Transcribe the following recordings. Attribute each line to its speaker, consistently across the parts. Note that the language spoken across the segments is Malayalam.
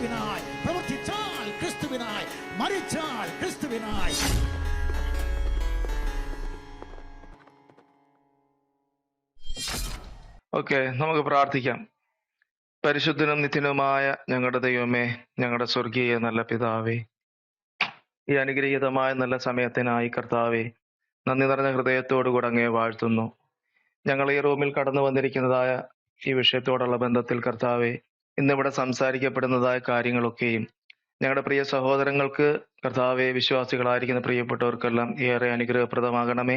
Speaker 1: ക്രിസ്തുവിനായി, പ്രവർത്തിച്ചാൽ ക്രിസ്തുവിനായി, മരിച്ചാൽ ക്രിസ്തുവിനായി.
Speaker 2: ഓക്കെ, നമുക്ക് പ്രാർത്ഥിക്കാം. പരിശുദ്ധനും നിത്യനുമായ ഞങ്ങളുടെ ദൈവമേ, ഞങ്ങളുടെ സ്വർഗീയ നല്ല പിതാവേ, ഈ അനുഗ്രഹീതമായ നല്ല സമയത്തിനായി കർത്താവേ, നന്ദി നിറഞ്ഞ ഹൃദയത്തോടുകൂടെ അങ്ങയെ വാഴ്ത്തുന്നു. ഞങ്ങൾ ഈ റൂമിൽ കടന്നു വന്നിരിക്കുന്നതായ ഈ വിഷയത്തോടുള്ള ബന്ധത്തിൽ കർത്താവെ, ഇന്നിവിടെ സംസാരിക്കപ്പെടുന്നതായ കാര്യങ്ങളൊക്കെയും ഞങ്ങളുടെ പ്രിയ സഹോദരങ്ങൾക്ക് കർത്താവെ, വിശ്വാസികളായിരിക്കുന്ന പ്രിയപ്പെട്ടവർക്കെല്ലാം ഏറെ അനുഗ്രഹപ്രദമാകണമേ.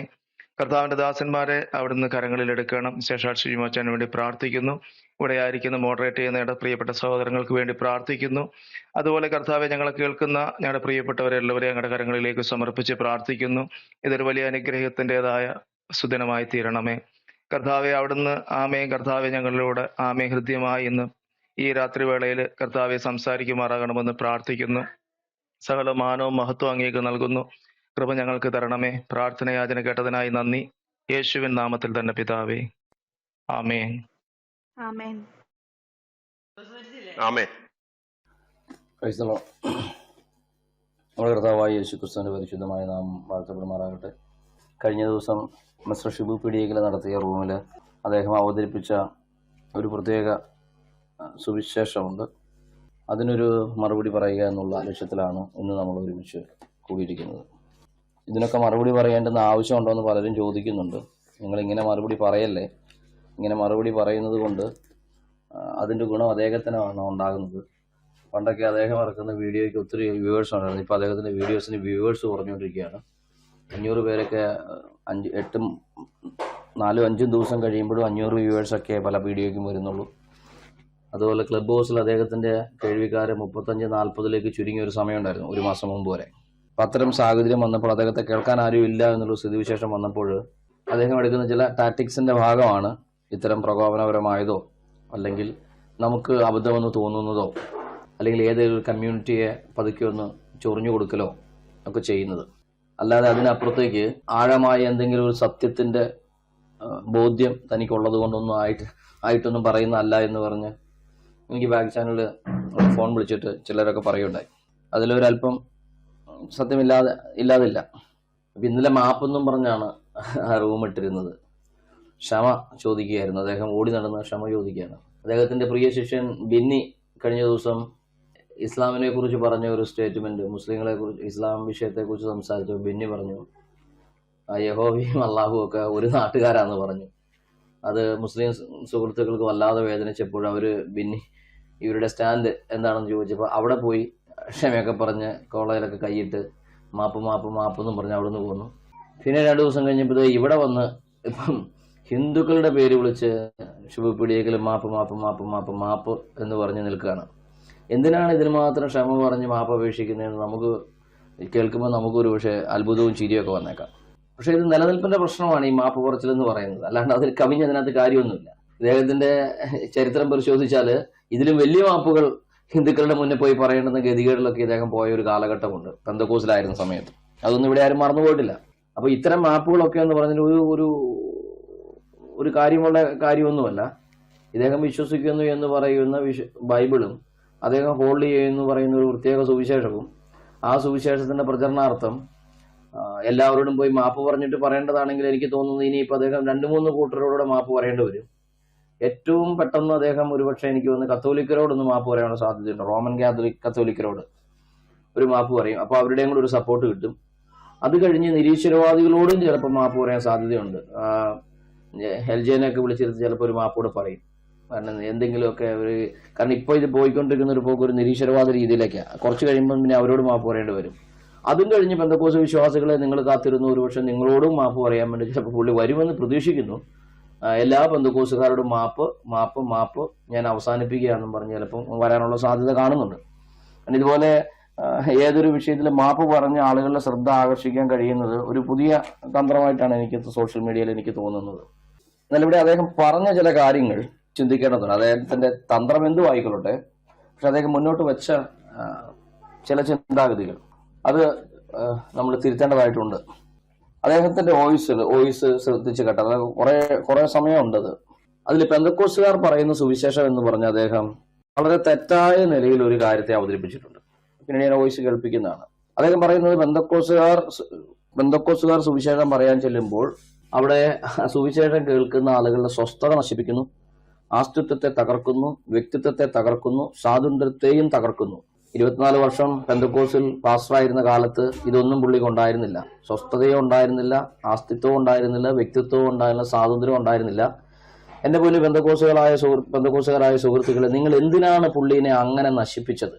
Speaker 2: കർത്താവിന്റെ ദാസന്മാരെ അവിടുന്ന് കരങ്ങളിൽ എടുക്കണം. ശേഷാൽ ശ്രീമാച്ചാന് വേണ്ടി പ്രാർത്ഥിക്കുന്നു. ഇവിടെ ആയിരിക്കുന്ന മോഡറേറ്റ് ചെയ്യുന്ന പ്രിയപ്പെട്ട സഹോദരങ്ങൾക്ക് വേണ്ടി പ്രാർത്ഥിക്കുന്നു. അതുപോലെ കർത്താവെ, ഞങ്ങളെ കേൾക്കുന്ന ഞങ്ങളുടെ പ്രിയപ്പെട്ടവരെല്ലാവരെയും ഞങ്ങളുടെ കരങ്ങളിലേക്ക് സമർപ്പിച്ച് പ്രാർത്ഥിക്കുന്നു. ഇതൊരു വലിയ അനുഗ്രഹത്തിൻ്റെതായ സുദിനമായി തീരണമേ കർത്താവെ. അവിടുന്ന് കർത്താവെ, ഞങ്ങളിലൂടെ ഹൃദ്യമായി ഇന്ന് ഈ രാത്രി വേളയിൽ കർത്താവെ സംസാരിക്കുമാറാകണമെന്ന് പ്രാർത്ഥിക്കുന്നു. സകല മാനവും മഹത്വം അങ്ങേക്ക് നൽകുന്നു. കൃപ ഞങ്ങൾക്ക് തരണമേ. പ്രാർത്ഥനയാചന കേട്ടതിനായി നന്ദി. യേശുവിൻ നാമത്തിൽ തന്നെ പിതാവേ, ആമേൻ.
Speaker 3: ആമേൻ.
Speaker 4: ആമേൻ.
Speaker 5: നമ്മുടെ കർത്താവായ യേശുക്രിസ്തുവിന്റെ പരിശുദ്ധമായ നാമം വാഴ്ത്തപ്പെടുമാറാകട്ടെ. കഴിഞ്ഞ ദിവസം മിസ്റ്റർ ഷിബു പിടിയേക്കൽ നടത്തിയ റൂമിൽ അദ്ദേഹം അവതരിപ്പിച്ച ഒരു പ്രത്യേക സുവിശേഷമുണ്ട്. അതിനൊരു മറുപടി പറയുക എന്നുള്ള ലക്ഷ്യത്തിലാണ് ഇന്ന് നമ്മൾ ഒരുമിച്ച് കൂടിയിരിക്കുന്നത്. ഇതിനൊക്കെ മറുപടി പറയേണ്ടുന്ന ആവശ്യമുണ്ടോ എന്ന് പലരും ചോദിക്കുന്നുണ്ട്. നിങ്ങളിങ്ങനെ മറുപടി പറയല്ലേ. ഇങ്ങനെ മറുപടി പറയുന്നത് കൊണ്ട് അതിൻ്റെ ഗുണം അദ്ദേഹത്തിനാണ് ഉണ്ടാകുന്നത്. പണ്ടൊക്കെ അദ്ദേഹം ഇറക്കുന്ന വീഡിയോയ്ക്ക് ഒത്തിരി വ്യൂവേഴ്സ് ഉണ്ടായിരുന്നു. ഇപ്പോൾ അദ്ദേഹത്തിൻ്റെ വീഡിയോസിന് വ്യൂവേഴ്സ് കുറഞ്ഞുകൊണ്ടിരിക്കുകയാണ്. 500 പേരൊക്കെ 4-5 ദിവസം കഴിയുമ്പോഴും 500 വ്യൂവേഴ്സൊക്കെ പല വീഡിയോയ്ക്കും വരുന്നുള്ളൂ. അതുപോലെ ക്ലബ് ഹൗസിൽ അദ്ദേഹത്തിൻ്റെ കേൾവിക്കാരെ 35-40 ചുരുങ്ങിയ ഒരു സമയം ഉണ്ടായിരുന്നു, ഒരു മാസം മുമ്പ് വരെ. അപ്പം അത്തരം സാഹചര്യം വന്നപ്പോൾ, അദ്ദേഹത്തെ കേൾക്കാൻ ആരും ഇല്ല എന്നുള്ള സ്ഥിതിവിശേഷം വന്നപ്പോൾ അദ്ദേഹം എടുക്കുന്ന ചില ടാക്ടിക്സിൻ്റെ ഭാഗമാണ് ഇത്തരം പ്രകോപനപരമായതോ അല്ലെങ്കിൽ നമുക്ക് അബദ്ധമെന്ന് തോന്നുന്നതോ അല്ലെങ്കിൽ ഏതൊരു കമ്മ്യൂണിറ്റിയെ പതുക്കെ ഒന്ന് ചൊറിഞ്ഞു കൊടുക്കലോ ഒക്കെ ചെയ്യുന്നത്. അല്ലാതെ അതിനപ്പുറത്തേക്ക് ആഴമായ എന്തെങ്കിലും ഒരു സത്യത്തിൻ്റെ ബോധ്യം തനിക്കുള്ളത് കൊണ്ടൊന്നും ആയിട്ടൊന്നും പറയുന്നതല്ല എന്ന് പറഞ്ഞ് എനിക്ക് ബാക്ക് ചാനലിൽ ഫോൺ വിളിച്ചിട്ട് ചിലരൊക്കെ പറയുണ്ടായി. അതിലൊരല്പം ഇല്ലാതില്ല. അപ്പം ഇന്നലെ മാപ്പെന്നും പറഞ്ഞാണ് ആ റൂം ഇട്ടിരുന്നത്. ക്ഷമ ചോദിക്കുകയായിരുന്നു. അദ്ദേഹം ഓടി നടന്ന് ക്ഷമ ചോദിക്കുകയാണ്. അദ്ദേഹത്തിൻ്റെ പ്രിയ ശിഷ്യൻ ബിന്നി കഴിഞ്ഞ ദിവസം ഇസ്ലാമിനെ കുറിച്ച് പറഞ്ഞ ഒരു സ്റ്റേറ്റ്മെന്റ്, മുസ്ലിങ്ങളെ കുറിച്ച്, ഇസ്ലാം വിഷയത്തെക്കുറിച്ച് സംസാരിച്ചു. ബിന്നി പറഞ്ഞു യഹോവയും അള്ളാഹുവും ഒക്കെ ഒരു നാട്ടുകാരാന്ന് പറഞ്ഞു. അത് മുസ്ലിം സുഹൃത്തുക്കൾക്ക് വല്ലാതെ വേദനിച്ചപ്പോൾ അവർ ബിന്നി ഇവരുടെ സ്റ്റാൻഡ് എന്താണെന്ന് ചോദിച്ചപ്പോൾ അവിടെ പോയി ക്ഷമയൊക്കെ പറഞ്ഞ് കോളേജിലൊക്കെ കൈയിട്ട് മാപ്പ് എന്നും പറഞ്ഞ് അവിടെ നിന്ന് പോന്നു. പിന്നെ 2 ദിവസം കഴിഞ്ഞപ്പോൾ ഇവിടെ വന്ന് ഇപ്പം ഹിന്ദുക്കളുടെ പേര് വിളിച്ച് ഷിബു പിടിയേക്കൽ മാപ്പ് എന്ന് പറഞ്ഞ് നിൽക്കുകയാണ്. എന്തിനാണ് ഇതിന് മാത്രം ക്ഷമ പറഞ്ഞ് മാപ്പ് അപേക്ഷിക്കുന്നതെന്ന് നമുക്ക് കേൾക്കുമ്പോൾ നമുക്കൊരു പക്ഷേ അത്ഭുതവും ചിരിയൊക്കെ വന്നേക്കാം. പക്ഷെ ഇത് നിലനിൽപ്പിന്റെ പ്രശ്നമാണ് ഈ മാപ്പ് പറച്ചിലെന്ന് പറയുന്നത്. അല്ലാണ്ട് അതിൽ കവിഞ്ഞതിനകത്ത് കാര്യമൊന്നുമില്ല. ഇദ്ദേഹത്തിന്റെ ചരിത്രം പരിശോധിച്ചാൽ ഇതിലും വലിയ മാപ്പുകൾ ഹിന്ദുക്കളുടെ മുന്നിൽ പോയി പറയേണ്ടുന്ന ഗതികേടിലൊക്കെ ഇദ്ദേഹം പോയ ഒരു കാലഘട്ടമുണ്ട്, പെന്തക്കോസിലായിരുന്ന സമയത്ത്. അതൊന്നും ഇവിടെ ആരും മറന്നുപോയിട്ടില്ല. അപ്പൊ ഇത്തരം മാപ്പുകളൊക്കെ എന്ന് പറഞ്ഞാൽ ഒരു കാര്യമൊന്നുമല്ല. ഇദ്ദേഹം വിശ്വസിക്കുന്നു എന്ന് പറയുന്ന ബൈബിളും അദ്ദേഹം ഹോൾഡ് ചെയ്യുന്നു പറയുന്ന ഒരു പ്രത്യേക സുവിശേഷവും, ആ സുവിശേഷത്തിന്റെ പ്രചരണാർത്ഥം എല്ലാവരോടും പോയി മാപ്പ് പറഞ്ഞിട്ട് പറയേണ്ടതാണെങ്കിൽ എനിക്ക് തോന്നുന്നു ഇനിയിപ്പോൾ അദ്ദേഹം 2-3 കൂട്ടരോടെ മാപ്പ് പറയേണ്ടി വരും. ഏറ്റവും പെട്ടെന്ന് അദ്ദേഹം ഒരുപക്ഷെ എനിക്ക് തോന്നുന്നു കത്തോലിക്കരോടൊന്ന് മാപ്പ് പറയാനുള്ള സാധ്യതയുണ്ട്. റോമൻ കത്തോലിക്കരോട് ഒരു മാപ്പ് പറയും. അപ്പോൾ അവരുടെയും കൂടെ ഒരു സപ്പോർട്ട് കിട്ടും. അത് കഴിഞ്ഞ് നിരീശ്വരവാദികളോടും ചിലപ്പോൾ മാപ്പ് പറയാൻ സാധ്യതയുണ്ട്. എൽജേനെയൊക്കെ വിളിച്ചിരുത്ത് ചിലപ്പോൾ ഒരു മാപ്പോട് പറയും. കാരണം എന്തെങ്കിലുമൊക്കെ കാരണം ഇപ്പോൾ ഇത് പോയിക്കൊണ്ടിരിക്കുന്ന ഒരു പോക്ക് ഒരു നിരീശ്വരവാദ രീതിയിലേക്കാണ്. കുറച്ച് കഴിയുമ്പോൾ പിന്നെ അവരോട് മാപ്പ് പറയേണ്ടി വരും. അതും കഴിഞ്ഞ് പെന്തക്കോസ് വിശ്വാസികളെ നിങ്ങൾ കാത്തിരുന്നു, ഒരുപക്ഷെ നിങ്ങളോടും മാപ്പ് പറയാൻ വേണ്ടി ചിലപ്പോൾ പുള്ളി വരുമെന്ന് പ്രതീക്ഷിക്കുന്നു. എല്ലാ പെന്തക്കോസുകാരോടും മാപ്പ് ഞാൻ അവസാനിപ്പിക്കുകയാണെന്നും പറഞ്ഞ് ചിലപ്പം വരാനുള്ള സാധ്യത കാണുന്നുണ്ട്. ഇതുപോലെ ഏതൊരു വിഷയത്തിൽ മാപ്പ് പറഞ്ഞ് ആളുകളുടെ ശ്രദ്ധ ആകർഷിക്കാൻ കഴിയുന്നത് ഒരു പുതിയ തന്ത്രമായിട്ടാണ് എനിക്ക് സോഷ്യൽ മീഡിയയിൽ എനിക്ക് തോന്നുന്നത്. എന്നാൽ ഇവിടെ അദ്ദേഹം പറഞ്ഞ ചില കാര്യങ്ങൾ ചിന്തിക്കേണ്ടതുണ്ട്. അദ്ദേഹത്തിന്റെ തന്ത്രം എന്തു ആയിക്കൊള്ളട്ടെ, പക്ഷെ അദ്ദേഹം മുന്നോട്ട് വെച്ച ചില ചിന്താഗതികൾ അത് നമ്മൾ തിരുത്തേണ്ടതായിട്ടുണ്ട്. അദ്ദേഹത്തിന്റെ വോയിസ് ശ്രദ്ധിച്ച് കേട്ടത് കുറെ സമയമുണ്ടത്. അതിൽ പെന്തക്കോസ്തുകാർ പറയുന്ന സുവിശേഷം എന്ന് പറഞ്ഞ അദ്ദേഹം വളരെ തെറ്റായ നിലയിൽ ഒരു കാര്യത്തെ അവതരിപ്പിച്ചിട്ടുണ്ട്. പിന്നീട് ഞാൻ വോയിസ് കേൾപ്പിക്കുന്നതാണ്. അദ്ദേഹം പറയുന്നത് ബന്ധക്കോസുകാർ സുവിശേഷം പറയാൻ ചെല്ലുമ്പോൾ അവിടെ സുവിശേഷം കേൾക്കുന്ന ആളുകളുടെ സ്വസ്ഥത നശിപ്പിക്കുന്നു, ആസ്തിത്വത്തെ തകർക്കുന്നു, വ്യക്തിത്വത്തെ തകർക്കുന്നു, സ്വാതന്ത്ര്യത്തെയും തകർക്കുന്നു. 24 വർഷം പെന്തക്കോസിൽ പാസ്റ്ററായിരുന്ന കാലത്ത് ഇതൊന്നും പുള്ളിക്ക് ഉണ്ടായിരുന്നില്ല. സ്വസ്ഥതയും ഉണ്ടായിരുന്നില്ല, ആസ്തിത്വവും ഉണ്ടായിരുന്നില്ല, വ്യക്തിത്വവും ഉണ്ടായിരുന്നില്ല, സ്വാതന്ത്ര്യവും ഉണ്ടായിരുന്നില്ല. എന്റെ പോലും ബന്ധക്കോസുകാരായ സുഹൃത്തുക്കളെ, നിങ്ങൾ എന്തിനാണ് പുള്ളിനെ അങ്ങനെ നശിപ്പിച്ചത്?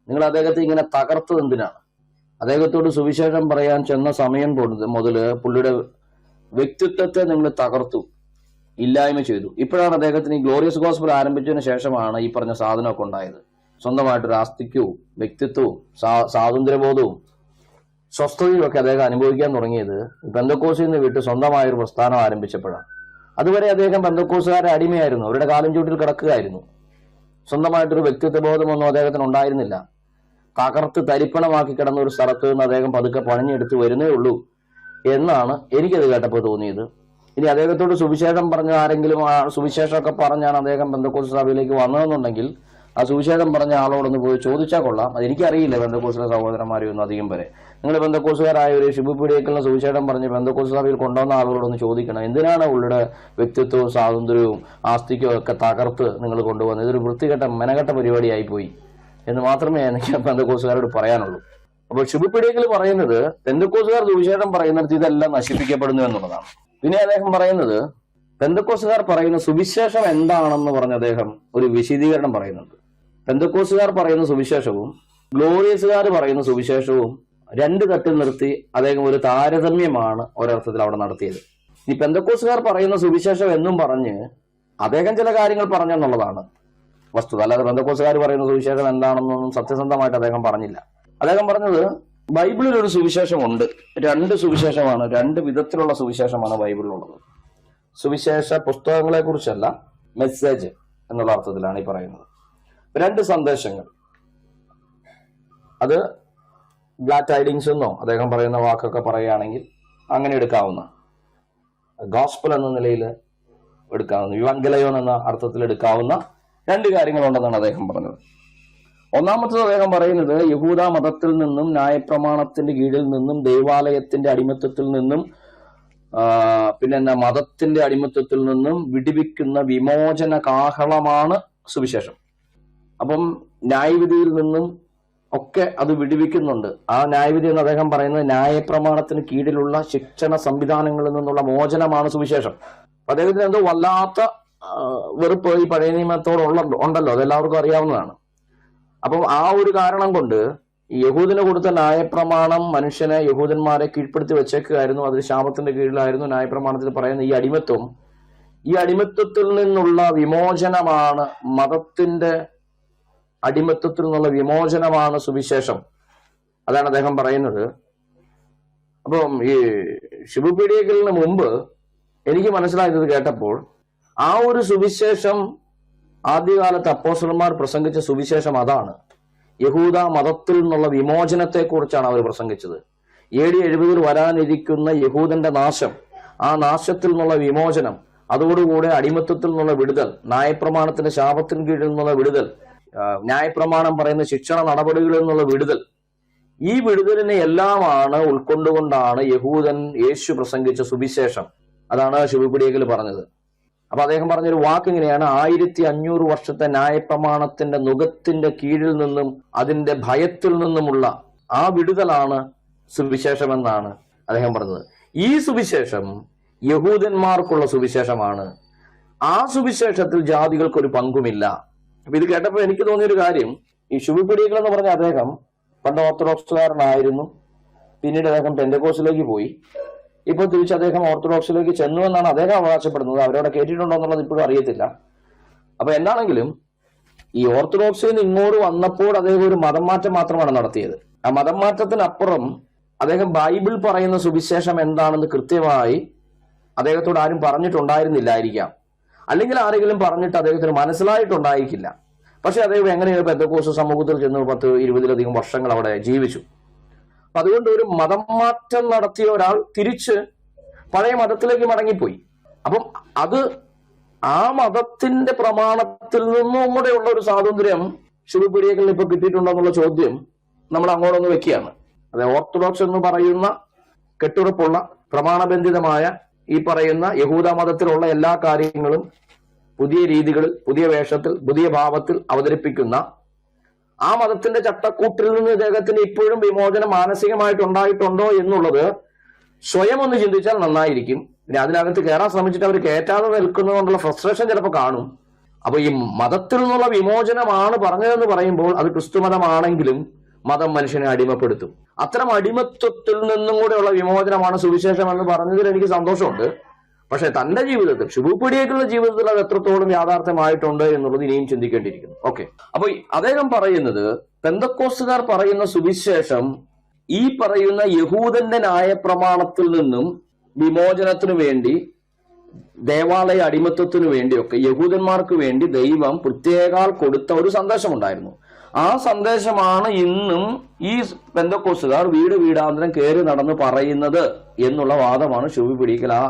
Speaker 5: നിങ്ങൾ അദ്ദേഹത്തെ ഇങ്ങനെ തകർത്തത് എന്തിനാണ്? അദ്ദേഹത്തോട് സുവിശേഷം പറയാൻ ചെന്ന സമയം മുതൽ പുള്ളിയുടെ വ്യക്തിത്വത്തെ നിങ്ങൾ തകർത്തു, ഇല്ലായ്മ ചെയ്തു. ഇപ്പോഴാണ് അദ്ദേഹത്തിന് ഈ ഗ്ലോറിയസ് ഗോസ്പൽ ആരംഭിച്ചതിന് ശേഷമാണ് ഈ പറഞ്ഞ സാധനമൊക്കെ ഉണ്ടായത്. സ്വന്തമായിട്ടൊരു ആസ്തിക്യവും വ്യക്തിത്വവും സ്വാതന്ത്ര്യബോധവും സ്വസ്ഥതയും ഒക്കെ അദ്ദേഹം അനുഭവിക്കാൻ തുടങ്ങിയത് പെന്തക്കോസിൽ നിന്ന് വിട്ട് സ്വന്തമായൊരു പ്രസ്ഥാനം ആരംഭിച്ചപ്പോഴാണ്. അതുവരെ അദ്ദേഹം പെന്തക്കോസുകാരുടെ അടിമയായിരുന്നു, അവരുടെ കാലും ചൂട്ടിൽ കിടക്കുകയായിരുന്നു. സ്വന്തമായിട്ടൊരു വ്യക്തിത്വ ബോധമൊന്നും അദ്ദേഹത്തിന് ഉണ്ടായിരുന്നില്ല. തകർത്ത് തരിപ്പണമാക്കി കിടന്ന ഒരു സ്ഥലത്ത് നിന്ന് അദ്ദേഹം പതുക്കെ പണിഞ്ഞെടുത്ത് വരുന്നേ ഉള്ളൂ എന്നാണ് എനിക്കത് കേട്ടപ്പോൾ തോന്നിയത്. ഇനി അദ്ദേഹത്തോട് സുവിശേഷം പറഞ്ഞ ആരെങ്കിലും സുവിശേഷമൊക്കെ പറഞ്ഞാണ് അദ്ദേഹം പെന്തക്കോസ് സഭയിലേക്ക് വന്നതെന്നുണ്ടെങ്കിൽ ആ സുവിശേഷം പറഞ്ഞ ആളോടൊന്ന് പോയി ചോദിച്ചാൽ കൊള്ളാം. അത് എനിക്കറിയില്ല പെന്തക്കോസിലെ സഹോദരന്മാരെയും ഒന്നും അധികം വരെ. നിങ്ങൾ പെന്തക്കോസുകാരായ ഒരു ശുഭപീഡിയക്കുള്ള സുവിശേഷം പറഞ്ഞ് പെന്തക്കോസ് സഭയിൽ കൊണ്ടുവന്ന ആളുകളൊന്ന് ചോദിക്കണം, എന്തിനാണ് ഉള്ളുടെ വ്യക്തിത്വവും സ്വാതന്ത്ര്യവും ആസ്തിക്യവും ഒക്കെ തകർത്ത് നിങ്ങൾ കൊണ്ടുവന്നത്? ഇതൊരു വൃത്തികെട്ട മെനകെട്ട പരിപാടിയായി പോയി എന്ന് മാത്രമേ എനിക്ക് പെന്തക്കോസുകാരോട് പറയാനുള്ളൂ. അപ്പോൾ ശുഭപീഡിയക്കിൽ പറയുന്നത് പെന്തക്കോസുകാർ സുവിശേഷം പറയുന്നിടത്ത് ഇതെല്ലാം നശിപ്പിക്കപ്പെടുന്നു എന്നുള്ളതാണ്. പിന്നെ അദ്ദേഹം പറയുന്നത് പെന്തക്കോസുകാർ പറയുന്ന സുവിശേഷം എന്താണെന്ന് പറഞ്ഞ് അദ്ദേഹം ഒരു വിശദീകരണം പറയുന്നുണ്ട്. പെന്തക്കോസുകാർ പറയുന്ന സുവിശേഷവും ഗ്ലോറിയസുകാർ പറയുന്ന സുവിശേഷവും രണ്ട് തട്ടിൽ നിർത്തി അദ്ദേഹം ഒരു താരതമ്യമാണ് ഒരർത്ഥത്തിൽ അവിടെ നടത്തിയത്. ഈ പെന്തക്കോസുകാർ പറയുന്ന സുവിശേഷം എന്നും പറഞ്ഞ് അദ്ദേഹം ചില കാര്യങ്ങൾ പറഞ്ഞെന്നുള്ളതാണ് വസ്തുത. അല്ലാതെ പെന്തക്കോസുകാർ പറയുന്ന സുവിശേഷം എന്താണെന്നൊന്നും സത്യസന്ധമായിട്ട് അദ്ദേഹം പറഞ്ഞില്ല. അദ്ദേഹം പറഞ്ഞത് ബൈബിളിൽ ഒരു സുവിശേഷമുണ്ട്, രണ്ട് സുവിശേഷമാണ്, രണ്ട് വിധത്തിലുള്ള സുവിശേഷമാണ് ബൈബിളിലുള്ളത്. സുവിശേഷ പുസ്തകങ്ങളെ കുറിച്ചല്ല, മെസ്സേജ് എന്നുള്ള അർത്ഥത്തിലാണ് ഈ പറയുന്നത്. രണ്ട് സന്ദേശങ്ങൾ, അത് ഗ്ലാഡ് ടൈഡിങ്സ് എന്നോ അദ്ദേഹം പറയുന്ന വാക്കൊക്കെ പറയുകയാണെങ്കിൽ അങ്ങനെ എടുക്കാവുന്ന, ഗോസ്പൽ എന്ന നിലയിൽ എടുക്കാവുന്ന, യുവങ്കലയോൻ എന്ന അർത്ഥത്തിൽ എടുക്കാവുന്ന രണ്ട് കാര്യങ്ങളുണ്ടെന്നാണ് അദ്ദേഹം പറഞ്ഞത്. ഒന്നാമത്തത് അദ്ദേഹം പറയുന്നത് യഹൂദ മതത്തിൽ നിന്നും ന്യായപ്രമാണത്തിന്റെ കീഴിൽ നിന്നും ദൈവാലയത്തിന്റെ അടിമത്തത്തിൽ നിന്നും പിന്നെ മതത്തിന്റെ അടിമത്തത്തിൽ നിന്നും വിടുവിക്കുന്ന വിമോചന കാഹളമാണ് സുവിശേഷം. അപ്പം ന്യായവിധിയിൽ നിന്നും ഒക്കെ അത് വിടുവിക്കുന്നുണ്ട്. ആ ന്യായവിധി എന്ന് അദ്ദേഹം പറയുന്നത് ന്യായപ്രമാണത്തിന് കീഴിലുള്ള ശിക്ഷണ സംവിധാനങ്ങളിൽ നിന്നുള്ള മോചനമാണ് സുവിശേഷം. അദ്ദേഹത്തിന് എന്തോ വല്ലാത്ത വെറുപ്പ് ഈ പഴയ നിയമത്തോടുണ്ടല്ലോ, അതെല്ലാവർക്കും അറിയാവുന്നതാണ്. അപ്പം ആ ഒരു കാരണം കൊണ്ട് യഹൂദിന് കൊടുത്ത ന്യായപ്രമാണം മനുഷ്യനെ, യഹൂദന്മാരെ കീഴ്പ്പെടുത്തി വെച്ചേക്കായിരുന്നു. അത് ശാപത്തിന്റെ കീഴിലായിരുന്നു. ന്യായപ്രമാണത്തിൽ പറയുന്ന ഈ അടിമത്വത്തിൽ നിന്നുള്ള വിമോചനമാണ്, മതത്തിന്റെ അടിമത്വത്തിൽ നിന്നുള്ള വിമോചനമാണ് സുവിശേഷം. അതാണ് അദ്ദേഹം പറയുന്നത്. അപ്പം ഈ ശുഭപീഡിയക്കലിന് മുമ്പ് എനിക്ക് മനസ്സിലായത് കേട്ടപ്പോൾ ആ ഒരു സുവിശേഷം, ആദ്യകാലത്ത് അപ്പോസ്തലന്മാർ പ്രസംഗിച്ച സുവിശേഷം അതാണ്. യഹൂദ മതത്തിൽ നിന്നുള്ള വിമോചനത്തെ കുറിച്ചാണ് അവർ പ്രസംഗിച്ചത്. AD 70 വരാനിരിക്കുന്ന യഹൂദന്റെ നാശം, ആ നാശത്തിൽ നിന്നുള്ള വിമോചനം, അതോടുകൂടെ അടിമത്വത്തിൽ നിന്നുള്ള വിടുതൽ, ന്യായപ്രമാണത്തിന്റെ ശാപത്തിന് കീഴിൽ നിന്നുള്ള വിടുതൽ, ന്യായപ്രമാണം പറയുന്ന ശിക്ഷണ നടപടികളിൽ നിന്നുള്ള വിടുതൽ, ഈ വിടുതലിനെ എല്ലാമാണ് ഉൾക്കൊണ്ടുകൊണ്ടാണ് യഹൂദൻ യേശു പ്രസംഗിച്ച സുവിശേഷം. അതാണ് ശുഭപീഡിയക്കൽ പറഞ്ഞത്. അപ്പൊ അദ്ദേഹം പറഞ്ഞൊരു വാക്ക് ഇങ്ങനെയാണ്: 1500 വർഷത്തെ ന്യായപ്രമാണത്തിന്റെ നുകത്തിന്റെ കീഴിൽ നിന്നും അതിന്റെ ഭയത്തിൽ നിന്നുമുള്ള ആ വിടുതലാണ് സുവിശേഷം എന്നാണ് അദ്ദേഹം പറഞ്ഞത്. ഈ സുവിശേഷം യഹൂദന്മാർക്കുള്ള സുവിശേഷമാണ്. ആ സുവിശേഷത്തിൽ ജാതികൾക്കൊരു പങ്കുമില്ല. അപ്പൊ ഇത് കേട്ടപ്പോൾ എനിക്ക് തോന്നിയൊരു കാര്യം, ഈ ശുഭപീഡിയക്കൽ എന്ന് പറഞ്ഞ അദ്ദേഹം പണ്ട് ഓർത്തഡോക്സുകാരനായിരുന്നു. പിന്നീട് അദ്ദേഹം പെന്തക്കോസിലേക്ക് പോയി. ഇപ്പൊ തിരിച്ച് അദ്ദേഹം ഓർത്തഡോക്സിലേക്ക് ചെന്നു എന്നാണ് അദ്ദേഹം അവകാശപ്പെടുന്നത്. അവരവിടെ കേട്ടിട്ടുണ്ടോ എന്നുള്ളത് ഇപ്പോഴും അറിയത്തില്ല. അപ്പൊ എന്താണെങ്കിലും ഈ ഓർത്തഡോക്സിൽ നിന്ന് ഇങ്ങോട്ട് വന്നപ്പോൾ അദ്ദേഹം ഒരു മതം മാറ്റം മാത്രമാണ് നടത്തിയത്. ആ മതം മാറ്റത്തിനപ്പുറം അദ്ദേഹം ബൈബിൾ പറയുന്ന സുവിശേഷം എന്താണെന്ന് കൃത്യമായി അദ്ദേഹത്തോട് ആരും പറഞ്ഞിട്ടുണ്ടായിരുന്നില്ലായിരിക്കാം. അല്ലെങ്കിൽ ആരെങ്കിലും പറഞ്ഞിട്ട് അദ്ദേഹത്തിന് മനസ്സിലായിട്ടുണ്ടായിരിക്കില്ല. പക്ഷെ അദ്ദേഹം എങ്ങനെയാണ് പെന്തക്കോസ്ത് സമൂഹത്തിൽ ചെന്ന് 10-20 വർഷങ്ങൾ അവിടെ ജീവിച്ചു. അതുകൊണ്ട് ഒരു മതം മാറ്റം നടത്തിയ ഒരാൾ തിരിച്ച് പഴയ മതത്തിലേക്ക് മടങ്ങിപ്പോയി. അപ്പം അത് ആ മതത്തിന്റെ പ്രമാണത്തിൽ നിന്നും കൂടെയുള്ള ഒരു സ്വാതന്ത്ര്യം ശുഭപീഡികകളിൽ ഇപ്പൊ കിട്ടിയിട്ടുണ്ടെന്നുള്ള ചോദ്യം നമ്മൾ അങ്ങോട്ടൊന്ന് വെക്കുകയാണ്. അതെ, ഓർത്തഡോക്സ് എന്ന് പറയുന്ന കെട്ടുറപ്പുള്ള പ്രമാണബന്ധിതമായ ഈ പറയുന്ന യഹൂദ മതത്തിലുള്ള എല്ലാ കാര്യങ്ങളും പുതിയ രീതികളിൽ, പുതിയ വേഷത്തിൽ, പുതിയ ഭാവത്തിൽ അവതരിപ്പിക്കുന്ന ആ മതത്തിന്റെ ചട്ടക്കൂട്ടിൽ നിന്ന് ഇദ്ദേഹത്തിന് ഇപ്പോഴും വിമോചനം മാനസികമായിട്ടുണ്ടായിട്ടുണ്ടോ എന്നുള്ളത് സ്വയം ഒന്ന് ചിന്തിച്ചാൽ നന്നായിരിക്കും. പിന്നെ അതിനകത്ത് കയറാൻ ശ്രമിച്ചിട്ട് അവർ കയറ്റാതെ നിൽക്കുന്നതുകൊണ്ടുള്ള ഫ്രസ്ട്രേഷൻ ചിലപ്പോൾ കാണും. അപ്പൊ ഈ മതത്തിൽ നിന്നുള്ള വിമോചനമാണ് പറഞ്ഞതെന്ന് പറയുമ്പോൾ അത് ക്രിസ്തുമതമാണെങ്കിലും മതം മനുഷ്യനെ അടിമപ്പെടുത്തും. അത്തരം അടിമത്വത്തിൽ നിന്നും കൂടെയുള്ള വിമോചനമാണ് സുവിശേഷം എന്ന് പറഞ്ഞതിൽ എനിക്ക് സന്തോഷമുണ്ട്. പക്ഷെ തന്റെ ജീവിതത്തിൽ, ശുഭപീഡികകളുടെ ജീവിതത്തിൽ അത് എത്രത്തോളം യാഥാർത്ഥ്യമായിട്ടുണ്ട് എന്നുള്ളത് ഇനിയും ചിന്തിക്കേണ്ടിയിരിക്കുന്നു. ഓക്കെ, അപ്പൊ അദ്ദേഹം പറയുന്നത് പെന്തക്കോസ്തുകാർ പറയുന്ന സുവിശേഷം ഈ പറയുന്ന യഹൂദന്റെ ന്യായപ്രമാണത്തിൽ നിന്നും വിമോചനത്തിനു വേണ്ടി, ദേവാലയ അടിമത്വത്തിനു വേണ്ടിയൊക്കെ യഹൂദന്മാർക്ക് വേണ്ടി ദൈവം പ്രത്യേകാൽ കൊടുത്ത ഒരു സന്ദേശമുണ്ടായിരുന്നു. ആ സന്ദേശമാണ് ഇന്നും ഈ പെന്തക്കോസ്തുകാർ വീട് വീടാന്തരം കയറി നടന്ന് പറയുന്നത് എന്നുള്ള വാദമാണ് ശുഭപീഡികൽ ആ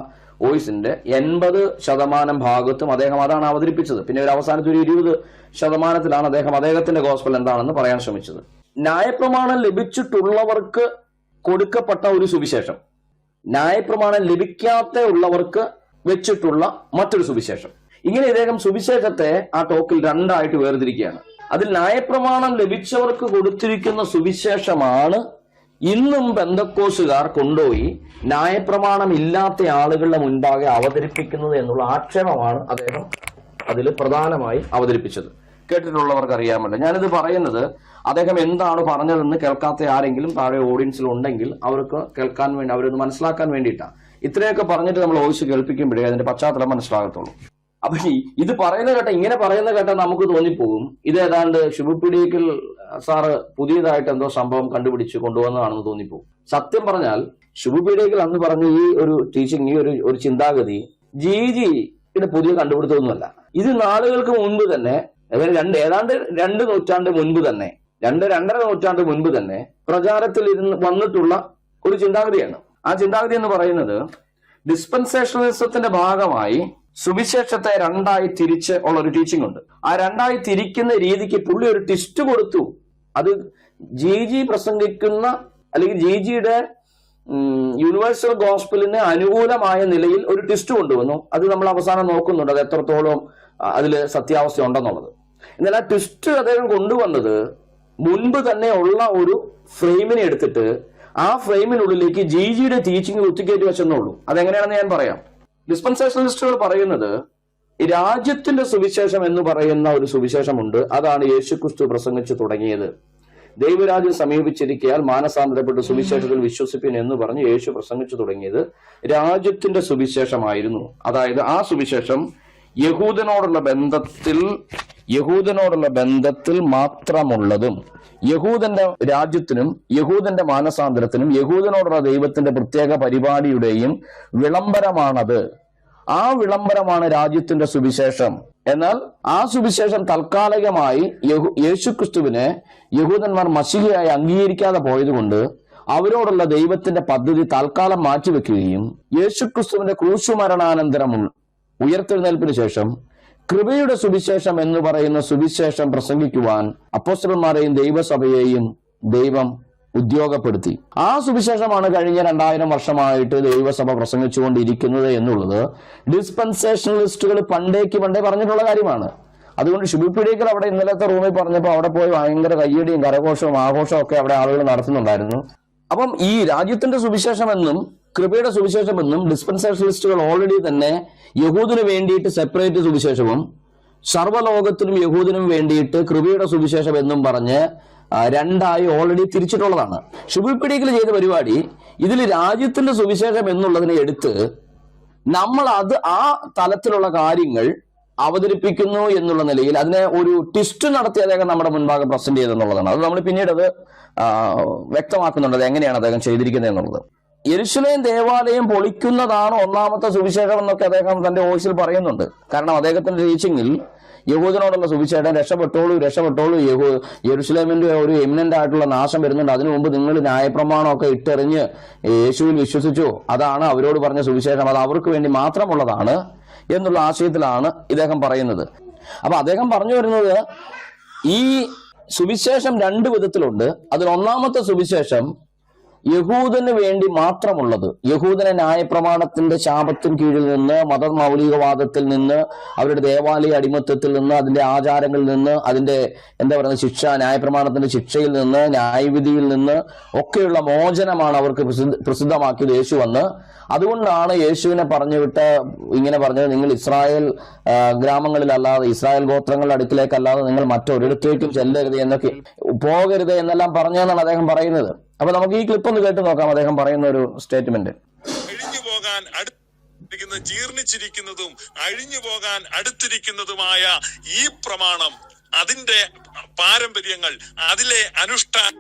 Speaker 5: വോയിസിന്റെ 80% ഭാഗത്തും അദ്ദേഹം അതാണ് അവതരിപ്പിച്ചത്. പിന്നെ ഒരു അവസാനത്തെ ഒരു 20% അദ്ദേഹം അദ്ദേഹത്തിന്റെ ഗോസ്പൽ എന്താണെന്ന് പറയാൻ ശ്രമിച്ചത്. ന്യായപ്രമാണം ലഭിച്ചിട്ടുള്ളവർക്ക് കൊടുക്കപ്പെട്ട ഒരു സുവിശേഷം, ന്യായപ്രമാണം ലഭിക്കാത്ത ഉള്ളവർക്ക് വെച്ചിട്ടുള്ള മറ്റൊരു സുവിശേഷം. ഇങ്ങനെ ഇദ്ദേഹം സുവിശേഷത്തെ ആ ടോക്കിൽ രണ്ടായിട്ട് വേർതിരിക്കുകയാണ്. അതിൽ ന്യായപ്രമാണം ലഭിച്ചവർക്ക് കൊടുത്തിരിക്കുന്ന സുവിശേഷമാണ് ഇന്നും പെന്തക്കോസ്തുകാർ കൊണ്ടുപോയി ന്യായപ്രമാണം ഇല്ലാത്ത ആളുകളുടെ മുൻപാകെ അവതരിപ്പിക്കുന്നത് എന്നുള്ള ആക്ഷേപമാണ് അദ്ദേഹം അതിൽ പ്രധാനമായി അവതരിപ്പിച്ചത്. കേട്ടിട്ടുള്ളവർക്ക് അറിയാമല്ലോ. ഞാനിത് പറയുന്നത് അദ്ദേഹം എന്താണ് പറഞ്ഞതെന്ന് കേൾക്കാത്ത ആരെങ്കിലും താഴെ ഓഡിയൻസിൽ ഉണ്ടെങ്കിൽ അവർക്ക് കേൾക്കാൻ വേണ്ടി, അവരൊന്ന് മനസ്സിലാക്കാൻ വേണ്ടിയിട്ടാണ്. ഇത്രയൊക്കെ പറഞ്ഞിട്ട് നമ്മൾ വോയിസ് കേൾപ്പിക്കുമ്പോഴേ അതിന്റെ പശ്ചാത്തലം മനസ്സിലാകത്തുള്ളൂ. അപ്പൊ ഇത് പറയുന്ന കേട്ട, ഇങ്ങനെ പറയുന്ന കേട്ട നമുക്ക് തോന്നിപ്പോകും ഇത് ഏതാണ്ട് ശുഭപീഡികൽ സാറ് പുതിയതായിട്ട് എന്തോ സംഭവം കണ്ടുപിടിച്ച് കൊണ്ടുവന്നതാണെന്ന് തോന്നിപ്പോകും. സത്യം പറഞ്ഞാൽ ശുഭപീഡികൽ അന്ന് പറഞ്ഞ ഈ ഒരു ടീച്ചിങ്, ഈ ഒരു ചിന്താഗതി ജിയുടെ പുതിയ കണ്ടുപിടുത്തമൊന്നുമല്ല. ഇത് നാളുകൾക്ക് മുൻപ് തന്നെ, ഏതാണ്ട് 2 നൂറ്റാണ്ട് മുൻപ് തന്നെ, 2-2.5 നൂറ്റാണ്ട് മുൻപ് തന്നെ പ്രചാരത്തിൽ വന്നിട്ടുള്ള ഒരു ചിന്താഗതിയാണ്. ആ ചിന്താഗതി എന്ന് പറയുന്നത് ഡിസ്പെൻസേഷണലിസത്തിന്റെ ഭാഗമായി സുവിശേഷത്തെ 2ആയി തിരിച്ച് ഉള്ള ഒരു ടീച്ചിങ് ഉണ്ട്. ആ 2ആയി തിരിക്കുന്ന രീതിക്ക് പുള്ളി ഒരു ട്വിസ്റ്റ് കൊടുത്തു. അത് ജി പ്രസംഗിക്കുന്ന, അല്ലെങ്കിൽ ജിയുടെ യൂണിവേഴ്സൽ ഗോസ്പലിന് അനുകൂലമായ നിലയിൽ ഒരു ട്വിസ്റ്റ് കൊണ്ടുവന്നു. അത് നമ്മൾ അവസാനം നോക്കുന്നുണ്ട്, അത് എത്രത്തോളം അതിൽ സത്യാവസ്ഥ ഉണ്ടെന്നുള്ളത്. എന്നാൽ ആ ട്വിസ്റ്റ് അദ്ദേഹം കൊണ്ടുവന്നത് മുൻപ് തന്നെ ഉള്ള ഒരു ഫ്രെയിമിനെ എടുത്തിട്ട് ആ ഫ്രെയിമിനുള്ളിലേക്ക് ജിയുടെ ടീച്ചിങ് കുത്തിക്കയറ്റി വെച്ചെന്നുള്ളൂ. അതെങ്ങനെയാണെന്ന് ഞാൻ പറയാം. ഡിസ്പെൻസേഷണലിസ്റ്റുകൾ പറയുന്നത് രാജ്യത്തിന്റെ സുവിശേഷം എന്ന് പറയുന്ന ഒരു സുവിശേഷമുണ്ട്. അതാണ് യേശുക്രിസ്തു പ്രസംഗിച്ചു തുടങ്ങിയത്. ദൈവരാജ്യം സമീപിച്ചിരിക്കയാൽ മാനസാന്തരപ്പെട്ട് സുവിശേഷത്തിൽ വിശ്വസിപ്പിൻ എന്ന് പറഞ്ഞ് യേശു പ്രസംഗിച്ചു തുടങ്ങിയത് രാജ്യത്തിന്റെ സുവിശേഷമായിരുന്നു. അതായത് ആ സുവിശേഷം യഹൂദനോടുള്ള ബന്ധത്തിൽ മാത്രമുള്ളതും യഹൂദന്റെ രാജ്യത്തിനും യഹൂദന്റെ മാനസാന്തരത്തിനും യഹൂദനോടുള്ള ദൈവത്തിന്റെ പ്രത്യേക പരിപാടിയുടെയും വിളംബരമാണത്. ആ വിളംബരമാണ് രാജ്യത്തിന്റെ സുവിശേഷം. എന്നാൽ ആ സുവിശേഷം താൽക്കാലികമായി യേശുക്രിസ്തുവിനെ യഹൂദന്മാർ മശിഹയായി അംഗീകരിക്കാതെ പോയതുകൊണ്ട് അവരോടുള്ള ദൈവത്തിന്റെ പദ്ധതി തൽക്കാലം മാറ്റിവെക്കുകയും യേശുക്രിസ്തുവിന്റെ ക്രൂശുമരണാനന്തരം ഉയർത്തെഴുന്നേൽപ്പിന് ശേഷം കൃപയുടെ സുവിശേഷം എന്ന് പറയുന്ന സുവിശേഷം പ്രസംഗിക്കുവാൻ അപ്പോസ്തലന്മാരെയും ദൈവസഭയെയും ദൈവം ഉദ്യോഗപ്പെടുത്തി. ആ സുവിശേഷമാണ് കഴിഞ്ഞ 2000 വർഷമായിട്ട് ദൈവസഭ പ്രസംഗിച്ചുകൊണ്ടിരിക്കുന്നത് എന്നുള്ളത് ഡിസ്പെൻസേഷണലിസ്റ്റുകൾ പണ്ടേ പറഞ്ഞിട്ടുള്ള കാര്യമാണ്. അതുകൊണ്ട് ശുഭപീഡികൽ അവിടെ ഇന്നലത്തെ റൂമിൽ പറഞ്ഞപ്പോൾ അവിടെ പോയി ഭയങ്കര കയ്യടിയും കരഘോഷവും ആഘോഷവും ഒക്കെ അവിടെ ആളുകൾ നടത്തുന്നുണ്ടായിരുന്നു. അപ്പം ഈ രാജ്യത്തിന്റെ സുവിശേഷമെന്നും കൃപയുടെ സുവിശേഷമെന്നും ഡിസ്പെൻസേഷണലിസ്റ്റുകൾ ഓൾറെഡി തന്നെ യഹൂദിന് വേണ്ടിയിട്ട് സെപ്പറേറ്റ് സുവിശേഷവും സർവ്വലോകത്തിനും യഹൂദിനും വേണ്ടിയിട്ട് കൃപയുടെ സുവിശേഷം എന്നും പറഞ്ഞ് 2ആയി ഓൾറെഡി തിരിച്ചിട്ടുള്ളതാണ്. ശുഭപീഡികൽ ചെയ്ത പരിപാടി ഇതിൽ രാജ്യത്തിന്റെ സുവിശേഷം എന്നുള്ളതിനെ എടുത്ത് നമ്മൾ ആ തലത്തിലുള്ള കാര്യങ്ങൾ അവതരിപ്പിക്കുന്നു എന്നുള്ള നിലയിൽ അതിനെ ഒരു ട്വിസ്റ്റ് നടത്തി അദ്ദേഹം നമ്മുടെ മുൻപാകെ പ്രസന്റ് ചെയ്തെന്നുള്ളതാണ്. അത് നമ്മൾ പിന്നീട് അത് വ്യക്തമാക്കുന്നുണ്ട്, അത് എങ്ങനെയാണ് അദ്ദേഹം ചെയ്തിരിക്കുന്നത് എന്നുള്ളത്. യെരുശലേം ദേവാലയം പൊളിക്കുന്നതാണ് ഒന്നാമത്തെ സുവിശേഷം എന്നൊക്കെ അദ്ദേഹം തന്റെ വോയിസിൽ പറയുന്നുണ്ട്. കാരണം അദ്ദേഹത്തിന്റെ ടീച്ചിങ്ങിൽ യഹൂദനോടുള്ള സുവിശേഷം രക്ഷപ്പെട്ടോളൂ യെരുശലേമിന്റെ ഒരു എമിനന്റ് ആയിട്ടുള്ള നാശം വരുന്നുണ്ട്, അതിനു മുമ്പ് നിങ്ങൾ ന്യായപ്രമാണമൊക്കെ ഇട്ടെറിഞ്ഞ് യേശുവിൽ വിശ്വസിച്ചു, അതാണ് അവരോട് പറഞ്ഞ സുവിശേഷം, അത് അവർക്ക് വേണ്ടി മാത്രമുള്ളതാണ്. എന്നുള്ള ആശയത്തിലാണ് ഇദ്ദേഹം പറയുന്നത്. അപ്പൊ അദ്ദേഹം പറഞ്ഞു വരുന്നത് ഈ സുവിശേഷം 2 വിധത്തിലുണ്ട്. അതിൽ ഒന്നാമത്തെ സുവിശേഷം യഹൂദന് വേണ്ടി മാത്രമുള്ളത്, യഹൂദന ന്യായപ്രമാണത്തിന്റെ ശാപത്തിന് കീഴിൽ നിന്ന്, മതമൗലികവാദത്തിൽ നിന്ന്, അവരുടെ ദേവാലയ അടിമത്തത്തിൽ നിന്ന്, അതിന്റെ ആചാരങ്ങളിൽ നിന്ന്, അതിന്റെ ശിക്ഷ, ന്യായപ്രമാണത്തിന്റെ ശിക്ഷയിൽ നിന്ന്, ന്യായവിധിയിൽ നിന്ന് ഒക്കെയുള്ള മോചനമാണ് അവർക്ക് പ്രസിദ്ധമാക്കിയത് യേശു വന്ന്. അതുകൊണ്ടാണ് യേശുവിനെ പറഞ്ഞുവിട്ട് ഇങ്ങനെ പറഞ്ഞത്, നിങ്ങൾ ഇസ്രായേൽ ഗ്രാമങ്ങളിലല്ലാതെ, ഇസ്രായേൽ ഗോത്രങ്ങളുടെ അടുക്കിലേക്കല്ലാതെ നിങ്ങൾ മറ്റൊരിടത്തേക്കും ചെല്ലരുത് എന്നൊക്കെ, പോകരുത് എന്നെല്ലാം പറഞ്ഞതെന്നാണ് അദ്ദേഹം പറയുന്നത്. അപ്പൊ നമുക്ക് ഈ ക്ലിപ്പ് ഒന്ന് കേട്ട് നോക്കാം. അദ്ദേഹം പറയുന്ന ഒരു സ്റ്റേറ്റ്മെന്റ്.
Speaker 3: അഴിഞ്ഞു പോകാൻ ജീർണിച്ചിരിക്കുന്നതും അഴിഞ്ഞു പോകാൻ അടുത്തിരിക്കുന്നതുമായ ഈ പ്രമാണം, അതിന്റെ പാരമ്പര്യങ്ങൾ, അതിലെ അനുഷ്ഠാന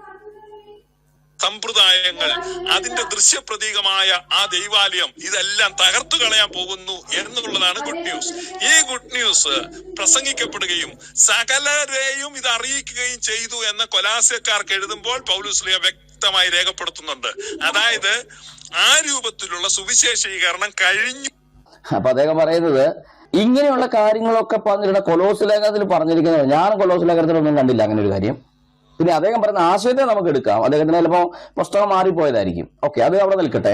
Speaker 3: സമ്പ്രദായങ്ങൾ, അതിന്റെ ദൃശ്യപ്രതീകമായ ആ ദൈവാലയം, ഇതെല്ലാം തകർത്തു കളയാൻ പോകുന്നു എന്നുള്ളതാണ് ഗുഡ് ന്യൂസ്. ഈ ഗുഡ് ന്യൂസ് പ്രസംഗിക്കപ്പെടുകയും സകലരെയും ഇത് അറിയിക്കുകയും ചെയ്തു എന്ന് കൊലാസ്യക്കാർക്ക് എഴുതുമ്പോൾ പൗലോസ് വ്യക്തമായി രേഖപ്പെടുത്തുന്നുണ്ട്. അതായത് ആ രൂപത്തിലുള്ള സുവിശേഷീകരണം കഴിഞ്ഞു.
Speaker 5: അപ്പൊ അദ്ദേഹം പറയുന്നത് ഇങ്ങനെയുള്ള കാര്യങ്ങളൊക്കെ പറഞ്ഞിട്ട് കൊലോസ് ലേഖനത്തിൽ പറഞ്ഞിരിക്കുന്നത്, ഞാൻ കൊലോസ് ലേഖനത്തിലൊന്നും കണ്ടില്ല അങ്ങനെ ഒരു കാര്യം. പിന്നെ അദ്ദേഹം പറയുന്ന ആശയത്തെ നമുക്ക് എടുക്കാം. അദ്ദേഹത്തിന് ചിലപ്പോൾ പുസ്തകം മാറിപ്പോയതായിരിക്കും. ഓക്കെ, അത് അവിടെ നിൽക്കട്ടെ.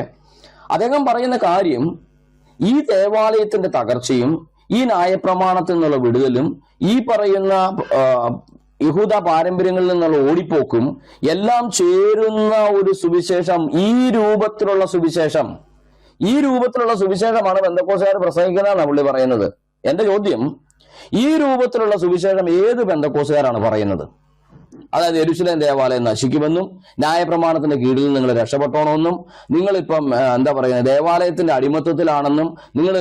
Speaker 5: അദ്ദേഹം പറയുന്ന കാര്യം, ഈ ദേവാലയത്തിന്റെ തകർച്ചയും ഈ ന്യായപ്രമാണത്തിൽ നിന്നുള്ള വിടുതലും ഈ പറയുന്ന യഹൂദ പാരമ്പര്യങ്ങളിൽ നിന്നുള്ള ഓടിപ്പോക്കും എല്ലാം ചേരുന്ന ഒരു സുവിശേഷം, ഈ രൂപത്തിലുള്ള സുവിശേഷം, ഈ രൂപത്തിലുള്ള സുവിശേഷമാണ് പെന്തക്കോസ്തുകാർ പ്രസംഗിക്കുന്നതെന്നാണ് പുള്ളി പറയുന്നത്. എന്റെ ചോദ്യം, ഈ രൂപത്തിലുള്ള സുവിശേഷം ഏത് പെന്തക്കോസ്തുകാരാണ് പറയുന്നത്? അതായത് യെരൂശലേം ദേവാലയം നശിക്കുമെന്നും ന്യായപ്രമാണത്തിന്റെ കീഴിൽ നിങ്ങൾ രക്ഷപ്പെട്ടോണമെന്നും, നിങ്ങളിപ്പം ദേവാലയത്തിന്റെ അടിമത്വത്തിലാണെന്നും, നിങ്ങൾ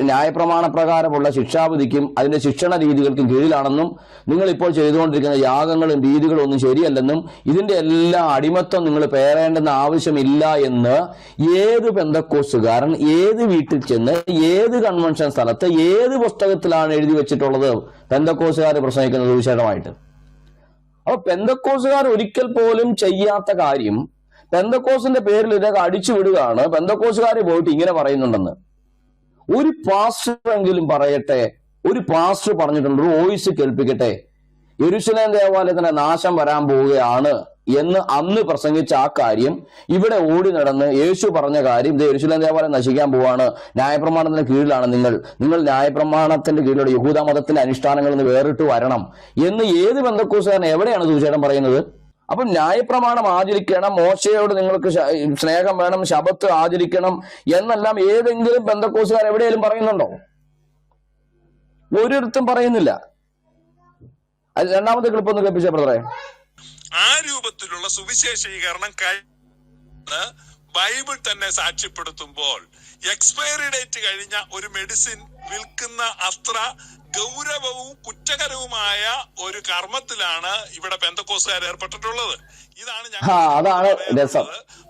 Speaker 5: ന്യായപ്രമാണ പ്രകാരമുള്ള ശിക്ഷാവിധിക്കും അതിന്റെ ശിക്ഷണ രീതികൾക്കും കീഴിലാണെന്നും, നിങ്ങൾ ഇപ്പോൾ ചെയ്തുകൊണ്ടിരിക്കുന്ന യാഗങ്ങളും രീതികളും ഒന്നും ശരിയല്ലെന്നും, ഇതിന്റെ എല്ലാ അടിമത്വം നിങ്ങൾ പേറേണ്ടെന്ന ആവശ്യമില്ല എന്ന് ഏത് പെന്തക്കോസ്തുകാരൻ ഏത് വീട്ടിൽ ചെന്ന് ഏത് കൺവെൻഷൻ സ്ഥലത്ത് ഏത് പുസ്തകത്തിലാണ് എഴുതി വെച്ചിട്ടുള്ളത് പെന്തക്കോസ്തുകാർ പ്രസംഗിക്കുന്നത് സുവിശേഷമായിട്ട്? അപ്പൊ പെന്തക്കോസ്തുകാർ ഒരിക്കൽ പോലും ചെയ്യാത്ത കാര്യം പെന്തക്കോസ്തിന്റെ പേരിൽ ഇതൊക്കെ അടിച്ചുവിടുകയാണ്. പെന്തക്കോസ്തുകാർ പോയിട്ട് ഇങ്ങനെ പറയുന്നുണ്ടെന്ന് ഒരു പാസ്റ്ററെങ്കിലും പറയട്ടെ, ഒരു പാസ്റ്റർ പറഞ്ഞിട്ടുണ്ട്, ഒരു വോയിസ് കേൾപ്പിക്കട്ടെ, യെരൂശലേം ദേവാലയത്തിന്റെ നാശം വരാൻ പോവുകയാണ് എന്ന് അന്ന് പ്രസംഗിച്ച ആ കാര്യം ഇവിടെ ഓടി നടന്ന് യേശു പറഞ്ഞ കാര്യം, ഇത് യെരൂശലേം ദേവാലയം നശിക്കാൻ പോവാണ്, ന്യായപ്രമാണത്തിന്റെ കീഴിലാണ് നിങ്ങൾ ന്യായപ്രമാണത്തിന്റെ കീഴിലുള്ള യഹൂദ മതത്തിന്റെ അനുഷ്ഠാനങ്ങളിൽ നിന്ന് വേറിട്ട് വരണം എന്ന് ഏത് പെന്തക്കോസ്തുകാരൻ എവിടെയാണ് സുവിശേഷം പറയുന്നത്? അപ്പൊ ന്യായപ്രമാണം ആചരിക്കണം, മോശയോട് നിങ്ങൾക്ക് സ്നേഹം വേണം, ശബത്ത് ആചരിക്കണം എന്നെല്ലാം ഏതെങ്കിലും പെന്തക്കോസ്തുകാർ എവിടെയെങ്കിലും പറയുന്നുണ്ടോ? ഒരിടത്തും പറയുന്നില്ല. അത് രണ്ടാമത്തെ ക്ലിപ്പ് ഒന്ന് കേൾപ്പിച്ച ബ്രദറെ.
Speaker 3: ആ രൂപത്തിലുള്ള സുവിശേഷീകരണം ബൈബിൾ തന്നെ സാക്ഷ്യപ്പെടുത്തുമ്പോൾ എക്സ്പയറി ഡേറ്റ് കഴിഞ്ഞ ഒരു മെഡിസിൻ വിൽക്കുന്ന അത്ര ഗൗരവവും കുറ്റകരവുമായ ഒരു കർമ്മത്തിലാണ് ഇവിടെ പെന്തക്കോസ്തുകാർ ഏർപ്പെട്ടിട്ടുള്ളത്. ഇതാണ് രസം.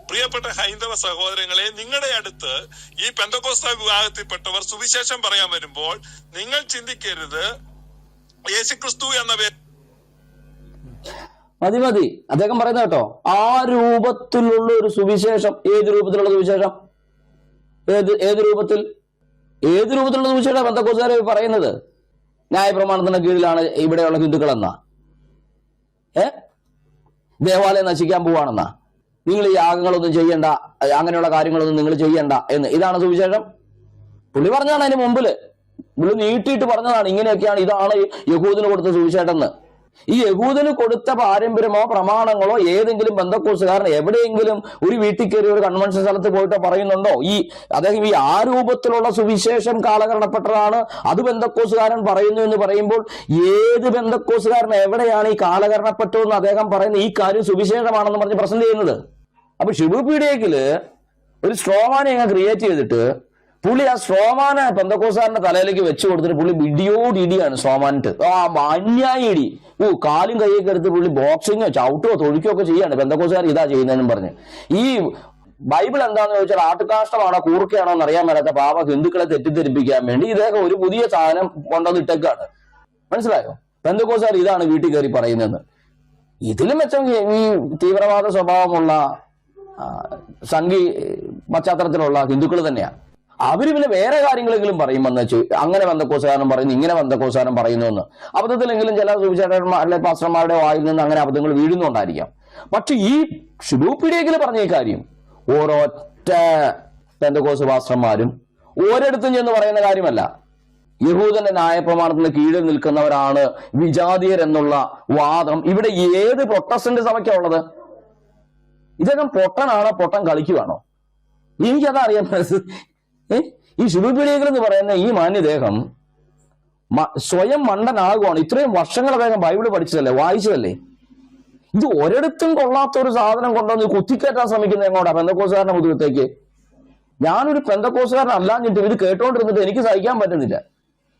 Speaker 3: പ്രിയപ്പെട്ട ഹൈന്ദവ സഹോദരങ്ങളെ, നിങ്ങളുടെ അടുത്ത് ഈ പെന്തക്കോസ്ത വിഭാഗത്തിൽപ്പെട്ടവർ സുവിശേഷം പറയാൻ വരുമ്പോൾ നിങ്ങൾ ചിന്തിക്കരുത് യേശുക്രിസ്തു എന്ന പേര്
Speaker 5: മതി. അദ്ദേഹം പറയുന്ന കേട്ടോ, ആ രൂപത്തിലുള്ള ഒരു സുവിശേഷം. ഏത് രൂപത്തിലുള്ള സുവിശേഷം? ഏത് രൂപത്തിലുള്ള സുവിശേഷം പെന്തക്കോസ്തുകാർ പറയുന്നത്? ന്യായപ്രമാണത്തിന്റെ കീഴിലാണ് ഇവിടെയുള്ള ഹിന്ദുക്കളെന്നാ, ദേവാലയം നശിക്കാൻ പോവാണെന്നാ, നിങ്ങൾ ഈ യാഗങ്ങളൊന്നും ചെയ്യണ്ട, അങ്ങനെയുള്ള കാര്യങ്ങളൊന്നും നിങ്ങൾ ചെയ്യണ്ട എന്ന്, ഇതാണ് സുവിശേഷം? പുള്ളി പറഞ്ഞതാണ് അതിന് മുമ്പില്, പുള്ളി നീട്ടിയിട്ട് പറഞ്ഞതാണ് ഇങ്ങനെയൊക്കെയാണ്, ഇതാണ് യഹൂദിന് കൊടുത്ത സുവിശേഷം എന്ന്. ഈ യഹൂദന് കൊടുത്ത പാരമ്പര്യമോ പ്രമാണങ്ങളോ ഏതെങ്കിലും പെന്തക്കോസ്തുകാരൻ എവിടെയെങ്കിലും ഒരു വീട്ടിൽ കയറി ഒരു കൺവെൻഷൻ സ്ഥലത്ത് പോയിട്ട് പറയുന്നുണ്ടോ? അദ്ദേഹം ഈ ആ രൂപത്തിലുള്ള സുവിശേഷം കാലകരണപ്പെട്ടതാണ്, അത് പെന്തക്കോസ്തുകാരൻ പറയുന്നു എന്ന് പറയുമ്പോൾ ഏത് പെന്തക്കോസ്തുകാരൻ എവിടെയാണ് ഈ കാലകരണപ്പെട്ടതെന്ന് അദ്ദേഹം പറയുന്ന ഈ കാര്യം സുവിശേഷമാണെന്ന് പറഞ്ഞ് പ്രസന്റ് ചെയ്യുന്നത്? അപ്പൊ ഷിബു പീഡിയക്കില് ഒരു സ്ട്രോമാനെ അങ്ങ് ക്രിയേറ്റ് ചെയ്തിട്ട് പുള്ളി ആ സ്ട്രോമാനെ പെന്തക്കോസ്തുകാരന്റെ തലയിലേക്ക് വെച്ചു കൊടുത്തിട്ട് പുള്ളി ഇടിയാണ് സ്ട്രോമാനിട്ട്. അന്യായ ഇടി. കാലും കൈയൊക്കെ എടുത്ത് പുള്ളി ബോക്സിങ്ങോ ചവിട്ടോ തൊഴിക്കോ ഒക്കെ ചെയ്യാണ്. പെന്തക്കോസ്തുകാർ ഇതാ ചെയ്യുന്നതെന്നും പറഞ്ഞ്. ഈ ബൈബിൾ എന്താണെന്ന് ചോദിച്ചാൽ ആട്ടുകാഷ്ടമാണോ കൂർക്കയാണോ എന്ന് അറിയാൻ മേലാത്ത പാവ ഹിന്ദുക്കളെ തെറ്റിദ്ധരിപ്പിക്കാൻ വേണ്ടി ഇദ്ദേഹം ഒരു പുതിയ സാധനം കൊണ്ടുവന്ന് ഇട്ടേക്കാണ്. മനസ്സിലായോ? പെന്തക്കോസ്തുകാർ ഇതാണ് വീട്ടിൽ കയറി പറയുന്നത്. ഇതിലും മെച്ചം ഈ തീവ്രവാദ സ്വഭാവമുള്ള സംഘി പശ്ചാത്തലത്തിലുള്ള ഹിന്ദുക്കൾ തന്നെയാണ്. അവര് പിന്നെ വേറെ കാര്യങ്ങളെങ്കിലും പറയുമെന്ന് വെച്ച് അങ്ങനെ ബന്ധക്കോസുകാരൻ പറയുന്നു, ഇങ്ങനെ ബന്ധക്കോസുകാരൻ പറയുന്നു എന്ന് അബദ്ധത്തിലെങ്കിലും ചില സുവിശേഷകന്മാരുടെ പാസ്റ്റർമാരുടെ വായിൽ നിന്ന് അങ്ങനെ അബദ്ധങ്ങൾ വീഴുന്നുണ്ടായിരിക്കാം. പക്ഷെ ഈ ഷിബൂപ്പിഡിയക്കിൽ പറഞ്ഞ ഈ കാര്യം ഓരൊറ്റ ബന്ധക്കോസ് പാസ്റ്റർമാരും ഓരോരുത്തും ചെന്ന് പറയുന്ന കാര്യമല്ല. യഹൂദന്റെ ന്യായപ്രമാണത്തിന് കീഴിൽ നിൽക്കുന്നവരാണ് വിജാതീയർ എന്നുള്ള വാദം ഇവിടെ ഏത് പ്രൊട്ടസ്റ്റന്റ് സഭയ്ക്കാ ഉള്ളത്? ഇദ്ദേഹം പൊട്ടനാണോ പൊട്ടൻ കളിക്കുവാണോ? എനിക്കതാ അറിയാൻ ഈ ഷിബൂപ്പിഡിയക്കിൽ എന്ന് പറയുന്ന ഈ മാന്യദേഹം സ്വയം മണ്ടനാകുവാണ്. ഇത്രയും വർഷങ്ങൾ അദ്ദേഹം ബൈബിള് പഠിച്ചതല്ലേ, വായിച്ചതല്ലേ. ഇത് ഒരിടത്തും കൊള്ളാത്ത ഒരു സാധനം കൊണ്ടുവന്ന് കുത്തിക്കയറ്റാൻ ശ്രമിക്കുന്നത് എങ്ങോട്ടാ? പെന്തക്കോസുകാരന്റെ മുതുകത്തേക്ക്. ഞാനൊരു പെന്തക്കോസുകാരൻ അല്ലാഞ്ഞിട്ടും ഇത് കേട്ടോണ്ടിരുന്നിട്ട് എനിക്ക് സഹിക്കാൻ പറ്റുന്നില്ല.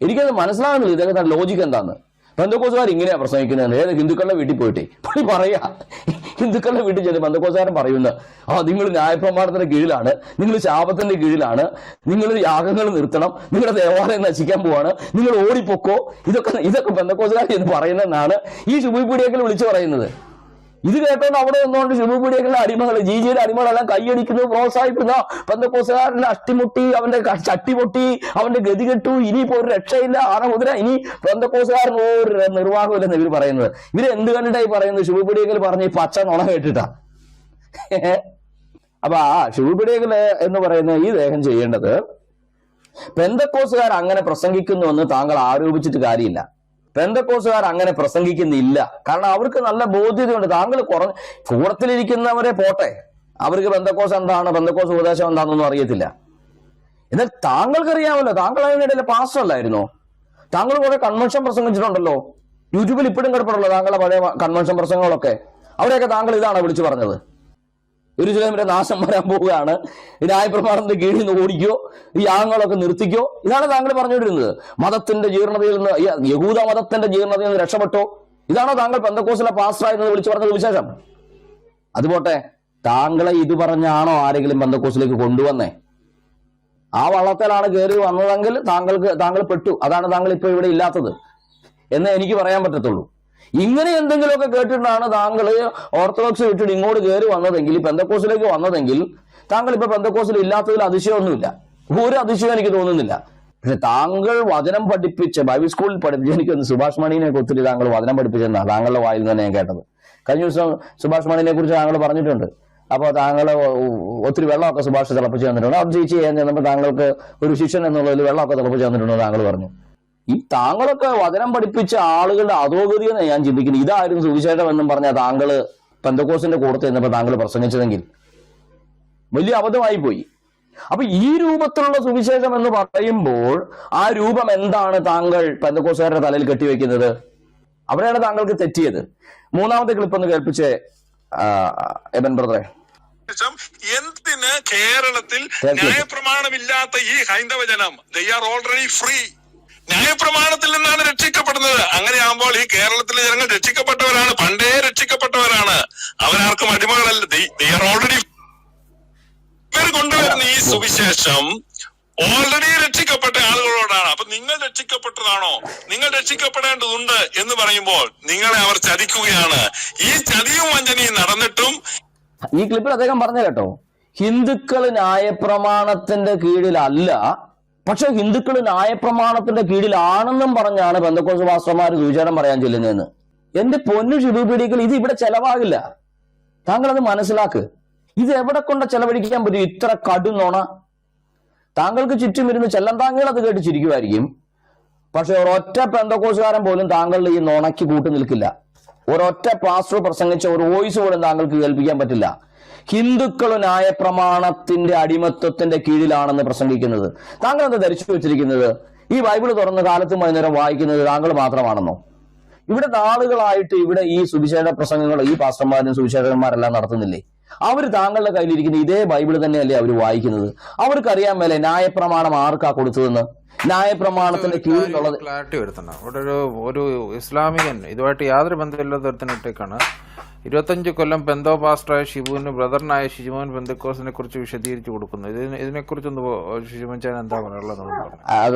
Speaker 5: എനിക്കത് മനസ്സിലാകുന്നില്ല ഇദ്ദേഹത്തിന്റെ ലോജിക്ക് എന്താന്ന്. പെന്തക്കോസുകാർ ഇങ്ങനെയാ പ്രസംഗിക്കുന്നത്. ഏത് ഹിന്ദുക്കളുടെ വീട്ടിൽ പോയിട്ടേ പുള്ളി പറയാ, ഹിന്ദുക്കളുടെ വീട്ടിൽ ചെന്ന് പെന്തക്കോസുകാരൻ പറയുന്നത് നിങ്ങൾ ന്യായപ്രമാണത്തിന്റെ കീഴിലാണ്, നിങ്ങൾ ശാപത്തിന്റെ കീഴിലാണ്, നിങ്ങൾ യാഗങ്ങൾ നിർത്തണം, നിങ്ങളുടെ ദേവാലയം നശിക്കാൻ പോവാണ്, നിങ്ങൾ ഓടിപ്പൊക്കോ. ഇതൊക്കെ പെന്തക്കോസുകാർ എന്ന് പറയുന്നതെന്നാണ് ഈ ഷിബൂപ്പിഡിയക്കിൽ വിളിച്ചു പറയുന്നത്. ഇത് കേട്ടോണ്ട് അവിടെ നിന്നുകൊണ്ട് ഷിബൂപ്പിഡിയക്കിലെ അടിമകൾ, ജിജിയുടെ അടിമകളെല്ലാം കൈയടിക്കുന്നു, പ്രോത്സാഹിക്കുന്നു. പെന്തക്കോസുകാരന്റെ അഷ്ടിമുട്ടി, അവന്റെ ചട്ടിപൊട്ടി, അവന്റെ ഗതികെട്ടു, ഇനിയിപ്പോ ഒരു രക്ഷയില്ല, ആനമുദ്ര, ഇനി പെന്തക്കോസുകാരൻ ഒരു നിർവാഹമില്ലെന്ന് ഇവർ പറയുന്നത്. ഇവര് എന്ത് കണ്ടിട്ടായി പറയുന്നത്? ഷിബൂപ്പിഡിയക്കിൽ പറഞ്ഞ ഈ പച്ച നുണ കേട്ടിട്ടാ. അപ്പൊ ആ ഷിബൂപ്പിഡിയക്കിൽ എന്ന് പറയുന്ന ഈ ദേഹം ചെയ്യേണ്ടത് പെന്തക്കോസുകാർ അങ്ങനെ പ്രസംഗിക്കുന്നുവെന്ന് താങ്കൾ ആരോപിച്ചിട്ട് കാര്യമില്ല. പെന്തക്കോസുകാർ അങ്ങനെ പ്രസംഗിക്കുന്നില്ല. കാരണം അവർക്ക് നല്ല ബോധ്യതയുണ്ട്. താങ്കൾ കൂടത്തിലിരിക്കുന്നവരെ പോട്ടെ, അവർക്ക് പെന്തക്കോസ് എന്താണ്, പെന്തക്കോസ് ഉപദേശം എന്താണെന്നൊന്നും അറിയത്തില്ല. എന്നാൽ താങ്കൾക്കറിയാമല്ലോ, താങ്കൾ അതിനിടയിലെ പാസ്റ്റർ അല്ലായിരുന്നോ? താങ്കൾ കുറെ കൺവെൻഷൻ പ്രസംഗിച്ചിട്ടുണ്ടല്ലോ, യൂട്യൂബിൽ ഇപ്പോഴും കിടപ്പുണ്ടല്ലോ താങ്കളുടെ പഴയ കൺവെൻഷൻ പ്രസംഗങ്ങളൊക്കെ. അവിടെയൊക്കെ താങ്കൾ ഇതാണ് വിളിച്ചു പറഞ്ഞത്, യെരൂശലേമിന്റെ നാശം വരാൻ പോവുകയാണ്, ന്യായപ്രമാണത്തിന്റെ കീഴിൽ നിന്ന് ഓടിക്കോ, ഈ യാഗങ്ങളൊക്കെ നിർത്തിക്കോ. ഇതാണ് താങ്കൾ പറഞ്ഞുകൊണ്ടിരുന്നത്. മതത്തിന്റെ ജീർണതയിൽ നിന്ന്, യഹൂദ മതത്തിന്റെ ജീർണതയിൽ നിന്ന് രക്ഷപ്പെട്ടോ. ഇതാണോ താങ്കൾ പെന്തക്കോസിലെ പാസ്റ്ററായിരുന്നത് വിളിച്ചു പറഞ്ഞത് വിശേഷം? അതുപോട്ടെ, താങ്കളെ ഇത് പറഞ്ഞാണോ ആരെങ്കിലും പെന്തക്കോസിലേക്ക് കൊണ്ടുവന്നേ? ആ വള്ളത്തിലാണ് കയറി വന്നതെങ്കിൽ താങ്കൾ പെട്ടു. അതാണ് താങ്കൾ ഇപ്പൊ ഇവിടെ ഇല്ലാത്തത് എന്ന് എനിക്ക് പറയാൻ പറ്റത്തുള്ളൂ. ഇങ്ങനെ എന്തെങ്കിലുമൊക്കെ കേട്ടിട്ടാണ് താങ്കൾ ഓർത്തഡോക്സ് വിട്ടിട്ട് ഇങ്ങോട്ട് കയറി വന്നതെങ്കിൽ, പെന്തക്കോസിലേക്ക് വന്നതെങ്കിൽ, താങ്കൾ ഇപ്പൊ പെന്തക്കോസിൽ ഇല്ലാത്തതിൽ അതിശയമൊന്നുമില്ല, ഒരു അതിശയം എനിക്ക് തോന്നുന്നില്ല. പക്ഷെ താങ്കൾ വചനം പഠിപ്പിച്ച് ബൈബിൾ സ്കൂളിൽ പഠിപ്പിച്ച്, എനിക്കൊന്ന് സുഭാഷ് മണിനെ ഒത്തിരി താങ്കൾ വചനം പഠിപ്പിച്ചെന്നാണ് താങ്കളുടെ വായിൽ തന്നെ ഞാൻ കേട്ടത്. കഴിഞ്ഞ ദിവസം സുഭാഷ് മണിനെ കുറിച്ച് താങ്കൾ പറഞ്ഞിട്ടുണ്ട്. അപ്പോൾ താങ്കൾ ഒത്തിരി വെള്ളമൊക്കെ സുഭാഷ് തിളപ്പിച്ച് തന്നിട്ടുണ്ട്. അത് ചേച്ചി ചെയ്യാൻ ചെന്നപ്പോൾ താങ്കൾക്ക് ഒരു ശിഷ്യൻ എന്നുള്ളതിൽ വെള്ളമൊക്കെ തിളപ്പിച്ച് തന്നിട്ടുണ്ടെന്ന് താങ്കൾ പറഞ്ഞു. ഈ താങ്കളൊക്കെ വചനം പഠിപ്പിച്ച ആളുകളുടെ അധോഗതിയെന്ന് ഞാൻ ചിന്തിക്കുന്നു. ഇതായിരുന്നു സുവിശേഷം എന്നും പറഞ്ഞാൽ താങ്കൾ പെന്തക്കോസിന്റെ കൂടത്ത് ചെന്നപ്പോൾ താങ്കൾ പ്രസംഗിച്ചതെങ്കിൽ വലിയ അബദ്ധമായി പോയി. അപ്പൊ ഈ രൂപത്തിലുള്ള സുവിശേഷം എന്ന് പറയുമ്പോൾ ആ രൂപം എന്താണ് താങ്കൾ പെന്തക്കോസുകാരുടെ തലയിൽ കെട്ടിവെക്കുന്നത്? അവിടെയാണ് താങ്കൾക്ക് തെറ്റിയത്. മൂന്നാമത്തെ ക്ലിപ്പ് ഒന്ന് കേൾപ്പിച്ചേ എബൻ ബ്രദറെ.
Speaker 3: എന്തിന് കേരളത്തിൽ ന്യായപ്രമാണമില്ലാത്ത ഈ ഹൈന്ദവ ജനം, they are already free, ന്യായപ്രമാണത്തിൽ നിന്നാണ് രക്ഷിക്കപ്പെടുന്നത്. അങ്ങനെയാകുമ്പോൾ ഈ കേരളത്തിലെ ജനങ്ങൾ രക്ഷിക്കപ്പെട്ടവരാണ്, പണ്ടേ രക്ഷിക്കപ്പെട്ടവരാണ്, അവരാർക്കും അടിമകളല്ല. they are already. ഇവർ കൊണ്ടുവരുന്ന ഈ സുവിശേഷം ഓൾറെഡി രക്ഷിക്കപ്പെട്ട ആളുകളോടാണ്. അപ്പൊ നിങ്ങൾ രക്ഷിക്കപ്പെട്ടതാണോ, നിങ്ങൾ രക്ഷിക്കപ്പെടേണ്ടതുണ്ട് എന്ന് പറയുമ്പോൾ നിങ്ങളെ അവർ ചതിക്കുകയാണ്. ഈ ചതിയും വഞ്ചനയും നടന്നിട്ടും
Speaker 5: ഈ ക്ലിപ്പിൽ അദ്ദേഹം പറഞ്ഞു കേട്ടോ, ഹിന്ദുക്കൾ ന്യായപ്രമാണത്തിന്റെ കീഴിലല്ല, പക്ഷെ ഹിന്ദുക്കൾ ന്യായപ്രമാണത്തിന്റെ കീഴിലാണെന്നും പറഞ്ഞാണ് പെന്തക്കോസ് പാസ്റ്റർമാർ സുവിശേഷം പറയാൻ ചെല്ലുന്നതെന്ന്. എന്റെ പൊന്നു ഷിബൂപ്പിഡിയക്കിൽ ഇത് ഇവിടെ ചെലവാകില്ല. താങ്കൾ അത് മനസ്സിലാക്ക്. ഇത് എവിടെ കൊണ്ട് ചെലവഴിക്കാൻ പറ്റും ഇത്ര കടുന്നോണ? താങ്കൾക്ക് ചുറ്റും ഇരുന്ന് ചെല്ലന്താങ്കൾ അത് കേട്ട് ചിരിക്കുമായിരിക്കും. പക്ഷെ ഒരൊറ്റ പെന്തക്കോസുകാരൻ പോലും താങ്കളുടെ ഈ നുണയ്ക്ക് കൂട്ടു നിൽക്കില്ല. ഒരൊറ്റ പാസ്റ്റർ പ്രസംഗിച്ച ഒരു വോയിസ് പോലും താങ്കൾക്ക് കേൾപ്പിക്കാൻ പറ്റില്ല. ഹിന്ദുക്കൾ ന്യായപ്രമാണത്തിന്റെ അടിമത്വത്തിന്റെ കീഴിലാണെന്ന് പ്രസംഗിക്കുന്നത്. താങ്കൾ എന്താ ധരിച്ചു വെച്ചിരിക്കുന്നത്? ഈ ബൈബിൾ തുറന്ന് കാലത്തും വൈകുന്നേരം വായിക്കുന്നത് താങ്കൾ മാത്രമാണെന്നോ? ഇവിടെ നാളുകളായിട്ട് ഇവിടെ ഈ സുവിശേഷ പ്രസംഗങ്ങൾ ഈ പാസ്റ്റർമാരും സുവിശേഷകന്മാരെല്ലാം നടത്തുന്നില്ലേ? അവർ താങ്കളുടെ കയ്യിലിരിക്കുന്ന ഇതേ ബൈബിൾ തന്നെയല്ലേ അവർ വായിക്കുന്നത്? അവർക്കറിയാൻ മേലെ ന്യായപ്രമാണം ആർക്കാ കൊടുത്തതെന്ന്? ന്യായപ്രമാണത്തിന്റെ കീഴിലുള്ളത്
Speaker 4: ക്ലാരിറ്റി വരുത്തണം. ഇവിടെ ഒരു ഇസ്ലാമികൻ ഇതുമായിട്ട് യാതൊരു ബന്ധമില്ലാത്ത ഒരുത്തനിട്ടേക്കാണ് 25 കൊല്ലം പെന്തോ പാസ്റ്ററായ ഷിബുവിന് ബ്രദറിനായ ഷിജുമോൻ പെന്തക്കോസിനെ കുറിച്ച് വിശദീകരിച്ചു കൊടുക്കുന്നു. ഇതിനെക്കുറിച്ചൊന്ന് ഷിജുമോൻ ചാൻ എന്താ പറയുള്ളത്?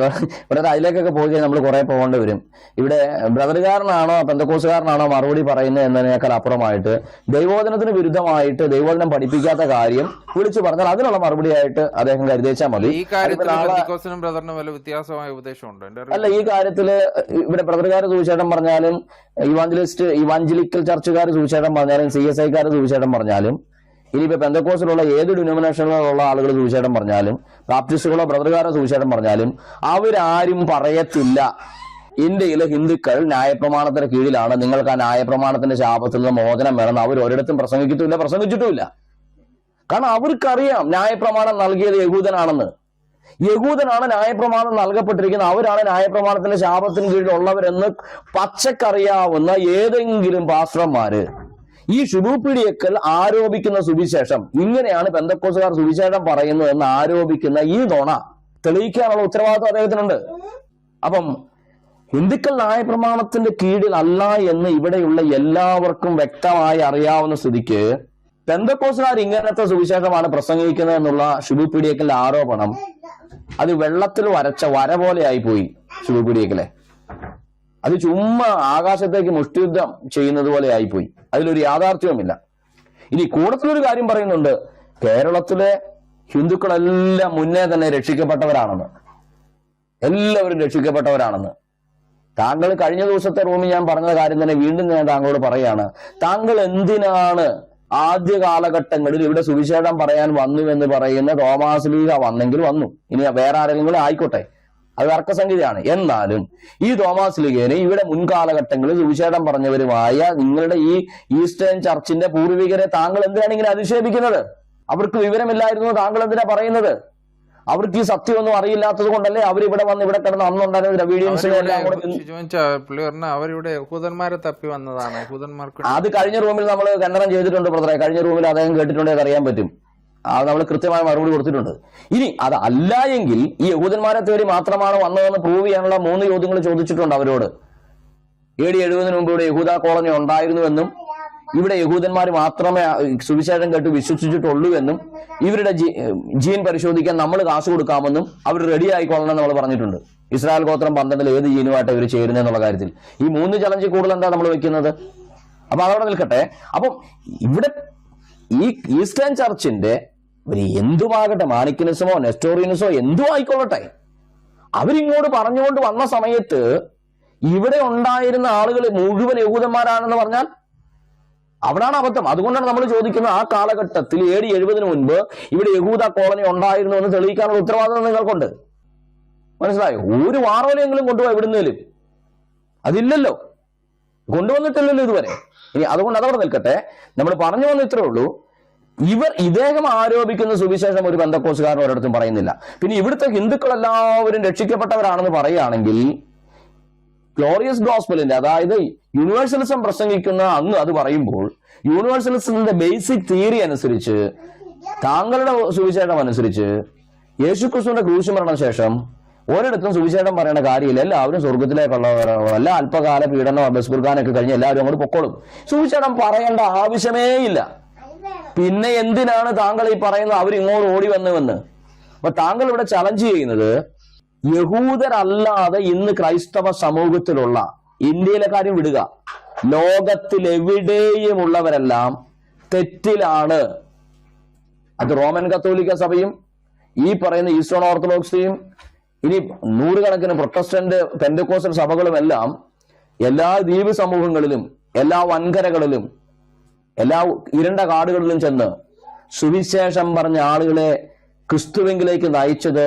Speaker 5: അതിലേക്കൊക്കെ പോയി കഴിഞ്ഞാൽ നമ്മൾ കുറെ പോകേണ്ടി വരും. ഇവിടെ ബ്രദറുകാരനാണോ പെന്തക്കോസുകാരനാണോ മറുപടി പറയുന്നത് എന്നതിനേക്കാൾ അപ്പുറമായിട്ട് ദൈവോധനത്തിന് വിരുദ്ധമായിട്ട് ദൈവോധനം പഠിപ്പിക്കാത്ത കാര്യം വിളിച്ചു പറഞ്ഞാൽ അതിനുള്ള മറുപടിയായിട്ട് അദ്ദേഹം കരുതിച്ചാൽ മതി.
Speaker 4: ഈ കാര്യത്തിൽ പെന്തക്കോസിനും ബ്രദറിനും വല്ല വ്യത്യാസമായ ഉപദേശമുണ്ട്?
Speaker 5: അല്ല, ഈ കാര്യത്തില് ഇവിടെ ബ്രദറുകാർ സുവിശേഷം പറഞ്ഞാലും ഇവാഞ്ചലിക്കൽ ചർച്ചുകാർ സുവിശേഷം പറഞ്ഞാലും CSIക്കാർ സുവിശേഷം പറഞ്ഞാലും ഇനിയിപ്പോ പെന്തക്കോസിലുള്ള ഏത് ഡിനോമിനേഷനിലുള്ള ആളുകൾ സുവിശേഷം പറഞ്ഞാലും ബാപ്റ്റിസ്റ്റുകളോ ബ്രദറുകാരോ സുവിശേഷം പറഞ്ഞാലും അവരാരും പറയത്തില്ല ഇന്ത്യയിലെ ഹിന്ദുക്കൾ ന്യായപ്രമാണത്തിന് കീഴിലാണ്, നിങ്ങൾക്ക് ആ ന്യായപ്രമാണത്തിന്റെ ശാപത്തിൽ നിന്ന് മോചനം വേണമെന്ന് അവർ ഒരിടത്തും പ്രസംഗിച്ചിട്ടുമില്ല. കാരണം അവർക്കറിയാം ന്യായപ്രമാണം നൽകിയത് യഹൂദനാണെന്ന്. യഹൂദനാണ് ന്യായപ്രമാണം നൽകപ്പെട്ടിരിക്കുന്നത്, അവരാണ് ന്യായപ്രമാണത്തിന്റെ ശാപത്തിന് കീഴിലുള്ളവരെന്ന് പച്ചക്കറിയാവുന്ന ഏതെങ്കിലും പാസ്റ്റർമാര് ഈ ഷിബുപീഡിയക്കൽ ആരോപിക്കുന്ന സുവിശേഷം ഇങ്ങനെയാണ് പെന്തക്കോസുകാർ സുവിശേഷം പറയുന്നത് എന്ന് ആരോപിക്കുന്ന ഈ നുണ തെളിയിക്കാനുള്ള ഉത്തരവാദിത്വം അദ്ദേഹത്തിനുണ്ട്. അപ്പം ഹിന്ദുക്കൾ ന്യായപ്രമാണത്തിന്റെ കീഴിൽ അല്ല എന്ന് ഇവിടെയുള്ള എല്ലാവർക്കും വ്യക്തമായി അറിയാവുന്ന സ്ഥിതിക്ക് പെന്തക്കോസുകാർ ഇങ്ങനത്തെ സുവിശേഷമാണ് പ്രസംഗിക്കുന്നത് എന്നുള്ള ഷിബുപീഡിയക്കലിന്റെ ആരോപണം അത് വെള്ളത്തിൽ വരച്ച വര പോലെ ആയിപ്പോയി. ഷിബുപീഡിയക്കലെ അത് ചുമ്മാ ആകാശത്തേക്ക് മുഷ്ടിയുദ്ധം ചെയ്യുന്നത് പോലെ ആയിപ്പോയി. അതിലൊരു യാഥാർത്ഥ്യവുമില്ല. ഇനി കൂടത്തിലൊരു കാര്യം പറയുന്നുണ്ട്, കേരളത്തിലെ ഹിന്ദുക്കളെല്ലാം മുന്നേ തന്നെ രക്ഷിക്കപ്പെട്ടവരാണെന്ന്, എല്ലാവരും രക്ഷിക്കപ്പെട്ടവരാണെന്ന്. താങ്കൾ കഴിഞ്ഞ ദിവസത്തെ റൂമിൽ ഞാൻ പറഞ്ഞ കാര്യം തന്നെ വീണ്ടും ഞാൻ താങ്കളോട് പറയാണ്. താങ്കൾ എന്തിനാണ് ആദ്യ കാലഘട്ടങ്ങളിൽ ഇവിടെ സുവിശേഷം പറയാൻ വന്നു എന്ന് പറയുന്ന തോമാസ് ലീഗ വന്നെങ്കിൽ വന്നു, ഇനി വേറെ ആരെങ്കിലും ആയിക്കോട്ടെ, അത് തർക്കസംഗതിയാണ്. എന്നാലും ഈ തോമാസ് ലീഗേനെ ഇവിടെ മുൻകാലഘട്ടങ്ങളിൽ സുവിശേഷം പറഞ്ഞവരുമായ നിങ്ങളുടെ ഈ ഈസ്റ്റേൺ ചർച്ചിന്റെ പൂർവികരെ താങ്കൾ എന്തിനാണ് ഇങ്ങനെ അധിക്ഷേപിക്കുന്നത്? അവർക്ക് വിവരമില്ലായിരുന്നു, താങ്കൾ എന്തിനാ പറയുന്നത്? അവർക്ക് ഈ സത്യമൊന്നും അറിയില്ലാത്തത് കൊണ്ടല്ലേ അവരിവിടെ വന്ന് ഇവിടെ കിടന്ന് അന്നുണ്ടായിരുന്ന
Speaker 4: അവരിവിടെ യഹൂദന്മാരെ തപ്പി വന്നതാണ്. യഹൂദന്മാർക്ക്
Speaker 5: അത് കഴിഞ്ഞ റൂമിൽ നമ്മൾ ഖണ്ഡനം ചെയ്തിട്ടുണ്ട് ബ്രദറെ. കഴിഞ്ഞ റൂമിൽ അദ്ദേഹം കേട്ടിട്ടുണ്ടെങ്കിൽ അറിയാൻ പറ്റും. അത് നമ്മൾ കൃത്യമായ മറുപടി കൊടുത്തിട്ടുണ്ട്. ഇനി അത് അല്ല എങ്കിൽ ഈ യഹൂദന്മാരെ തേടി മാത്രമാണ് വന്നതെന്ന് പ്രൂവ് ചെയ്യാനുള്ള 3 ചോദ്യങ്ങൾ ചോദിച്ചിട്ടുണ്ട് അവരോട്. AD 70 മുമ്പ് ഇവിടെ യഹൂദ കോളനി ഉണ്ടായിരുന്നുവെന്നും ഇവിടെ യഹൂദന്മാർ മാത്രമേ സുവിശേഷം കേട്ട് വിശ്വസിച്ചിട്ടുള്ളൂ എന്നും ഇവരുടെ ജീൻ പരിശോധിക്കാൻ നമ്മൾ കാശ് കൊടുക്കാമെന്നും അവർ റെഡി ആയിക്കൊള്ളണം നമ്മൾ പറഞ്ഞിട്ടുണ്ട്. ഇസ്രായേൽ ഗോത്രം 12 ഏത് ജീനുമായിട്ട് ഇവർ ചേരുന്നെന്നുള്ള കാര്യത്തിൽ ഈ 3 ചലഞ്ച് കൂടുതൽ എന്താ നമ്മൾ വെക്കുന്നത്? അപ്പൊ അതവിടെ നിൽക്കട്ടെ. അപ്പം ഇവിടെ ഈ ഈസ്റ്റേൺ ചർച്ചിന്റെ ഒരു എന്തുമാകട്ടെ, മാണിക്കനിസമോ നെസ്റ്റോറിയനിസമോ എന്തു ആയിക്കൊള്ളട്ടെ, അവരിങ്ങോട്ട് പറഞ്ഞുകൊണ്ട് വന്ന സമയത്ത് ഇവിടെ ഉണ്ടായിരുന്ന ആളുകൾ മുഴുവൻ യഹൂദന്മാരാണെന്ന് പറഞ്ഞാൽ അവിടാണ് അബദ്ധം. അതുകൊണ്ടാണ് നമ്മൾ ചോദിക്കുന്നത്, ആ കാലഘട്ടത്തിൽ AD 70 മുൻപ് ഇവിടെ യഹൂദ കോളനി ഉണ്ടായിരുന്നു എന്ന് തെളിയിക്കാനുള്ള ഉത്തരവാദിത്വം നിങ്ങൾക്കുണ്ട്. മനസ്സിലായോ? ഒരു വാറോലെങ്കിലും കൊണ്ടുപോയി എവിടുന്നേലും അതില്ലല്ലോ, കൊണ്ടുവന്നിട്ടില്ലല്ലോ ഇതുവരെ. ഇനി അതുകൊണ്ട് അതവിടെ നിൽക്കട്ടെ. നമ്മൾ പറഞ്ഞു വന്ന ഇത്രേ ഉള്ളൂ. ഇദ്ദേഹം ആരോപിക്കുന്ന സുവിശേഷം ഒരു പെന്തക്കോസുകാരൻ ഒരിടത്തും പറയുന്നില്ല. പിന്നെ ഇവിടുത്തെ ഹിന്ദുക്കളെല്ലാവരും രക്ഷിക്കപ്പെട്ടവരാണെന്ന് പറയുകയാണെങ്കിൽ ഗ്ലോറിയസ് ഗോസ്പലിന്റെ, അതായത് യൂണിവേഴ്സലിസം പ്രസംഗിക്കുന്ന അങ്ങ് അത് പറയുമ്പോൾ യൂണിവേഴ്സലിസത്തിന്റെ ബേസിക് തിയറി അനുസരിച്ച്, താങ്കളുടെ സുവിശേഷം അനുസരിച്ച് യേശുക്രിസ്തുവിന്റെ ക്രൂശ് മരണശേഷം ഒരിടത്തും സുവിശേഷം പറയേണ്ട കാര്യമില്ല. എല്ലാവരും സ്വർഗത്തിലേക്കുള്ളവരോ അല്ല അല്പകാല പീഡനോ ബസ്കുർഖാനൊക്കെ കഴിഞ്ഞ് എല്ലാവരും അങ്ങോട്ട് പൊക്കോളും. സുവിശേഷം പറയേണ്ട ആവശ്യമേ ഇല്ല. പിന്നെ എന്തിനാണ് താങ്കൾ ഈ പറയുന്നത് അവരിങ്ങോട്ട് ഓടി വന്നുവെന്ന്? അപ്പൊ താങ്കൾ ഇവിടെ ചലഞ്ച് ചെയ്യുന്നത് യഹൂദരല്ലാതെ ഇന്ന് ക്രൈസ്തവ സമൂഹത്തിലുള്ള, ഇന്ത്യയിലെ കാര്യം വിടുക, ലോകത്തിലെവിടെയുമുള്ളവരെല്ലാം തെറ്റിലാണ്. അത് റോമൻ കത്തോലിക്ക സഭയും ഈ പറയുന്ന ഈസ്റ്റേൺ ഓർത്തഡോക്സിയും ഇനി 100 കണക്കിന് പ്രൊട്ടസ്റ്റന്റ് പെന്തക്കോസ്റ്റൽ സഭകളുമെല്ലാം എല്ലാ ദ്വീപ് സമൂഹങ്ങളിലും എല്ലാ വൻകരകളിലും എല്ലാ ഇരുണ്ട കാടുകളിലും ചെന്ന് സുവിശേഷം പറഞ്ഞ ആളുകളെ ക്രിസ്തുവിലേക്ക് നയിച്ചത്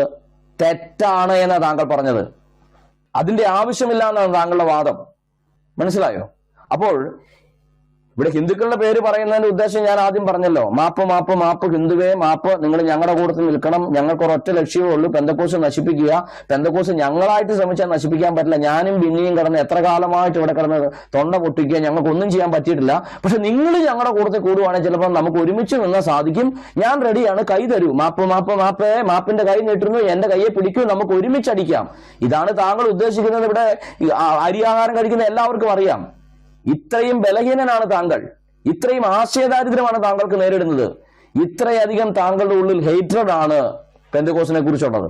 Speaker 5: തെറ്റാണ് എന്നാണ് താങ്കൾ പറഞ്ഞത്. അതിന്റെ ആവശ്യമില്ല എന്നാണ് താങ്കളുടെ വാദം. മനസ്സിലായോ? അപ്പോൾ ഇവിടെ ഹിന്ദുക്കളുടെ പേര് പറയുന്നതിന്റെ ഉദ്ദേശം ഞാൻ ആദ്യം പറഞ്ഞല്ലോ. മാപ്പ് മാപ്പ് മാപ്പ് ഹിന്ദുവേ മാപ്പ്, നിങ്ങൾ ഞങ്ങളുടെ കൂട്ടത്തിൽ നിൽക്കണം. ഞങ്ങൾക്ക് ഒരൊറ്റ ലക്ഷ്യമേ ഉള്ളൂ, പെന്തക്കോസ് നശിപ്പിക്കുക. പെന്തക്കോസ് ഞങ്ങളായിട്ട് ശ്രമിച്ചാൽ നശിപ്പിക്കാൻ പറ്റില്ല. ഞാനും ബിന്നിയും കിടന്ന് എത്ര കാലമായിട്ട് ഇവിടെ കിടന്ന് തൊണ്ട പൊട്ടിക്കുക, ഞങ്ങൾക്കൊന്നും ചെയ്യാൻ പറ്റിയിട്ടില്ല. പക്ഷെ നിങ്ങൾ ഞങ്ങളുടെ കൂട്ടത്തിൽ കൂടുവാണെങ്കിൽ ചിലപ്പോൾ നമുക്ക് ഒരുമിച്ച് നിന്നാൽ സാധിക്കും. ഞാൻ റെഡിയാണ്, കൈ തരൂ. മാപ്പ് മാപ്പ് മാപ്പേ, മാപ്പിന്റെ കൈ നീട്ടുന്നു, എന്റെ കൈയെ പിടിക്കൂ, നമുക്ക് ഒരുമിച്ച് അടിക്കാം. ഇതാണ് താങ്കൾ ഉദ്ദേശിക്കുന്നത്. ഇവിടെ അരിയാഹാരം കഴിക്കുന്ന എല്ലാവർക്കും അറിയാം. ഇത്രയും ബലഹീനനാണ് താങ്കൾ. ഇത്രയും ആശയദാരിദ്ര്യമാണ് താങ്കൾക്ക് നേരിടുന്നത്. ഇത്രയധികം താങ്കളുടെ ഉള്ളിൽ ഹെയ്റ്റ്രഡ് ആണ് പെന്തക്കോസിനെ കുറിച്ചുള്ളത്.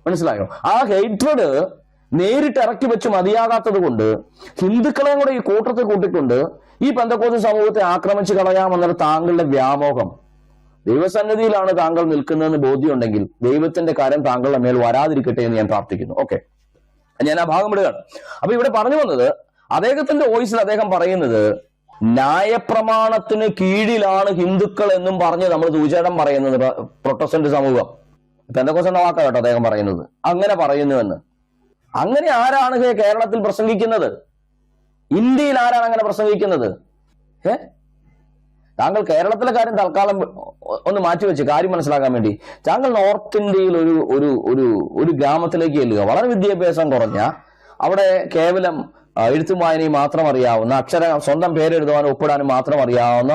Speaker 5: മനസ്സിലായോ? ആ ഹെയ്റ്റ്രഡ് നേരിട്ട് ഇറക്കി വെച്ച് മതിയാകാത്തത് കൊണ്ട് ഹിന്ദുക്കളെയും കൂടെ ഈ കൂട്ടത്തിൽ കൂട്ടിക്കൊണ്ട് ഈ പെന്തക്കോസ് സമൂഹത്തെ ആക്രമിച്ച് കളയാമെന്നുള്ള താങ്കളുടെ വ്യാമോഹം. ദൈവസന്നിധിയിലാണ് താങ്കൾ നിൽക്കുന്നതെന്ന് ബോധ്യമുണ്ടെങ്കിൽ ദൈവത്തിന്റെ കാര്യം താങ്കളുടെ മേൽ വരാതിരിക്കട്ടെ എന്ന് ഞാൻ പ്രാർത്ഥിക്കുന്നു. ഓക്കെ, ഞാൻ ആ ഭാഗം വിടുകയാണ്. അപ്പൊ ഇവിടെ പറഞ്ഞു വന്നത്, അദ്ദേഹത്തിന്റെ വോയിസിൽ അദ്ദേഹം പറയുന്നത് ന്യായപ്രമാണത്തിന് കീഴിലാണ് ഹിന്ദുക്കൾ എന്നും പറഞ്ഞ് നമ്മൾ സുവിശേഷം പറയുന്നത് പ്രൊട്ടസ്റ്റന്റ് സമൂഹം. പെന്തക്കോസ് എന്ന വാക്കാ കേട്ടോ അദ്ദേഹം പറയുന്നത്. അങ്ങനെ പറയുന്നുവെന്ന്. അങ്ങനെ ആരാണ് കേരളത്തിൽ പ്രസംഗിക്കുന്നത്? ഇന്ത്യയിൽ ആരാണ് അങ്ങനെ പ്രസംഗിക്കുന്നത്? താങ്കൾ കേരളത്തിലെ കാര്യം തൽക്കാലം ഒന്ന് മാറ്റിവെച്ച് കാര്യം മനസ്സിലാക്കാൻ വേണ്ടി താങ്കൾ നോർത്ത് ഇന്ത്യയിൽ ഒരു ഗ്രാമത്തിലേക്ക് ചെല്ലുക. വളരെ വിദ്യാഭ്യാസം കുറഞ്ഞ, അവിടെ കേവലം എഴുത്തും വായനയും മാത്രം അറിയാവുന്ന, സ്വന്തം പേരെഴുതുവാനും ഒപ്പിടാനും മാത്രം അറിയാവുന്ന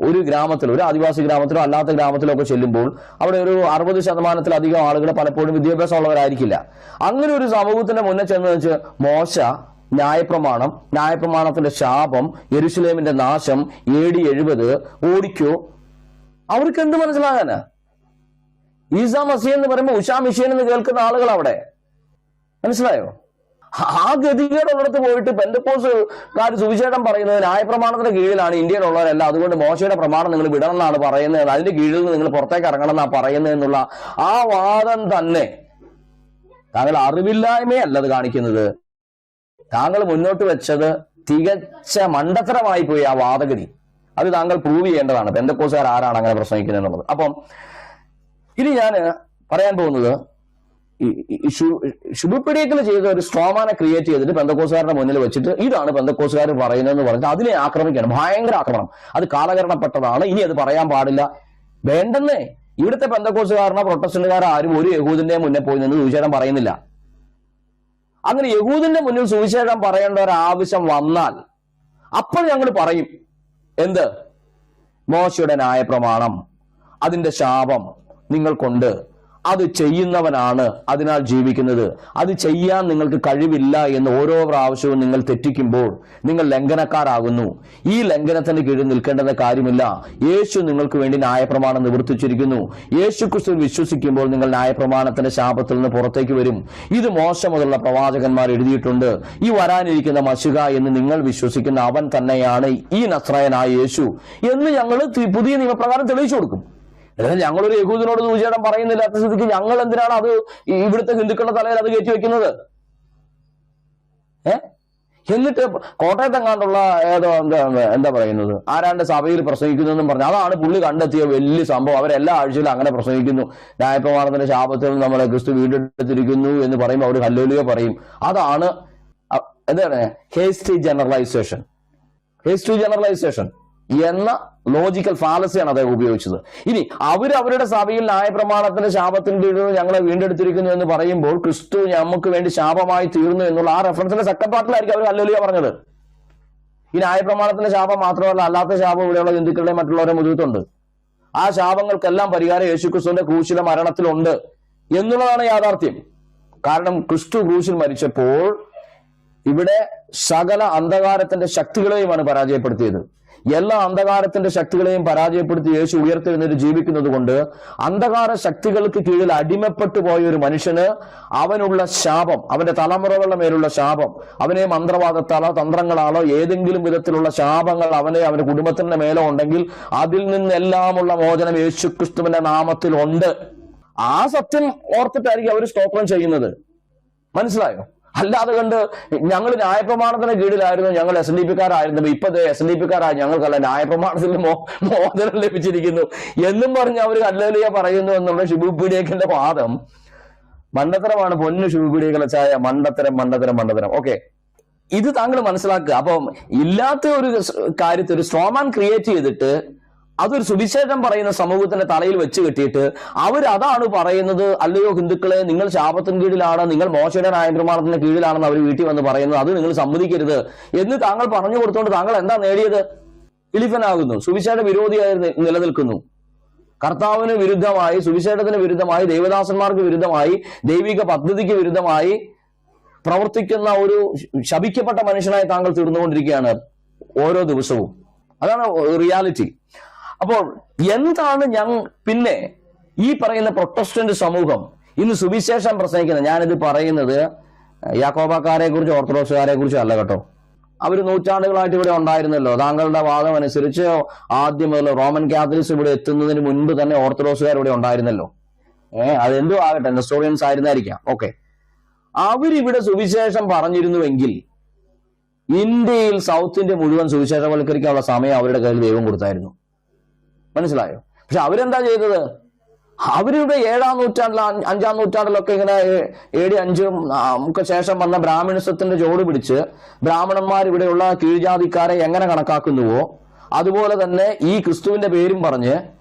Speaker 5: ഒരു ഗ്രാമത്തിൽ, ഒരു ആദിവാസി ഗ്രാമത്തിലോ അല്ലാത്ത ഗ്രാമത്തിലോ ഒക്കെ ചെല്ലുമ്പോൾ അവിടെ ഒരു 60% ആളുകൾ പലപ്പോഴും വിദ്യാഭ്യാസം ഉള്ളവരായിരിക്കില്ല. അങ്ങനെ ഒരു സമൂഹത്തിന്റെ മുന്നേ ചെന്ന് വെച്ച് മോശ, ന്യായപ്രമാണത്തിന്റെ ശാപം, യെരുശലേമിന്റെ നാശം, AD 70 ഓടിക്കോ, അവർക്ക് എന്ത് മനസ്സിലാകാനാ? ഈസാ മസീഹ് എന്ന് പറയുമ്പോൾ ഉഷാ മിഷീൻ എന്ന് കേൾക്കുന്ന ആളുകൾ അവിടെ. മനസ്സിലായോ? ആ ഗതികേടുള്ളിടത്ത് പോയിട്ട് പെന്തക്കോസുകാർ സുവിശേഷം പറയുന്നത് ന്യായപ്രമാണത്തിന്റെ കീഴിലാണ് ഇന്ത്യയിലുള്ളവരല്ല, അതുകൊണ്ട് മോശയുടെ പ്രമാണം നിങ്ങൾ വിടണം എന്നാണ് പറയുന്നത്, അതിന്റെ കീഴിൽ നിന്ന് നിങ്ങൾ പുറത്തേക്ക് ഇറങ്ങണം എന്നാണ് പറയുന്നത് എന്നുള്ള ആ വാദം തന്നെ താങ്കൾ അറിവില്ലായ്മയല്ലത് കാണിക്കുന്നത്. താങ്കൾ മുന്നോട്ട് വെച്ചത് തികച്ച മണ്ടത്തരമായി പോയി ആ വാദഗതി. അത് താങ്കൾ പ്രൂവ് ചെയ്യേണ്ടതാണ്, പെന്തക്കോസുകാർ ആരാണ് അങ്ങനെ പ്രസംഗിക്കുന്നത് എന്നുള്ളത്. അപ്പം ഇനി ഞാൻ പറയാൻ പോകുന്നത്, ശുഭപിടിയക്കൽ ചെയ്ത ഒരു സ്ട്രോമാനെ ക്രിയേറ്റ് ചെയ്തിട്ട് പെന്തക്കോസുകാരുടെ മുന്നിൽ വെച്ചിട്ട് ഇതാണ് പെന്തക്കോസുകാർ പറയുന്നതെന്ന് പറഞ്ഞിട്ട് അതിനെ ആക്രമിക്കണം. ഭയങ്കര ആക്രമണം. അത് കാലഹരണപ്പെട്ടതാണ്, ഇനി അത് പറയാൻ പാടില്ല. വേണ്ടെന്നേ. ഇവിടുത്തെ പെന്തക്കോസുകാരനോ പ്രൊട്ടസ്റ്റന്റുകാരോ ആരും ഒരു യഹൂദിന്റെ മുന്നേ പോയി നിന്ന് സുവിശേഷം പറയുന്നില്ല. അങ്ങനെ യഹൂദിന്റെ മുന്നിൽ സുവിശേഷം പറയേണ്ട ഒരു ആവശ്യം വന്നാൽ അപ്പോൾ ഞങ്ങൾ പറയും, എന്ത്? മോശയുടെ ന്യായപ്രമാണം, അതിന്റെ ശാപം നിങ്ങൾക്കുണ്ട്, അത് ചെയ്യുന്നവനാണ് അതിനാൽ ജീവിക്കുന്നത്, അത് ചെയ്യാൻ നിങ്ങൾക്ക് കഴിവില്ല എന്ന് ഓരോ പ്രാവശ്യവും നിങ്ങൾ തെറ്റിക്കുമ്പോൾ നിങ്ങൾ ലംഘനക്കാരാകുന്നു. ഈ ലംഘനത്തിന് കീഴിൽ നിൽക്കേണ്ടെന്ന കാര്യമില്ല. യേശു നിങ്ങൾക്ക് വേണ്ടി ന്യായപ്രമാണം നിവർത്തിച്ചിരിക്കുന്നു. യേശു ക്രിസ്തുവിൽ വിശ്വസിക്കുമ്പോൾ നിങ്ങൾ ന്യായപ്രമാണത്തിന്റെ ശാപത്തിൽ നിന്ന് പുറത്തേക്ക് വരും. ഇത് മോശ മുതലുള്ള പ്രവാചകന്മാർ എഴുതിയിട്ടുണ്ട്. ഈ വരാനിരിക്കുന്ന മശിഹ എന്ന് നിങ്ങൾ വിശ്വസിക്കുന്ന അവൻ തന്നെയാണ് ഈ നസ്രായനായ യേശു എന്ന് ഞങ്ങൾ പുതിയ നിയമപ്രകാരം തെളിയിച്ചു കൊടുക്കും. ഞങ്ങളൊരു യഹൂദിനോട് സുവിശേഷം പറയുന്നില്ലാത്ത സ്ഥിതിക്ക് ഞങ്ങൾ എന്തിനാണ് അത് ഇവിടുത്തെ ഹിന്ദുക്കളുടെ തലയിൽ അത് കയറ്റി വെക്കുന്നത്? എന്നിട്ട് കോട്ടയത്തെങ്ങാണ്ടുള്ള ഏതോ എന്താ പറയുന്നത്, ആരാണ്ട് സഭയിൽ പ്രസംഗിക്കുന്നതെന്നും പറഞ്ഞു, അതാണ് പുള്ളി കണ്ടെത്തിയ വലിയ സംഭവം. അവരെല്ലാ ആഴ്ചയിലും അങ്ങനെ പ്രസംഗിക്കുന്നു, ന്യായപ്രമാണത്തിന്റെ ശാപത്തിൽ നമ്മളെ ക്രിസ്തു വീണ്ടെടുത്തിരിക്കുന്നു എന്ന് പറയുമ്പോൾ അവർ ഹല്ലേലൂയ പറയും. അതാണ് എന്താണ് ഹേസ്റ്റി ജനറലൈസേഷൻ. എന്ന ലോജിക്കൽ ഫാലസിയാണ് അദ്ദേഹം ഉപയോഗിച്ചത്. ഇനി അവരുടെ സഭയിൽ ന്യായപ്രമാണത്തിന്റെ ശാപത്തിന് കീഴിൽ ഞങ്ങളെ വീണ്ടെടുത്തിരിക്കുന്നു എന്ന് പറയുമ്പോൾ ക്രിസ്തു നമുക്ക് വേണ്ടി ശാപമായി തീർന്നു എന്നുള്ള ആ റെഫറൻസിന്റെ സെക്കൻഡ് പാർട്ടിലായിരിക്കും അവർ ഹല്ലേലൂയ പറഞ്ഞത്. ഈ ന്യായപ്രമാണത്തിന്റെ ശാപം മാത്രമല്ല, അല്ലാത്ത ശാപം ഇവിടെയുള്ള ഹിന്ദുക്കളുടെ മറ്റുള്ളവരെ മുഴുവത്തുണ്ട്. ആ ശാപങ്ങൾക്കെല്ലാം പരിഹാരം യേശുക്രിസ്തുവിന്റെ ക്രൂശിലെ മരണത്തിലുണ്ട് എന്നുള്ളതാണ് യാഥാർത്ഥ്യം. കാരണം ക്രിസ്തു ക്രൂശിൽ മരിച്ചപ്പോൾ ഇവിടെ സകല അന്ധകാരത്തിന്റെ ശക്തികളെയുമാണ് പരാജയപ്പെടുത്തിയത്. എല്ലാ അന്ധകാരത്തിന്റെ ശക്തികളെയും പരാജയപ്പെടുത്തി യേശു ഉയർത്തെഴുന്നേറ്റ് ജീവിക്കുന്നത് കൊണ്ട് അന്ധകാര ശക്തികൾക്ക് കീഴിൽ അടിമപ്പെട്ടു പോയ ഒരു മനുഷ്യന് അവനുള്ള ശാപം, അവന്റെ തലമുറകളുടെ മേലുള്ള ശാപം, അവനെ മന്ത്രവാദത്താലോ തന്ത്രങ്ങളാലോ ഏതെങ്കിലും വിധത്തിലുള്ള ശാപങ്ങൾ അവന്റെ കുടുംബത്തിന്റെ മേലോ ഉണ്ടെങ്കിൽ അതിൽ നിന്നെല്ലാമുള്ള മോചനം യേശു ക്രിസ്തുവിന്റെ നാമത്തിൽ ഉണ്ട്. ആ സത്യം ഓർത്തിട്ടായിരിക്കും അവർ സ്തോത്രം ചെയ്യുന്നത്. മനസ്സിലായോ? അല്ലാതെ കണ്ട് ഞങ്ങൾ ന്യായപ്രമാണത്തിന് കീഴിലായിരുന്നു, ഞങ്ങൾ SNDP-ക്കാരായിരുന്നു, ഇപ്പൊ SNDP-ക്കാരായി, ഞങ്ങൾക്കല്ല ന്യായപ്രമാണത്തിൽ മോചനം ലഭിച്ചിരിക്കുന്നു എന്നും പറഞ്ഞ് അവർ ഹല്ലേലൂയ പറയുന്നു എന്നുള്ള ശുഭപീഡിയക്കന്റെ വാദം മണ്ടത്തരമാണ്. പൊന്നു ശുഭപീഡിയക്കലെ ചായ മണ്ടത്തരം. ഓക്കെ, ഇത് താങ്കൾ മനസ്സിലാക്കുക. അപ്പം ഇല്ലാത്ത ഒരു കാര്യത്തിൽ ഒരു സ്ട്രോമാൻ ക്രിയേറ്റ് ചെയ്തിട്ട് അതൊരു സുവിശേഷം പറയുന്ന സമൂഹത്തിന്റെ തലയിൽ വെച്ച് കെട്ടിയിട്ട് അതാണ് പറയുന്നത്, അല്ലയോ ഹിന്ദുക്കളെ നിങ്ങൾ ശാപത്തിന് കീഴിലാണ്, നിങ്ങൾ മോശയുടെ ന്യായപ്രമാണത്തിന്റെ കീഴിലാണെന്ന് അവർ വീട്ടിൽ വന്ന് പറയുന്നത്, അത് നിങ്ങൾ സമ്മതിക്കരുത് എന്ന് താങ്കൾ പറഞ്ഞു കൊടുത്തുകൊണ്ട് താങ്കൾ എന്താ നേടിയത്? ഇലിഫനാകുന്നു, സുവിശേഷ വിരോധിയായി നിലനിൽക്കുന്നു. കർത്താവിന് വിരുദ്ധമായി, സുവിശേഷത്തിന് വിരുദ്ധമായി, ദൈവദാസന്മാർക്ക് വിരുദ്ധമായി, ദൈവിക പദ്ധതിക്ക് വിരുദ്ധമായി പ്രവർത്തിക്കുന്ന ഒരു ശപിക്കപ്പെട്ട മനുഷ്യനായി താങ്കൾ തീർന്നുകൊണ്ടിരിക്കുകയാണ് ഓരോ ദിവസവും. അതാണ് റിയാലിറ്റി. അപ്പോൾ എന്താണ് പിന്നെ ഈ പറയുന്ന പ്രൊട്ടസ്റ്റന്റ് സമൂഹം ഇന്ന് സുവിശേഷം പ്രസംഗിക്കുന്നത്? ഞാനിത് പറയുന്നത് യാക്കോബക്കാരെ കുറിച്ച് ഓർത്തഡോക്സുകാരെ കുറിച്ചും അല്ല കേട്ടോ. അവർ നൂറ്റാണ്ടുകളായിട്ട് ഇവിടെ ഉണ്ടായിരുന്നല്ലോ. താങ്കളുടെ വാദം അനുസരിച്ച് ആദ്യം മുതൽ റോമൻ കാത്തലിക്സ് ഇവിടെ എത്തുന്നതിന് മുൻപ് തന്നെ ഓർത്തഡോക്സുകാർ ഇവിടെ ഉണ്ടായിരുന്നല്ലോ. അതെന്തോ ആകട്ടെ, നെസ്റ്റോറിയൻസ് ആയിരുന്നായിരിക്കാം. ഓക്കെ, അവരിവിടെ സുവിശേഷം പറഞ്ഞിരുന്നുവെങ്കിൽ ഇന്ത്യയിൽ സൗത്ത് ഇന്ത്യ മുഴുവൻ സുവിശേഷവൽക്കരിക്കാനുള്ള സമയം അവരുടെ കയ്യിൽ ദൈവം കൊടുത്തായിരുന്നു. മനസ്സിലായോ? പക്ഷെ അവരെന്താ ചെയ്തത്? അവരിവിടെ 7-ാം നൂറ്റാണ്ടിൽ 5-ാം നൂറ്റാണ്ടിലൊക്കെ ഇങ്ങനെ AD 5 ശേഷം വന്ന ബ്രാഹ്മണിസത്തിന്റെ ചോട് പിടിച്ച് ബ്രാഹ്മണന്മാർ ഇവിടെയുള്ള കീഴ്ജാതിക്കാരെ എങ്ങനെ കണക്കാക്കുന്നുവോ അതുപോലെ തന്നെ ഈ ക്രിസ്തുവിന്റെ പേരും പറഞ്ഞ്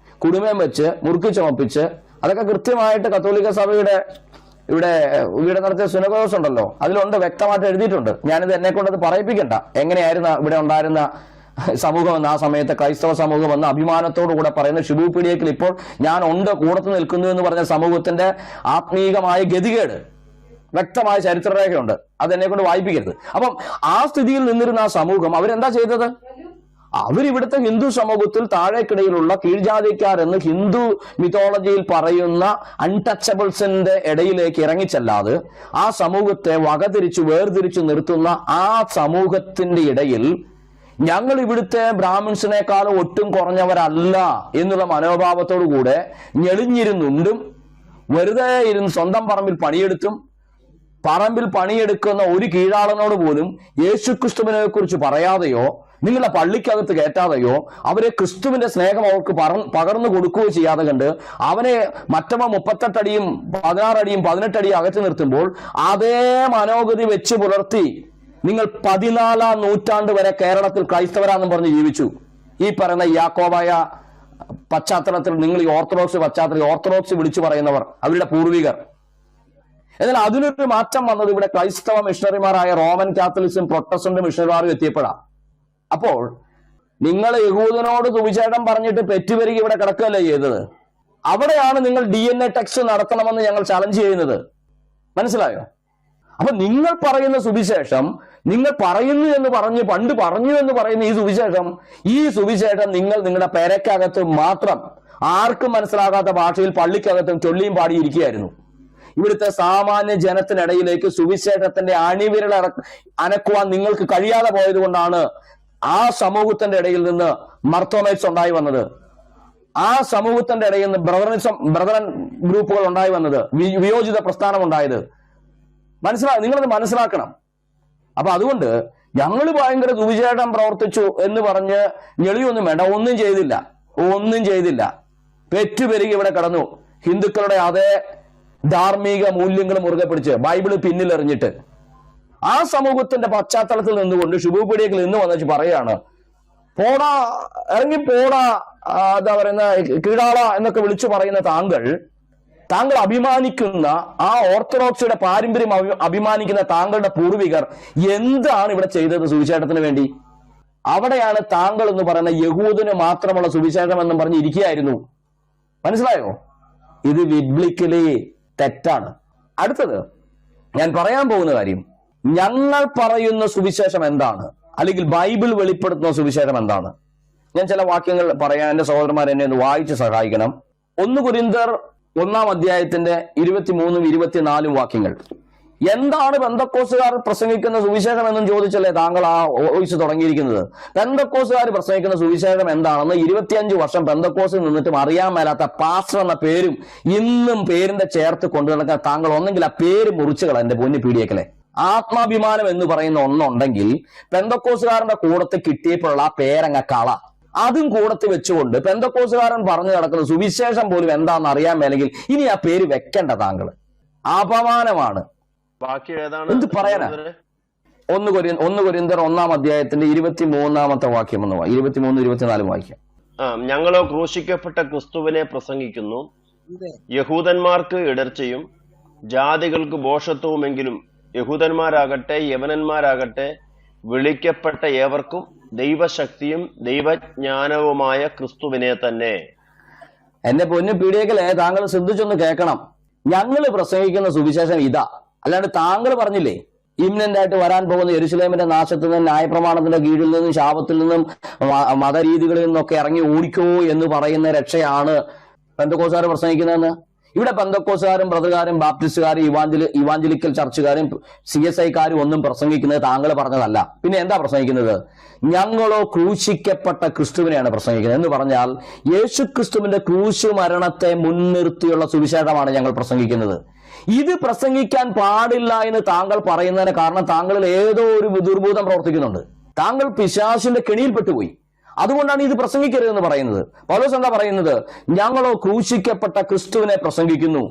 Speaker 5: കുടുംബം വെച്ച് മുറുക്കി ചുമപ്പിച്ച്, അതൊക്കെ കൃത്യമായിട്ട് കത്തോലിക്ക സഭയുടെ ഇവിടെ നടത്തിയ സിനഗോഗ്സ് ഉണ്ടല്ലോ, അതിലുണ്ട്, വ്യക്തമായിട്ട് എഴുതിയിട്ടുണ്ട്. ഞാനിത് എന്നെ കൊണ്ടത് പറയിപ്പിക്കണ്ട. എങ്ങനെയായിരുന്നു ഇവിടെ ഉണ്ടായിരുന്ന സമൂഹം എന്ന്, ആ സമയത്തെ ക്രൈസ്തവ സമൂഹം എന്ന് അഭിമാനത്തോടു കൂടെ പറയുന്ന ഷിബു പീഡിയക്കിൽ ഇപ്പോൾ ഞാൻ ഉണ്ട്, കൂടത്ത് നിൽക്കുന്നു എന്ന് പറഞ്ഞ സമൂഹത്തിന്റെ ആത്മീകമായ ഗതികേട് വ്യക്തമായ ചരിത്രരേഖയുണ്ട്. അതെന്നെ കൊണ്ട് വായിപ്പിക്കരുത്. അപ്പം ആ സ്ഥിതിയിൽ നിന്നിരുന്ന ആ സമൂഹം അവരെന്താ ചെയ്തത്? അവരിവിടുത്തെ ഹിന്ദു സമൂഹത്തിൽ താഴേക്കിടയിലുള്ള കീഴ്ജാതിക്കാരെന്ന് ഹിന്ദു മിത്തോളജിയിൽ പറയുന്ന അൺടച്ചബിൾസിന്റെ ഇടയിലേക്ക് ഇറങ്ങിച്ചല്ലാതെ ആ സമൂഹത്തെ വകതിരിച്ചു വേർതിരിച്ചു നിർത്തുന്ന ആ സമൂഹത്തിന്റെ ഇടയിൽ ഞങ്ങൾ ഇവിടുത്തെ ബ്രാഹ്മിൺസിനേക്കാളും ഒട്ടും കുറഞ്ഞവരല്ല എന്നുള്ള മനോഭാവത്തോടു കൂടെ ഞെളിഞ്ഞിരുന്നുണ്ടും വെറുതെ ഇരുന്ന് സ്വന്തം പറമ്പിൽ പണിയെടുക്കുന്ന ഒരു കീഴാളനോട് പോലും യേശുക്രിസ്തുവിനെ കുറിച്ച് പറയാതെയോ നിങ്ങളുടെ പള്ളിക്കകത്ത് കയറ്റാതെയോ അവരെ ക്രിസ്തുവിന്റെ സ്നേഹം അവർക്ക് പകർന്നു കൊടുക്കുകയോ ചെയ്യാതെ കണ്ട് അവനെ മറ്റവ 38 അടിയും 16 അടിയും 18 അടിയും അകറ്റി നിർത്തുമ്പോൾ അതേ മനോഗതി വെച്ച് പുലർത്തി നിങ്ങൾ 14-ാം നൂറ്റാണ്ട് വരെ കേരളത്തിൽ ക്രൈസ്തവരാണെന്ന് പറഞ്ഞ് ജീവിച്ചു. ഈ പറയുന്ന യാക്കോബായ പശ്ചാത്തലത്തിൽ നിങ്ങൾ ഈ ഓർത്തഡോക്സ് വിളിച്ചു പറയുന്നവർ, അവരുടെ പൂർവികർ. എന്നാൽ അതിനൊരു മാറ്റം വന്നത് ഇവിടെ ക്രൈസ്തവ മിഷണറിമാരായ റോമൻ കാത്തലിക്സും പ്രൊട്ടസ്റ്റന്റ് മിഷണറിമാരും എത്തിയപ്പോഴാണ്. അപ്പോൾ നിങ്ങൾ യഹൂദനോട് സുവിശേഷം പറഞ്ഞിട്ട് പെറ്റുപെരുകി ഇവിടെ കിടക്കുകയല്ലേ ചെയ്തത്? അവിടെയാണ് നിങ്ങൾ DNA ടെസ്റ്റ് നടത്തണമെന്ന് ഞങ്ങൾ ചലഞ്ച് ചെയ്യുന്നത്. മനസ്സിലായോ? അപ്പൊ നിങ്ങൾ പറയുന്ന സുവിശേഷം, നിങ്ങൾ പറയുന്നു എന്ന് പണ്ട് പറഞ്ഞു എന്ന് പറയുന്ന ഈ സുവിശേഷം നിങ്ങൾ നിങ്ങളുടെ പെരക്കകത്ത് മാത്രം ആർക്കും മനസ്സിലാകാത്ത ഭാഷയിൽ പള്ളിക്കകത്തും ചൊല്ലിയും പാടിയിരിക്കുകയായിരുന്നു. ഇവിടുത്തെ സാമാന്യ ജനത്തിനിടയിലേക്ക് സുവിശേഷത്തിന്റെ അണിവിരൽ അനക്കുവാൻ നിങ്ങൾക്ക് കഴിയാതെ പോയത് കൊണ്ടാണ് ആ സമൂഹത്തിന്റെ ഇടയിൽ നിന്ന് മർത്തോമൈറ്റ്സ് ഉണ്ടായി വന്നത്. ആ സമൂഹത്തിന്റെ ഇടയിൽ നിന്ന് ബ്രദറൻ ഗ്രൂപ്പുകൾ ഉണ്ടായി വന്നത്, വിയോജിത പ്രസ്ഥാനം ഉണ്ടായത്. നിങ്ങളത് മനസ്സിലാക്കണം. അപ്പൊ അതുകൊണ്ട് ഞങ്ങൾ ഭയങ്കര സുവിശേഷം പ്രവർത്തിച്ചു എന്ന് പറഞ്ഞ് ഞെളിയൊന്നും വേണ്ട. ഒന്നും ചെയ്തില്ല. പെറ്റുപെരുകി ഇവിടെ കടന്നു. ഹിന്ദുക്കളുടെ അതേ ധാർമ്മിക മൂല്യങ്ങൾ മുറുകെ പിടിച്ച് ബൈബിള് പിന്നിലെറിഞ്ഞിട്ട് ആ സമൂഹത്തിന്റെ പശ്ചാത്തലത്തിൽ നിന്നുകൊണ്ട് ശുഭപീഡിയക്കിൽ നിന്ന് വന്നു പറയാണ്, പോടാ, ഇറങ്ങി പോടാ, എന്താ പറയുന്ന കീഴാള എന്നൊക്കെ വിളിച്ചു പറയുന്ന താങ്കൾ അഭിമാനിക്കുന്ന ആ ഓർത്തഡോക്സിയുടെ പാരമ്പര്യം അഭിമാനിക്കുന്ന താങ്കളുടെ പൂർവികർ എന്താണ് ഇവിടെ ചെയ്തത് സുവിശേഷത്തിന് വേണ്ടി? അവിടെയാണ് താങ്കൾ എന്ന് പറയുന്ന യഹൂദന് മാത്രമുള്ള സുവിശേഷം എന്നും പറഞ്ഞ് ഇരിക്കുകയായിരുന്നു. മനസ്സിലായോ? ഇത് ബിബ്ലിക്കലി തെറ്റാണ്. അടുത്തത് ഞാൻ പറയാൻ പോകുന്ന കാര്യം, ഞങ്ങൾ പറയുന്ന സുവിശേഷം എന്താണ്, അല്ലെങ്കിൽ ബൈബിൾ വെളിപ്പെടുത്തുന്ന സുവിശേഷം എന്താണ്? ഞാൻ ചില വാക്യങ്ങൾ പറയാൻ എന്റെ സഹോദരന്മാർ എന്നെ ഒന്ന് വായിച്ച് സഹായിക്കണം. 1 കൊരിന്ത്യർ 1-ാം അധ്യായത്തിന്റെ 23-ഉം 24-ഉം വാക്യങ്ങൾ. എന്താണ് പെന്തക്കോസ്തുകാർ പ്രസംഗിക്കുന്ന സുവിശേഷം എന്നും ചോദിച്ചല്ലേ താങ്കൾ ആ വോയിസ് തുടങ്ങിയിരിക്കുന്നത്. പെന്തക്കോസ്തുകാർ പ്രസംഗിക്കുന്ന സുവിശേഷം എന്താണെന്ന് 25 വർഷം പെന്തക്കോസിൽ നിന്നിട്ടും അറിയാൻ മേലാത്ത പാസ്റ്റർ എന്ന പേരും ഇന്നും പേരിന്റെ ചേർത്ത് കൊണ്ടു നടക്കാൻ താങ്കൾ ഒന്നെങ്കിൽ ആ പേര് മുറിച്ചുകള. എന്റെ പൊന്നു പീഡിയക്കലെ, ആത്മാഭിമാനം എന്ന് പറയുന്ന ഒന്നുണ്ടെങ്കിൽ പെന്തക്കോസ്തുകാരന്റെ കൂടത്ത് കിട്ടിയപ്പോഴുള്ള ആ പേരങ്ങ കള, അതും കൂടത്ത് വെച്ചുകൊണ്ട് പെന്തക്കോസ്തുകാരൻ പറഞ്ഞു നടക്കുന്ന സുവിശേഷം പോലും എന്താണെന്ന് അറിയാൻ മേലെങ്കിൽ ഇനി ആ പേര് വെക്കണ്ട. താങ്കൾ അപമാനമാണ്. എന്ത് പറയാനാ? 1 കൊരിന്ത്യർ 1-ാം അധ്യായത്തിന്റെ 23-ാമത്തെ വാക്യം എന്ന് 23-24 വാക്യം.
Speaker 6: ഞങ്ങളോ ക്രൂശിക്കപ്പെട്ട ക്രിസ്തുവിനെ പ്രസംഗിക്കുന്നു, യഹൂദന്മാർക്ക് ഇടർച്ചയും ജാതികൾക്ക് ഭോഷത്വവുമെങ്കിലും യഹൂദന്മാരാകട്ടെ യവനന്മാരാകട്ടെ വിളിക്കപ്പെട്ട ഏവർക്കും ദൈവശക്തിയും ദൈവജ്ഞാനവുമായ ക്രിസ്തുവിനെ തന്നെ.
Speaker 5: എന്റെ പൊന്നു പീഡിയക്കലെ, താങ്കൾ ശ്രദ്ധിച്ചൊന്ന് കേൾക്കണം. ഞങ്ങൾ പ്രസംഗിക്കുന്ന സുവിശേഷം ഇതാ. അല്ലാണ്ട് താങ്കൾ പറഞ്ഞില്ലേ ഇമ്മിനന്റ് ആയിട്ട് വരാൻ പോകുന്ന യെരുശലേമിന്റെ നാശത്തിൽ നിന്നും ന്യായപ്രമാണത്തിന്റെ കീഴിൽ നിന്നും ശാപത്തിൽ നിന്നും മതരീതികളിൽ നിന്നൊക്കെ ഇറങ്ങി ഓടിക്കോ എന്ന് പറയുന്ന രക്ഷയാണ് പെന്തക്കോസ്തുകാർ പ്രസംഗിക്കുന്നതെന്ന്. ഇവിടെ പെന്തക്കോസ്തുകാരും ബ്രദറുകാരും ബാപ്റ്റിസ്റ്റുകാരും ഇവാഞ്ചലിക്കൽ ചർച്ചുകാരും CSIക്കാരും ഒന്നും പ്രസംഗിക്കുന്നത് താങ്കൾ പറഞ്ഞതല്ല. പിന്നെ എന്താ പ്രസംഗിക്കുന്നത്? ഞങ്ങളോ ക്രൂശിക്കപ്പെട്ട ക്രിസ്തുവിനെയാണ് പ്രസംഗിക്കുന്നത്. എന്ന് പറഞ്ഞാൽ യേശു ക്രിസ്തുവിന്റെ ക്രൂശ് മരണത്തെ മുൻനിർത്തിയുള്ള സുവിശേഷമാണ് ഞങ്ങൾ പ്രസംഗിക്കുന്നത്. ഇത് പ്രസംഗിക്കാൻ പാടില്ല എന്ന് താങ്കൾ പറയുന്നതിന് കാരണം താങ്കളിൽ ഏതോ ഒരു ദുർബോധം പ്രവർത്തിക്കുന്നുണ്ട്. താങ്കൾ പിശാചിന്റെ കെണിയിൽപ്പെട്ടുപോയി. അതുകൊണ്ടാണ് ഇത് പ്രസംഗിക്കരുതെന്ന് പറയുന്നത്. പൗലോസ് എന്താ പറയുന്നത്? ഞങ്ങളോ ക്രൂശിക്കപ്പെട്ട ക്രിസ്തുവിനെ പ്രസംഗിക്കുന്നു.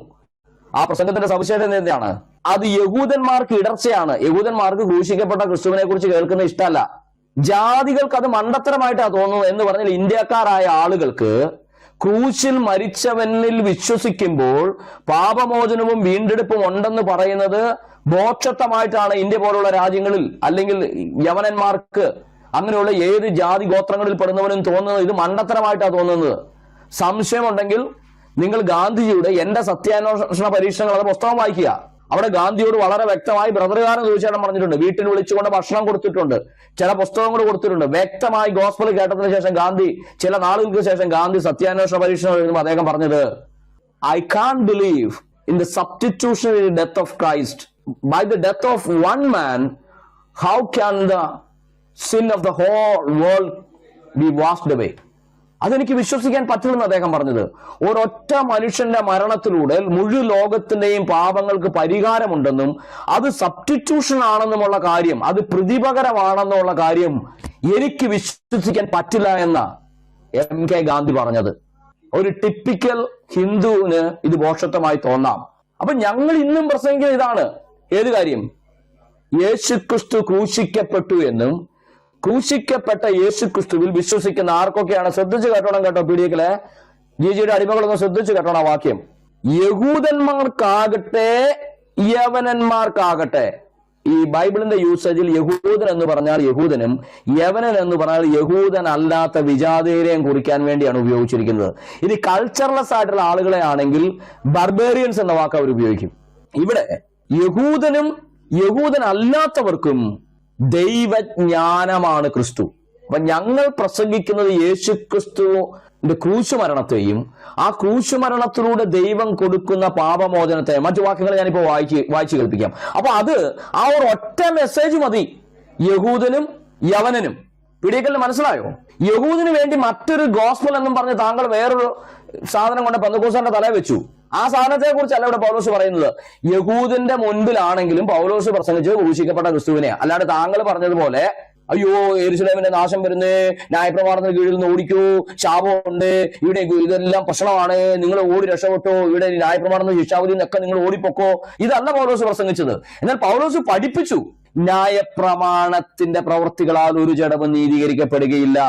Speaker 5: ആ പ്രസംഗത്തിന്റെ സവിശേഷത എന്താണ്? അത് യഹൂദന്മാർക്ക് ഇടർച്ചയാണ്. യഹൂദന്മാർക്ക് ക്രൂശിക്കപ്പെട്ട ക്രിസ്തുവിനെ കുറിച്ച് കേൾക്കുന്ന ഇഷ്ടമല്ല. ജാതികൾക്ക് അത് മണ്ടത്തരമായിട്ടാണ് തോന്നുന്നത്. എന്ന് പറഞ്ഞാൽ ഇന്ത്യക്കാരായ ആളുകൾക്ക് ക്രൂശിൽ മരിച്ചവനിൽ വിശ്വസിക്കുമ്പോൾ പാപമോചനവും വീണ്ടെടുപ്പും ഉണ്ടെന്ന് പറയുന്നത് മോക്ഷത്വമായിട്ടാണ് ഇന്ത്യ പോലുള്ള രാജ്യങ്ങളിൽ, അല്ലെങ്കിൽ യവനന്മാർക്ക്, അങ്ങനെയുള്ള ഏത് ജാതി ഗോത്രങ്ങളിൽ പെടുന്നവനും തോന്നുന്നത് ഇത് മണ്ടത്തരമായിട്ടാണ് തോന്നുന്നത്. സംശയമുണ്ടെങ്കിൽ നിങ്ങൾ ഗാന്ധിജിയുടെ എന്റെ സത്യാന്വേഷണ പരീക്ഷണങ്ങൾ എന്ന പുസ്തകം വായിക്കുക. അവിടെ ഗാന്ധിയോട് വളരെ വ്യക്തമായി ബ്രദറുകാരൻ തീർച്ചയായിട്ടും പറഞ്ഞിട്ടുണ്ട്. വീട്ടിൽ വിളിച്ചുകൊണ്ട് ഭക്ഷണം കൊടുത്തിട്ടുണ്ട്, ചില പുസ്തകങ്ങൾ കൊടുത്തിട്ടുണ്ട്. വ്യക്തമായി ഗോസ്പൽ കേട്ടതിന് ശേഷം ഗാന്ധി, ചില നാളുകൾക്ക് ശേഷം ഗാന്ധി സത്യാന്വേഷണ പരീക്ഷണം എഴുതുമ്പോൾ അദ്ദേഹം പറഞ്ഞത്, I can't believe in the substitutionary death of Christ. By the death of one man how can the sin of the whole world be washed away? അതെനിക്ക് വിശ്വസിക്കാൻ പറ്റില്ലെന്ന് അദ്ദേഹം പറഞ്ഞത്. ഒരൊറ്റ മനുഷ്യന്റെ മരണത്തിലൂടെ മുഴു ലോകത്തിന്റെയും പാപങ്ങൾക്ക് പരിഹാരമുണ്ടെന്നും അത് സബ്സ്റ്റിറ്റ്യൂഷൻ ആണെന്നുമുള്ള കാര്യം, അത് പ്രതിപകരമാണെന്നുള്ള കാര്യം എനിക്ക് വിശ്വസിക്കാൻ പറ്റില്ല എന്ന MK ഗാന്ധി പറഞ്ഞത്. ഒരു ടിപ്പിക്കൽ ഹിന്ദുവിന് ഇത് മോക്ഷത്വമായി തോന്നാം. അപ്പൊ ഞങ്ങൾ ഇന്നും പ്രസംഗിക്കുന്നത് ഇതാണ്. ഏത് കാര്യം? യേശുക്രിസ്തു ക്രൂശിക്കപ്പെട്ടു എന്നും ക്രൂശിക്കപ്പെട്ട യേശുക്രിസ്തുവിൽ വിശ്വസിക്കുന്ന ആർക്കൊക്കെയാണ്? ശ്രദ്ധിച്ച് കേട്ടോണം കേട്ടോ. പീഡിയക്കിലെ ജിജിയുടെ അടിമകളൊന്ന് ശ്രദ്ധിച്ച് കേട്ടോണം വാക്യം. യഹൂദന്മാർക്കാകട്ടെ യവനന്മാർക്കാകട്ടെ. ഈ ബൈബിളിന്റെ യൂസേജിൽ യഹൂദൻ എന്ന് പറഞ്ഞാൽ യഹൂദനും യവനൻ എന്ന് പറഞ്ഞാൽ യഹൂദൻ അല്ലാത്ത വിജാതീയരെയും കുറിക്കാൻ വേണ്ടിയാണ് ഉപയോഗിച്ചിരിക്കുന്നത്. ഇനി കൾച്ചർലെസ് ആയിട്ടുള്ള ആളുകളെ ആണെങ്കിൽ ബർബേറിയൻസ് എന്ന വാക്ക് അവർ ഉപയോഗിക്കും. ഇവിടെ യഹൂദനും യഹൂദൻ അല്ലാത്തവർക്കും ദൈവജ്ഞാനമാണ് ക്രിസ്തു. അപ്പൊ ഞങ്ങൾ പ്രസംഗിക്കുന്നത് യേശു ക്രിസ്തുവിന്റെ ക്രൂശുമരണത്തെയും ആ ക്രൂശുമരണത്തിലൂടെ ദൈവം കൊടുക്കുന്ന പാപമോചനത്തെയും. മറ്റു വാക്യങ്ങൾ ഞാനിപ്പോ വായിച്ചു കേൾപ്പിക്കാം. അപ്പൊ അത് ആ ഒരു ഒറ്റ മെസ്സേജ് മതി യഹൂദനും യവനനും. പിടിക്കലിന് മനസ്സിലായോ? യഹൂദിന് വേണ്ടി മറ്റൊരു ഗോസ്പൽ എന്നും പറഞ്ഞ് താങ്കൾ വേറൊരു സാധനം കൊണ്ട് പെന്തക്കോസ്തുകാരുടെ തലയിൽ വെച്ചു. ആ സാധനത്തെ കുറിച്ചല്ല ഇവിടെ പൗലോസ് പറയുന്നത്. യഹൂദിന്റെ മുൻപിലാണെങ്കിലും പൗലോസ് പ്രസംഗിച്ചത് ക്രൂശിക്കപ്പെട്ട ക്രിസ്തുവിനെ. അല്ലാണ്ട് താങ്കൾ പറഞ്ഞതുപോലെ അയ്യോ യെരൂശലേമിന്റെ നാശം വരുന്നേ, ന്യായപ്രമാണത്തിന് കീഴിൽ നിന്ന് ഓടിക്കൂ, ശാപമുണ്ട്, ഇവിടെ ഇതെല്ലാം പ്രശ്നമാണ്, നിങ്ങൾ ഓടി രക്ഷപ്പെട്ടോ, ഇവിടെ ന്യായപ്രമാണത്തിന് ശിക്ഷാവിധി എന്നൊക്കെ നിങ്ങൾ ഓടിപ്പൊക്കോ, ഇതല്ല പൗലോസ് പ്രസംഗിച്ചത്. എന്നാൽ പൗലോസ് പഠിപ്പിച്ചു, ന്യായപ്രമാണത്തിന്റെ പ്രവൃത്തികളാൽ ഒരു ജഡവും നീതീകരിക്കപ്പെടുകയില്ല.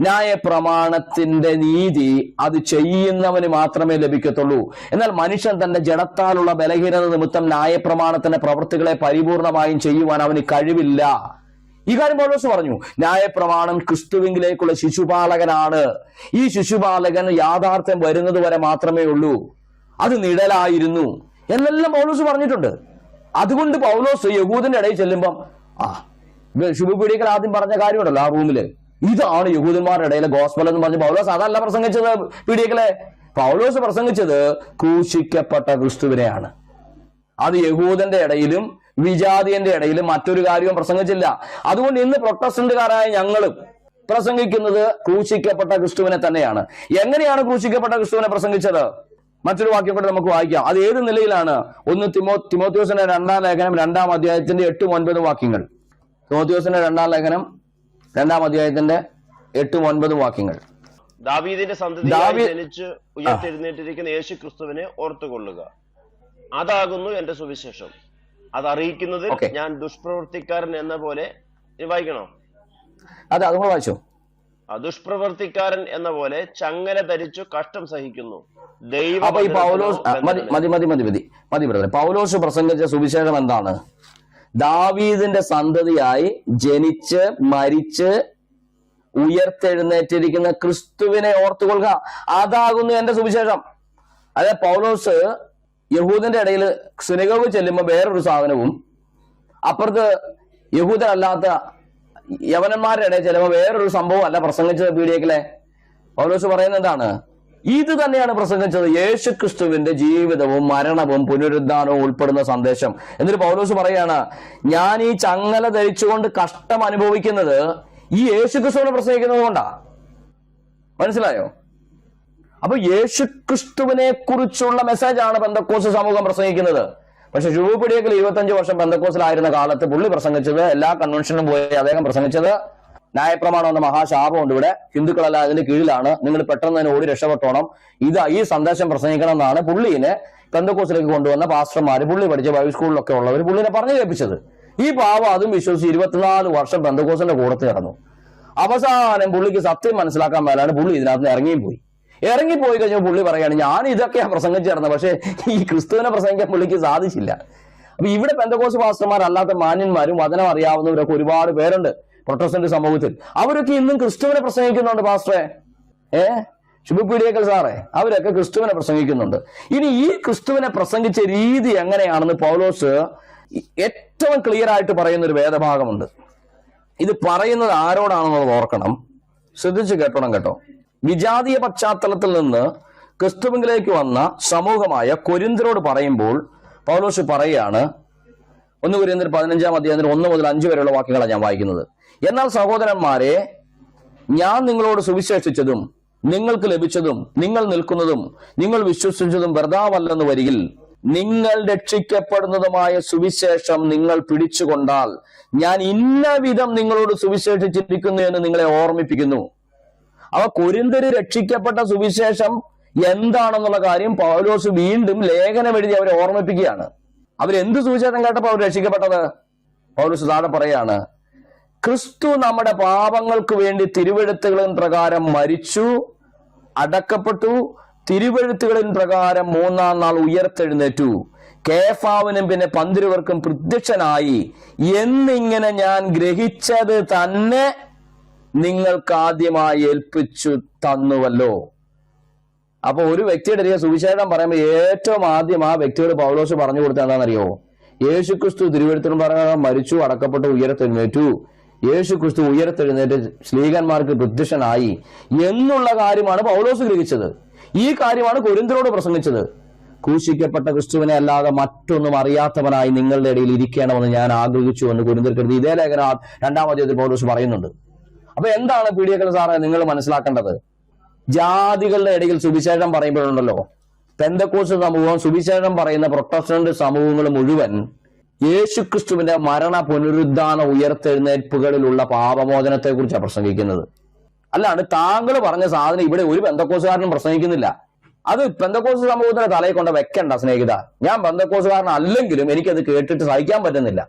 Speaker 5: ന്യായപ്രമാണത്തിന്റെ നീതി അത് ചെയ്യുന്നവന് മാത്രമേ ലഭിക്കത്തുള്ളൂ. എന്നാൽ മനുഷ്യൻ തന്റെ ജഡത്താലുള്ള ബലഹീനത നിമിത്തം ന്യായപ്രമാണത്തിന്റെ പ്രവൃത്തികളെ പരിപൂർണമായും ചെയ്യുവാൻ അവന് കഴിവില്ല. ഈ കാര്യം പൗലോസ് പറഞ്ഞു. ന്യായപ്രമാണം ക്രിസ്തുവിങ്കിലേക്കുള്ള ശിശുപാലകനാണ്. ഈ ശിശുപാലകൻ യാഥാർത്ഥ്യം വരുന്നത് വരെ മാത്രമേ ഉള്ളൂ. അത് നിഴലായിരുന്നു എന്നെല്ലാം പൗലോസ് പറഞ്ഞിട്ടുണ്ട്. അതുകൊണ്ട് പൗലോസ് യഹൂദന്റെ ഇടയിൽ ചെല്ലുമ്പം ശുഭപീഡിക്കൽ ആദ്യം പറഞ്ഞ കാര്യമുണ്ടല്ലോ ആ റൂമില്, ഇതാണ് യഹൂദന്മാരുടെ ഇടയിലെ ഗോസ്പൽ എന്ന് പറഞ്ഞ് പൗലോസ് അതല്ല പ്രസംഗിച്ചത്. പീഡിയക്കലെ പൗലോസ് പ്രസംഗിച്ചത് ക്രൂശിക്കപ്പെട്ട ക്രിസ്തുവിനെയാണ്. അത് യഹൂദന്റെ ഇടയിലും വിജാതിയന്റെ ഇടയിലും മറ്റൊരു കാര്യവും പ്രസംഗിച്ചില്ല. അതുകൊണ്ട് ഇന്ന് പ്രൊട്ടസ്റ്റന്റുകാരായ ഞങ്ങളും പ്രസംഗിക്കുന്നത് ക്രൂശിക്കപ്പെട്ട ക്രിസ്തുവിനെ തന്നെയാണ്. എങ്ങനെയാണ് ക്രൂശിക്കപ്പെട്ട ക്രിസ്തുവിനെ പ്രസംഗിച്ചത്? മറ്റൊരു വാക്യം കൂടെ നമുക്ക് വായിക്കാം. അത് ഏത് നിലയിലാണ്? 1 തിമോത്തിയോസിന്റെ 2-ാം ലേഖനം 2-ാം അധ്യായത്തിന്റെ 8-9 വാക്യങ്ങൾ. തിമോത്തിയോസിന്റെ 2-ാം ലേഖനം 2-ാം അധ്യായത്തിന്റെ 8-9 വാക്യങ്ങൾ.
Speaker 6: ദാവീദിന്റെ സന്തതിയായി ജനിച്ച് ഉയർത്തെഴുന്നേറ്റിരിക്കുന്ന യേശു ക്രിസ്തുവിനെ ഓർത്തുകൊള്ളുക. അതാകുന്നു എന്റെ സുവിശേഷം. അത് അറിയിക്കുന്നതിൽ ഞാൻ ദുഷ്പ്രവർത്തിക്കാരൻ എന്ന പോലെ വായിക്കണോ?
Speaker 5: അതെ, അതും വായിച്ചു.
Speaker 6: ദുഷ്പ്രവർത്തിക്കാരൻ എന്ന പോലെ ചങ്ങല ധരിച്ചു കഷ്ടം സഹിക്കുന്നു.
Speaker 5: അപ്പൊ ഈ പൗലോസ് മതി ബ്രദറെ, പൗലോസ് പ്രസംഗിച്ച സുവിശേഷം എന്താണ്? ദാവീദിന്റെ സന്തതിയായി ജനിച്ച് മരിച്ച് ഉയർത്തെഴുന്നേറ്റിരിക്കുന്ന ക്രിസ്തുവിനെ ഓർത്തുകൊള്ളുക, അതാകുന്നു എന്റെ സുവിശേഷം. അതായത് പൗലോസ് യഹൂദന്റെ ഇടയിൽ സിനഗോഗിൽ ചെല്ലുമ്പോൾ വേറൊരു സാധനവും അപ്പുറത്ത് യഹൂദരല്ലാത്ത യവനന്മാരുടെ ഇടയിൽ ചിലപ്പോൾ വേറൊരു സംഭവം അല്ല പ്രസംഗിച്ചത് പീഡിയക്കിലെ. പൗലോസ് പറയുന്നത് എന്താണ്? ഇത് തന്നെയാണ് പ്രസംഗിച്ചത്, യേശു ക്രിസ്തുവിന്റെ ജീവിതവും മരണവും പുനരുദ്ധാനവും ഉൾപ്പെടുന്ന സന്ദേശം. എന്നിട്ട് പൗലോസ് പറയാണ്, ഞാൻ ഈ ചങ്ങല ധരിച്ചുകൊണ്ട് കഷ്ടം അനുഭവിക്കുന്നത് ഈ യേശു ക്രിസ്തുവിനെ പ്രസംഗിക്കുന്നത് കൊണ്ടാ. മനസ്സിലായോ? അപ്പൊ യേശു ക്രിസ്തുവിനെ കുറിച്ചുള്ള മെസ്സേജാണ് പെന്തക്കോസ്ത് സമൂഹം പ്രസംഗിക്കുന്നത്. പക്ഷെ ശുഭപീഡിയക്കിൽ 25 വർഷം പെന്തക്കോസ്തിലായിരുന്ന കാലത്ത് പുള്ളി പ്രസംഗിച്ചത്, എല്ലാ കൺവെൻഷനും പോയി അദ്ദേഹം പ്രസംഗിച്ചത്, ന്യായപ്രമാണം എന്ന മഹാശാപമുണ്ട്, ഇവിടെ ഹിന്ദുക്കളെല്ലാം അതിന്റെ കീഴിലാണ്, നിങ്ങൾ പെട്ടെന്ന് തന്നെ ഓടി രക്ഷപ്പെട്ടോണം, ഈ സന്ദേശം പ്രസംഗിക്കണം എന്നാണ് പുള്ളിനെ പെന്തക്കോസ്തിലേക്ക് കൊണ്ടുവന്ന പാസ്റ്റർമാര്, പുള്ളി പഠിച്ച ബൈബിൾ സ്കൂളിലൊക്കെ ഉള്ളവർ പുള്ളിനെ പറഞ്ഞു കേൾപ്പിച്ചത്. ഈ പാവം അതും വിശ്വസിച്ച് 24 വർഷം പെന്തക്കോസ്തിന്റെ കൂടത്ത് കിടന്നു. അവസാനം പുള്ളിക്ക് സത്യം മനസ്സിലാക്കാൻ മേലാണ് പുള്ളി ഇതിനകത്ത് ഇറങ്ങിപ്പോയി കഴിഞ്ഞാൽ പുള്ളി പറയാണ്, ഞാൻ ഇതൊക്കെയാണ് പ്രസംഗിച്ചു കിടന്നത്, പക്ഷെ ഈ ക്രിസ്തുവിനെ പ്രസംഗിക്കാൻ പുള്ളിക്ക് സാധിച്ചില്ല. അപ്പൊ ഇവിടെ പെന്തക്കോസ്ത് പാസ്റ്റർമാരല്ലാത്ത മാന്യന്മാരും വചനം അറിയാവുന്നവരൊക്കെ ഒരുപാട് പേരുണ്ട് പ്രൊട്ടസ്റ്റന്റ് സമൂഹത്തിൽ. അവരൊക്കെ ഇന്നും ക്രിസ്തുവിനെ പ്രസംഗിക്കുന്നുണ്ട് പാസ്റ്ററെ, ശുഭപീഡിയക്കൽ സാറേ, അവരൊക്കെ ക്രിസ്തുവിനെ പ്രസംഗിക്കുന്നുണ്ട്. ഇനി ഈ ക്രിസ്തുവിനെ പ്രസംഗിച്ച രീതി എങ്ങനെയാണെന്ന് പൗലോസ് ഏറ്റവും ക്ലിയർ ആയിട്ട് പറയുന്ന ഒരു വേദഭാഗമുണ്ട്. ഇത് പറയുന്നത് ആരോടാണെന്നുള്ളത് ഓർക്കണം, ശ്രദ്ധിച്ച് കേട്ടോണം കേട്ടോ. വിജാതീയ പശ്ചാത്തലത്തിൽ നിന്ന് ക്രിസ്തുവിലേക്ക് വന്ന സമൂഹമായ കൊരിന്ത്യരോട് പറയുമ്പോൾ പൗലോസ് പറയാണ്, 1 കൊരിന്ത്യർ 15-ാം അധ്യായത്തിൽ 1 മുതൽ 5 വരെയുള്ള വാക്യങ്ങളാണ് ഞാൻ വായിക്കുന്നത്. എന്നാൽ സഹോദരന്മാരെ, ഞാൻ നിങ്ങളോട് സുവിശേഷിച്ചതും നിങ്ങൾക്ക് ലഭിച്ചതും നിങ്ങൾ നിൽക്കുന്നതും നിങ്ങൾ വിശ്വസിച്ചതും വെറുതാവല്ലെന്ന് വരികിൽ നിങ്ങൾ രക്ഷിക്കപ്പെടുന്നതുമായ സുവിശേഷം നിങ്ങൾ പിടിച്ചുകൊണ്ടാൽ ഞാൻ ഇന്ന വിധം നിങ്ങളോട് സുവിശേഷിച്ചിരിക്കുന്നു എന്ന് നിങ്ങളെ ഓർമ്മിപ്പിക്കുന്നു. അവ കൊരിന്ത്യര് രക്ഷിക്കപ്പെട്ട സുവിശേഷം എന്താണെന്നുള്ള കാര്യം പൗലോസ് വീണ്ടും ലേഖനം എഴുതി അവരെ ഓർമ്മിപ്പിക്കുകയാണ്. അവരെന്ത് സുവിശേഷം കേട്ടപ്പോൾ അവർ രക്ഷിക്കപ്പെട്ടത്? പൗലോസ് താഴെ പറയാണ്, ക്രിസ്തു നമ്മുടെ പാപങ്ങൾക്ക് വേണ്ടി തിരുവെഴുത്തുകളിൻ പ്രകാരം മരിച്ചു, അടക്കപ്പെട്ടു, തിരുവെഴുത്തുകളിൻ പ്രകാരം 3-ാം നാൾ ഉയർത്തെഴുന്നേറ്റു, കേഫാവിനും പിന്നെ 12 പ്രത്യക്ഷനായി എന്നിങ്ങനെ ഞാൻ ഗ്രഹിച്ചത് തന്നെ നിങ്ങൾക്ക് ആദ്യമായി ഏൽപ്പിച്ചു തന്നുവല്ലോ. അപ്പൊ ഒരു വ്യക്തിയുടെ ഇടയിൽ സുവിശേഷം പറയുമ്പോൾ ഏറ്റവും ആദ്യം ആ വ്യക്തിയോട് പൗലോസ് പറഞ്ഞു കൊടുത്ത എന്താണെന്നറിയോ? യേശു ക്രിസ്തു തിരുവെഴുത്തിനും പ്രകാരം മരിച്ചു, അടക്കപ്പെട്ടു, ഉയർത്തെഴുന്നേറ്റു, യേശു ക്രിസ്തു ഉയർത്തെഴുന്നേറ്റ് സ്ലീഹന്മാർക്ക് പ്രത്യക്ഷനായി എന്നുള്ള കാര്യമാണ് പൗലോസ് ഗ്രഹിച്ചത്. ഈ കാര്യമാണ് കൊരിന്ത്യരോട് പ്രസംഗിച്ചത്. ക്രൂശിക്കപ്പെട്ട ക്രിസ്തുവിനെ അല്ലാതെ മറ്റൊന്നും അറിയാത്തവനായി നിങ്ങളുടെ ഇടയിൽ ഇരിക്കണമെന്ന് ഞാൻ ആഗ്രഹിച്ചു എന്ന് കൊരിന്ത്യർക്ക് ഇതേ ലേഖനം 2-ാം അധ്യായത്തിൽ പൗലോസ് പറയുന്നുണ്ട്. അപ്പൊ എന്താണ് പീഡിയക്കൽ സാറേ നിങ്ങൾ മനസ്സിലാക്കേണ്ടത്? ജാതികളുടെ ഇടയിൽ സുവിശേഷം പറയുമ്പോഴുണ്ടല്ലോ, പെന്തക്കോസ്ത് സമൂഹം, സുവിശേഷം പറയുന്ന പ്രൊട്ടസ്റ്റന്റ് സമൂഹങ്ങൾ മുഴുവൻ യേശുക്രിസ്തുവിന്റെ മരണ പുനരുദ്ധാന ഉയർത്തെഴുന്നേൽപ്പുകളിലുള്ള പാപമോചനത്തെ കുറിച്ചാണ് പ്രസംഗിക്കുന്നത്. അല്ലാണ്ട് താങ്കൾ പറഞ്ഞ സാധനം ഇവിടെ ഒരു പെന്തക്കോസ്തുകാരനും പ്രസംഗിക്കുന്നില്ല. അത് പെന്തക്കോസ്ത് സമൂഹത്തിന്റെ തലയിൽ കൊണ്ട് വെക്കണ്ട സ്നേഹിത. ഞാൻ പെന്തക്കോസ്തുകാരൻ അല്ലെങ്കിലും എനിക്കത് കേട്ടിട്ട് സഹിക്കാൻ പറ്റുന്നില്ല.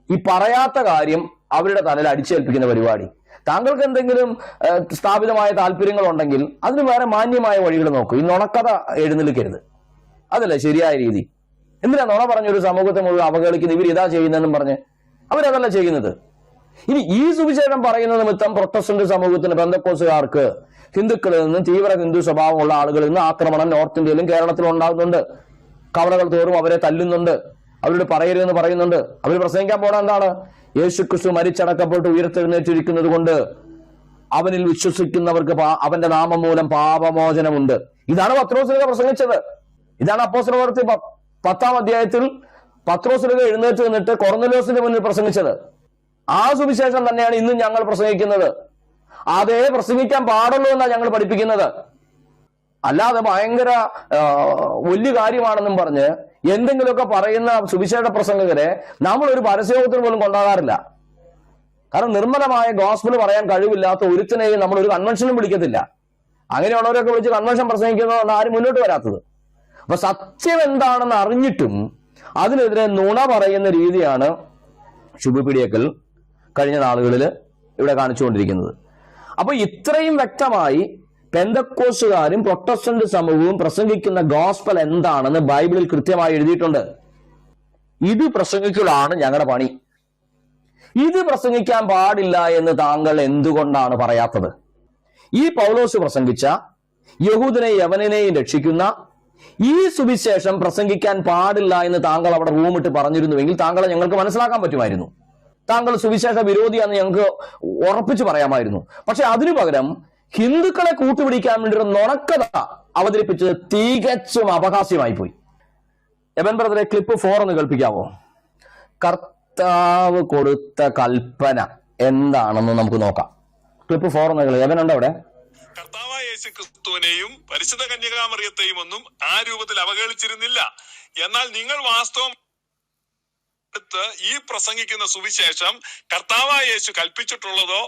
Speaker 5: ഈ പറയാത്ത കാര്യം അവരുടെ തലയിൽ അടിച്ചേൽപ്പിക്കുന്ന പരിപാടി. താങ്കൾക്ക് എന്തെങ്കിലും സ്ഥാപിതമായ താല്പര്യങ്ങൾ ഉണ്ടെങ്കിൽ അതിന് വേറെ മാന്യമായ വഴികൾ നോക്കൂ. ഈ നുണക്കഥ എഴുന്നള്ളിക്കരുത്, അതല്ലേ ശരിയായ രീതി. എന്തിനാ നുണ പറഞ്ഞൊരു സമൂഹത്തെ മുഴുവൻ അവഹേളിക്കുന്ന ഇവർ ഇതാ ചെയ്യുന്നതെന്നും പറഞ്ഞ് അവരതല്ല ചെയ്യുന്നത്. ഇനി ഈ സുവിശേഷം പറയുന്ന നിമിത്തം പ്രൊട്ടസ്റ്റന്റ് സമൂഹത്തിന്, പെന്തക്കോസ്തുകാർക്ക് ഹിന്ദുക്കളിൽ നിന്നും തീവ്ര ഹിന്ദു സ്വഭാവമുള്ള ആളുകളിൽ നിന്ന് ആക്രമണം നോർത്ത് ഇന്ത്യയിലും കേരളത്തിലും ഉണ്ടാകുന്നുണ്ട്. കവലകൾ തോറും അവരെ തല്ലുന്നുണ്ട്, അവരോട് പറയരുതെന്ന് പറയുന്നുണ്ട്. അവർ പ്രസംഗിക്കാൻ പോണ എന്താണ്? യേശുക്രിസ്തു മരിച്ചടക്കപ്പെട്ട് ഉയർത്തെഴുന്നേറ്റിരിക്കുന്നത് കൊണ്ട് അവനിൽ വിശ്വസിക്കുന്നവർക്ക് അവന്റെ നാമം മൂലം പാപമോചനമുണ്ട്. ഇതാണ് പത്രോസ്ലീഹ പ്രസംഗിച്ചത്. ഇതാണ് അപ്പോസ്തലപ്രവൃത്തി 10-ാം അധ്യായത്തിൽ പത്രോസ്ലീഹ എഴുന്നേറ്റ് നിന്നിട്ട് കൊർന്നേലിയോസിന്റെ മുന്നിൽ പ്രസംഗിച്ചത്. ആ സുവിശേഷം തന്നെയാണ് ഇന്നും ഞങ്ങൾ പ്രസംഗിക്കുന്നത്. അതേ പ്രസംഗിക്കാൻ പാടുള്ളൂ എന്നാണ് ഞങ്ങൾ പഠിപ്പിക്കുന്നത്. അല്ലാതെ ഭയങ്കര വലിയ കാര്യമാണെന്നും പറഞ്ഞ് എന്തെങ്കിലുമൊക്കെ പറയുന്ന സുവിശേഷ പ്രസംഗകരെ നമ്മൾ ഒരു പരസ്യയോഗത്തിന് പോലും കൊണ്ടാകാറില്ല. കാരണം നിർമ്മലമായ ഗോസ്പൽ പറയാൻ കഴിവില്ലാത്ത ഒരുത്തിനെയും നമ്മൾ ഒരു കൺവെൻഷനും വിളിക്കത്തില്ല. അങ്ങനെയുള്ളവരൊക്കെ വിളിച്ച് കൺവെൻഷൻ പ്രസംഗിക്കുന്നതാണ് ആരും മുന്നോട്ട് വരാത്തത്. അപ്പൊ സത്യം എന്താണെന്ന് അറിഞ്ഞിട്ടും അതിനെതിരെ നുണ പറയുന്ന രീതിയാണ് ശുഭപീഡിയക്കൽ കഴിഞ്ഞ നാളുകളിൽ ഇവിടെ കാണിച്ചുകൊണ്ടിരിക്കുന്നത്. അപ്പൊ ഇത്രയും വ്യക്തമായി പെന്തക്കോസ്തുകാരും പ്രൊട്ടസ്റ്റന്റ് സമൂഹവും പ്രസംഗിക്കുന്ന ഗോസ്പൽ എന്താണെന്ന് ബൈബിളിൽ കൃത്യമായി എഴുതിയിട്ടുണ്ട്. ഇത് പ്രസംഗിക്കലാണ് ഞങ്ങളുടെ പണി. ഇത് പ്രസംഗിക്കാൻ പാടില്ല എന്ന് താങ്കൾ എന്തുകൊണ്ടാണ് പറയാത്തത്? ഈ പൗലോസ് പ്രസംഗിച്ച യഹൂദനെയും യവനനെയും രക്ഷിക്കുന്ന ഈ സുവിശേഷം പ്രസംഗിക്കാൻ പാടില്ല എന്ന് താങ്കൾ അവിടെ റൂമിട്ട് പറഞ്ഞിരുന്നുവെങ്കിൽ താങ്കളെ ഞങ്ങൾക്ക് മനസ്സിലാക്കാൻ പറ്റുമായിരുന്നു. താങ്കൾ സുവിശേഷ വിരോധിയാണെന്ന് ഞങ്ങൾക്ക് ഉറപ്പിച്ചു പറയാമായിരുന്നു. പക്ഷെ അതിനു പകരം ഹിന്ദുക്കളെ കൂട്ടുപിടിക്കാൻ വേണ്ടി ഒരു നുണക്കഥ അവതരിപ്പിച്ചത് തികച്ചും അപഹാസ്യമായി പോയി. എബൻ ബ്രദറെ, ക്ലിപ്പ് 4 ഒന്ന് കേൾപ്പിക്കാവോ? കർത്താവ് കൊടുത്ത കൽപ്പന എന്താണെന്ന് നമുക്ക് നോക്കാം. ക്ലിപ്പ് 4 ഒന്ന് എബൻ ഉണ്ടോ അവിടെ?
Speaker 3: കർത്താവായ യേശു ക്രിസ്തുവിനെയും പരിശുദ്ധ കന്യകാമറിയത്തെയും ഒന്നും ആ രൂപത്തിൽ അവഹേളിച്ചിരുന്നില്ല. എന്നാൽ നിങ്ങൾ വാസ്തവം ഈ പ്രസംഗിക്കുന്ന സുവിശേഷം കർത്താവായ യേശു കൽപ്പിച്ചിട്ടുള്ളതോ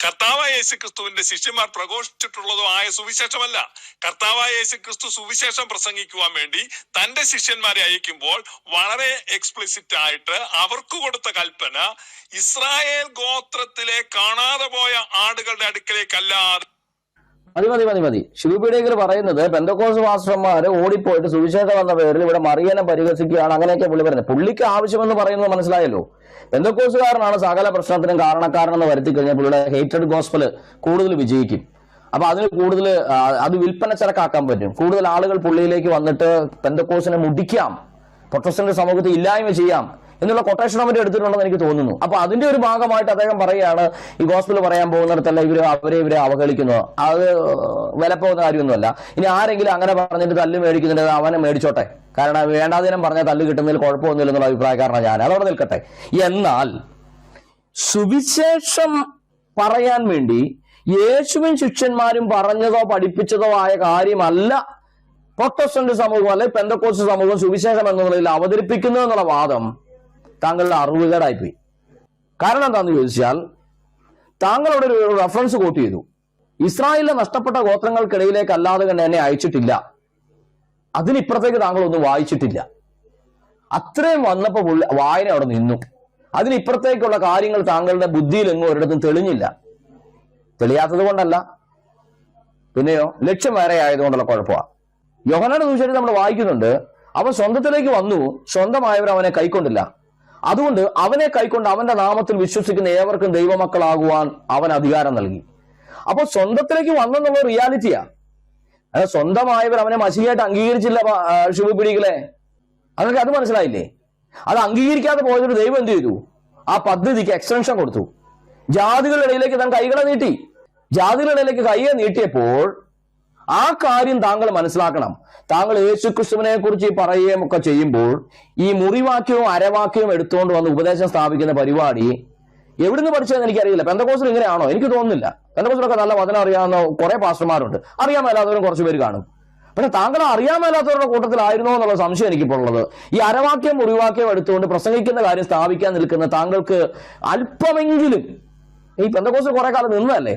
Speaker 3: കർത്താവായ യേശു ക്രിസ്തുവിന്റെ ശിഷ്യന്മാർ പ്രഘോഷിച്ചിട്ടുള്ളതോ ആയ സുവിശേഷമല്ല. കർത്താവായ യേശു ക്രിസ്തു സുവിശേഷം പ്രസംഗിക്കുവാൻ വേണ്ടി തന്റെ ശിഷ്യന്മാരെ അയക്കുമ്പോൾ വളരെ എക്സ്പ്ലിസിറ്റ് ആയിട്ട് അവർക്ക് കൊടുത്ത കൽപ്പന ഇസ്രായേൽ ഗോത്രത്തിലെ കാണാതെ പോയ ആടുകളുടെ അടുക്കലേക്കല്ലാതെ.
Speaker 5: മതി. ശിവപീഡികർ പറയുന്നത് പെന്തക്കോസ്ത് പാസ്റ്റർമാര് ഓടിപ്പോയിട്ട് സുവിശേഷം എന്ന പേരിൽ ഇവിടെ മറിയനെ പരിഹസിക്കുകയാണ്, അങ്ങനെയൊക്കെ പുള്ളി പറയുന്നത്. പുള്ളിക്ക് ആവശ്യമെന്ന് പറയുന്നത് മനസ്സിലായല്ലോ. പെന്തക്കോസ്തുകാരനാണ് സകല പ്രശ്നത്തിനും കാരണക്കാരനെന്ന് വരുത്തി കഴിഞ്ഞാൽ പുള്ളിയുടെ ഹേറ്റഡ് ഗോസ്പല് കൂടുതൽ വിജയിക്കും. അപ്പൊ അതിന് കൂടുതൽ അത് വിൽപ്പന ചരക്കാക്കാൻ പറ്റും. കൂടുതൽ ആളുകൾ പുള്ളിയിലേക്ക് വന്നിട്ട് പെന്തക്കോസ്തിനെ മുടിക്കാം, പ്രൊട്ടസ്റ്റന്റ് സമൂഹത്തെ ഇല്ലായ്മ ചെയ്യാം എന്നുള്ള കൊട്ടേഷൻ അവർ എടുത്തിട്ടുണ്ടെന്ന് എനിക്ക് തോന്നുന്നു. അപ്പൊ അതിന്റെ ഒരു ഭാഗമായിട്ട് അദ്ദേഹം പറയുകയാണ്, ഈ ഗോസ്പൽ പറയാൻ പോകുന്നിടത്തല്ല ഇവരെ അവഹേളിക്കുന്നു. അത് വില പോകുന്ന കാര്യമൊന്നുമല്ല. ഇനി ആരെങ്കിലും അങ്ങനെ പറഞ്ഞിട്ട് തല്ല് മേടിക്കുന്നുണ്ട്, അവനെ മേടിച്ചോട്ടെ, കാരണം വേണ്ടാതിനം പറഞ്ഞാൽ തല്ല് കിട്ടുന്നതിൽ കുഴപ്പമൊന്നുമില്ല എന്നുള്ള അഭിപ്രായക്കാരനാണ് ഞാൻ. അതവിടെ നിൽക്കട്ടെ. എന്നാൽ സുവിശേഷം പറയാൻ വേണ്ടി യേശുവിൻ ശിഷ്യന്മാരും പറഞ്ഞതോ പഠിപ്പിച്ചതോ ആയ കാര്യമല്ല പ്രൊട്ടസ്റ്റന്റ് സമൂഹം അല്ലെങ്കിൽ പെന്തക്കോസ്ത് സമൂഹം സുവിശേഷം എന്നുള്ളതിൽ അവതരിപ്പിക്കുന്നു എന്നുള്ള വാദം താങ്കളുടെ അറിവുകേടായിപ്പോയി. കാരണം എന്താന്ന് ചോദിച്ചാൽ, താങ്കളോട് ഒരു റെഫറൻസ് കോട്ട് ചെയ്തു, ഇസ്രായേലിലെ നഷ്ടപ്പെട്ട ഗോത്രങ്ങൾക്കിടയിലേക്ക് അല്ലാതെ തന്നെ എന്നെ അയച്ചിട്ടില്ല. അതിനിപ്പുറത്തേക്ക് താങ്കളൊന്നും വായിച്ചിട്ടില്ല. അത്രയും വന്നപ്പോ വായന അവിടെ നിന്നു. അതിനിപ്പുറത്തേക്കുള്ള കാര്യങ്ങൾ താങ്കളുടെ ബുദ്ധിയിലെങ്ങും ഒരിടത്തും തെളിഞ്ഞില്ല. തെളിയാത്തത് കൊണ്ടല്ല, പിന്നെയോ ലക്ഷ്യം വേറെ ആയതുകൊണ്ടുള്ള കുഴപ്പമാണ്. യോഹന്നാന്റെ സുവിശേഷം നമ്മൾ വായിക്കുന്നുണ്ട്, അവൻ സ്വന്തത്തിലേക്ക് വന്നു, സ്വന്തമായവർ അവനെ കൈക്കൊണ്ടില്ല. അതുകൊണ്ട് അവനെ കൈക്കൊണ്ട് അവന്റെ നാമത്തിൽ വിശ്വസിക്കുന്ന ഏവർക്കും ദൈവമക്കളാകുവാൻ അവൻ അധികാരം നൽകി. അപ്പൊ സ്വന്തത്തിലേക്ക് വന്നെന്നുള്ള റിയാലിറ്റിയാ. സ്വന്തമായവർ അവനെ മസിയായിട്ട് അംഗീകരിച്ചില്ല ശുഭപിടികളെ. അതൊക്കെ അത് മനസ്സിലായില്ലേ? അത് അംഗീകരിക്കാതെ പോയതൊരു ദൈവം എന്ത് ചെയ്തു? ആ പദ്ധതിക്ക് എക്സ്റ്റൻഷൻ കൊടുത്തു. ജാതികളുടെ ഇടയിലേക്ക് താൻ കൈകളെ നീട്ടി. ജാതികളുടെ ഇടയിലേക്ക് കൈയെ നീട്ടിയപ്പോൾ ആ കാര്യം താങ്കൾ മനസ്സിലാക്കണം. താങ്കൾ യേശുക്രിസ്തുവിനെ കുറിച്ച് പറയുകയും ഒക്കെ ചെയ്യുമ്പോൾ ഈ മുറിവാക്യവും അരവാക്യവും എടുത്തുകൊണ്ട് വന്ന് ഉപദേശം സ്ഥാപിക്കുന്ന പരിപാടി എവിടുന്ന് പഠിച്ചതെന്ന് എനിക്കറിയില്ല. പെന്തക്കോസ്തിൽ ഇങ്ങനെയാണോ? എനിക്ക് തോന്നുന്നില്ല. പെന്തക്കോസ്തിലൊക്കെ നല്ല വചനം അറിയാവുന്ന കുറെ പാസ്റ്റർമാരുണ്ട്, അറിയാൻ മേലാത്തവരും കുറച്ച് പേര് കാണും. പക്ഷെ താങ്കൾ അറിയാൻ മേലാത്തവരുടെ കൂട്ടത്തിലായിരുന്നോ എന്നുള്ള സംശയം എനിക്കിപ്പോൾ ഉള്ളത്. ഈ അരവാക്യം മുറിവാക്യം എടുത്തുകൊണ്ട് പ്രസംഗിക്കുന്ന കാര്യം സ്ഥാപിക്കാൻ നിൽക്കുന്ന താങ്കൾക്ക് അല്പമെങ്കിലും, ഈ പെന്തക്കോസ്തിൽ കുറെ കാലം നിന്നതല്ലേ,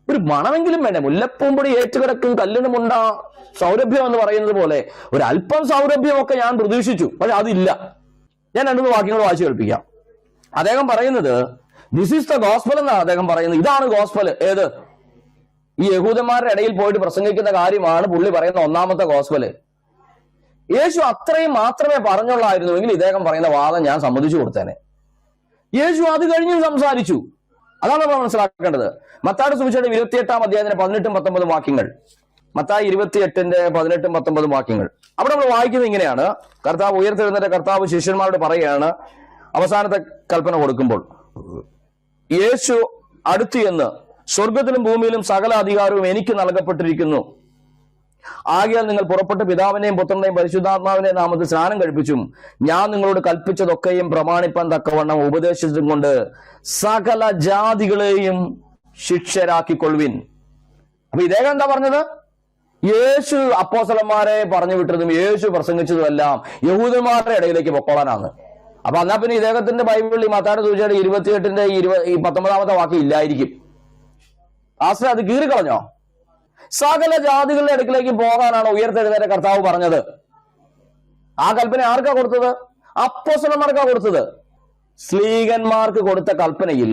Speaker 5: ഒരു മണമെങ്കിലും വേണ്ടേ? മുല്ലപ്പൂമ്പൊടി ഏറ്റുകിടക്കും കല്ലിനുമുണ്ട സൗരഭ്യം എന്ന് പറയുന്നത് പോലെ ഒരു അല്പം സൗരഭ്യമൊക്കെ ഞാൻ പ്രതീക്ഷിച്ചു. പക്ഷെ അതില്ല. ഞാൻ 2 വാക്യങ്ങൾ വായിച്ചു കേൾപ്പിക്കാം. അദ്ദേഹം പറയുന്നത് ദിസ് ഈസ് ദ ഗോസ്പൽ എന്നാണ് അദ്ദേഹം പറയുന്നത്. ഇതാണ് ഗോസ്പൽ. ഏത്? ഈ യഹൂദന്മാരുടെ ഇടയിൽ പോയിട്ട് പ്രസംഗിക്കുന്ന കാര്യമാണ് പുള്ളി പറയുന്ന ഒന്നാമത്തെ ഗോസ്പല്. യേശു അത്രയും മാത്രമേ പറഞ്ഞുള്ളായിരുന്നുവെങ്കിൽ ഇദ്ദേഹം പറയുന്ന വാദം ഞാൻ സമ്മതിച്ചു കൊടുത്തേനെ. യേശു അത് കഴിഞ്ഞും സംസാരിച്ചു. അതാണ് നമ്മൾ മനസ്സിലാക്കേണ്ടത്. മത്തായിയുടെ സുവിശേഷം 28-ാം അധ്യായത്തിന്റെ 18-19 വാക്യങ്ങൾ. മത്തായി 28-ന്റെ 18-19 വാക്യങ്ങൾ. അവിടെ നമ്മൾ വായിക്കുന്നത് ഇങ്ങനെയാണ്. കർത്താവ് ഉയർത്തെഴുന്നേറ്റ കർത്താവ് ശിഷ്യന്മാരോട് പറയുകയാണ്, അവസാനത്തെ കൽപ്പന കൊടുക്കുമ്പോൾ, യേശു അടുത്തു എന്ന് സ്വർഗത്തിലും ഭൂമിയിലും സകല അധികാരവും എനിക്ക് നൽകപ്പെട്ടിരിക്കുന്നു. ആകയാൽ നിങ്ങൾ പുറപ്പെട്ട് പിതാവിനെയും പുത്രനെയും പരിശുദ്ധാത്മാവിനെയും നാമത്തിൽ സ്നാനം കഴിപ്പിച്ചും ഞാൻ നിങ്ങളോട് കൽപ്പിച്ചതൊക്കെയും പ്രമാണിപ്പാൻ തക്കവണ്ണം ഉപദേശിച്ചും കൊണ്ട് സകല ജാതികളെയും ശിഷ്യരാക്കിക്കൊള്ളുവിൻ. അപ്പൊ ഇദ്ദേഹം എന്താ പറഞ്ഞത്? യേശു അപ്പോസ്തലന്മാരെ പറഞ്ഞു വിട്ടതും യേശു പ്രസംഗിച്ചതും എല്ലാം യഹൂദന്മാരുടെ ഇടയിലേക്ക് പൊക്കോളാനാണ്. അപ്പൊ എന്നാ പിന്നെ ഇദ്ദേഹത്തിന്റെ ബൈബിളിൽ മത്തായിയുടെ സുവിശേഷം 28-ന്റെ 19-ാമത്തെ വാക്യം ഇല്ലായിരിക്കും. ആശ്രയ അത് കീറിക്കളഞ്ഞോ? സകല ജാതികളുടെ അടുക്കിലേക്ക് പോകാനാണ് ഉയർത്തെഴുന്നേറ്റ കർത്താവ് പറഞ്ഞത്. ആ കൽപ്പന ആർക്കാ കൊടുത്തത്? അപ്പോസ്തലന്മാർക്കാ കൊടുത്തത്. സ്ലീഹന്മാർക്ക് കൊടുത്ത കൽപ്പനയിൽ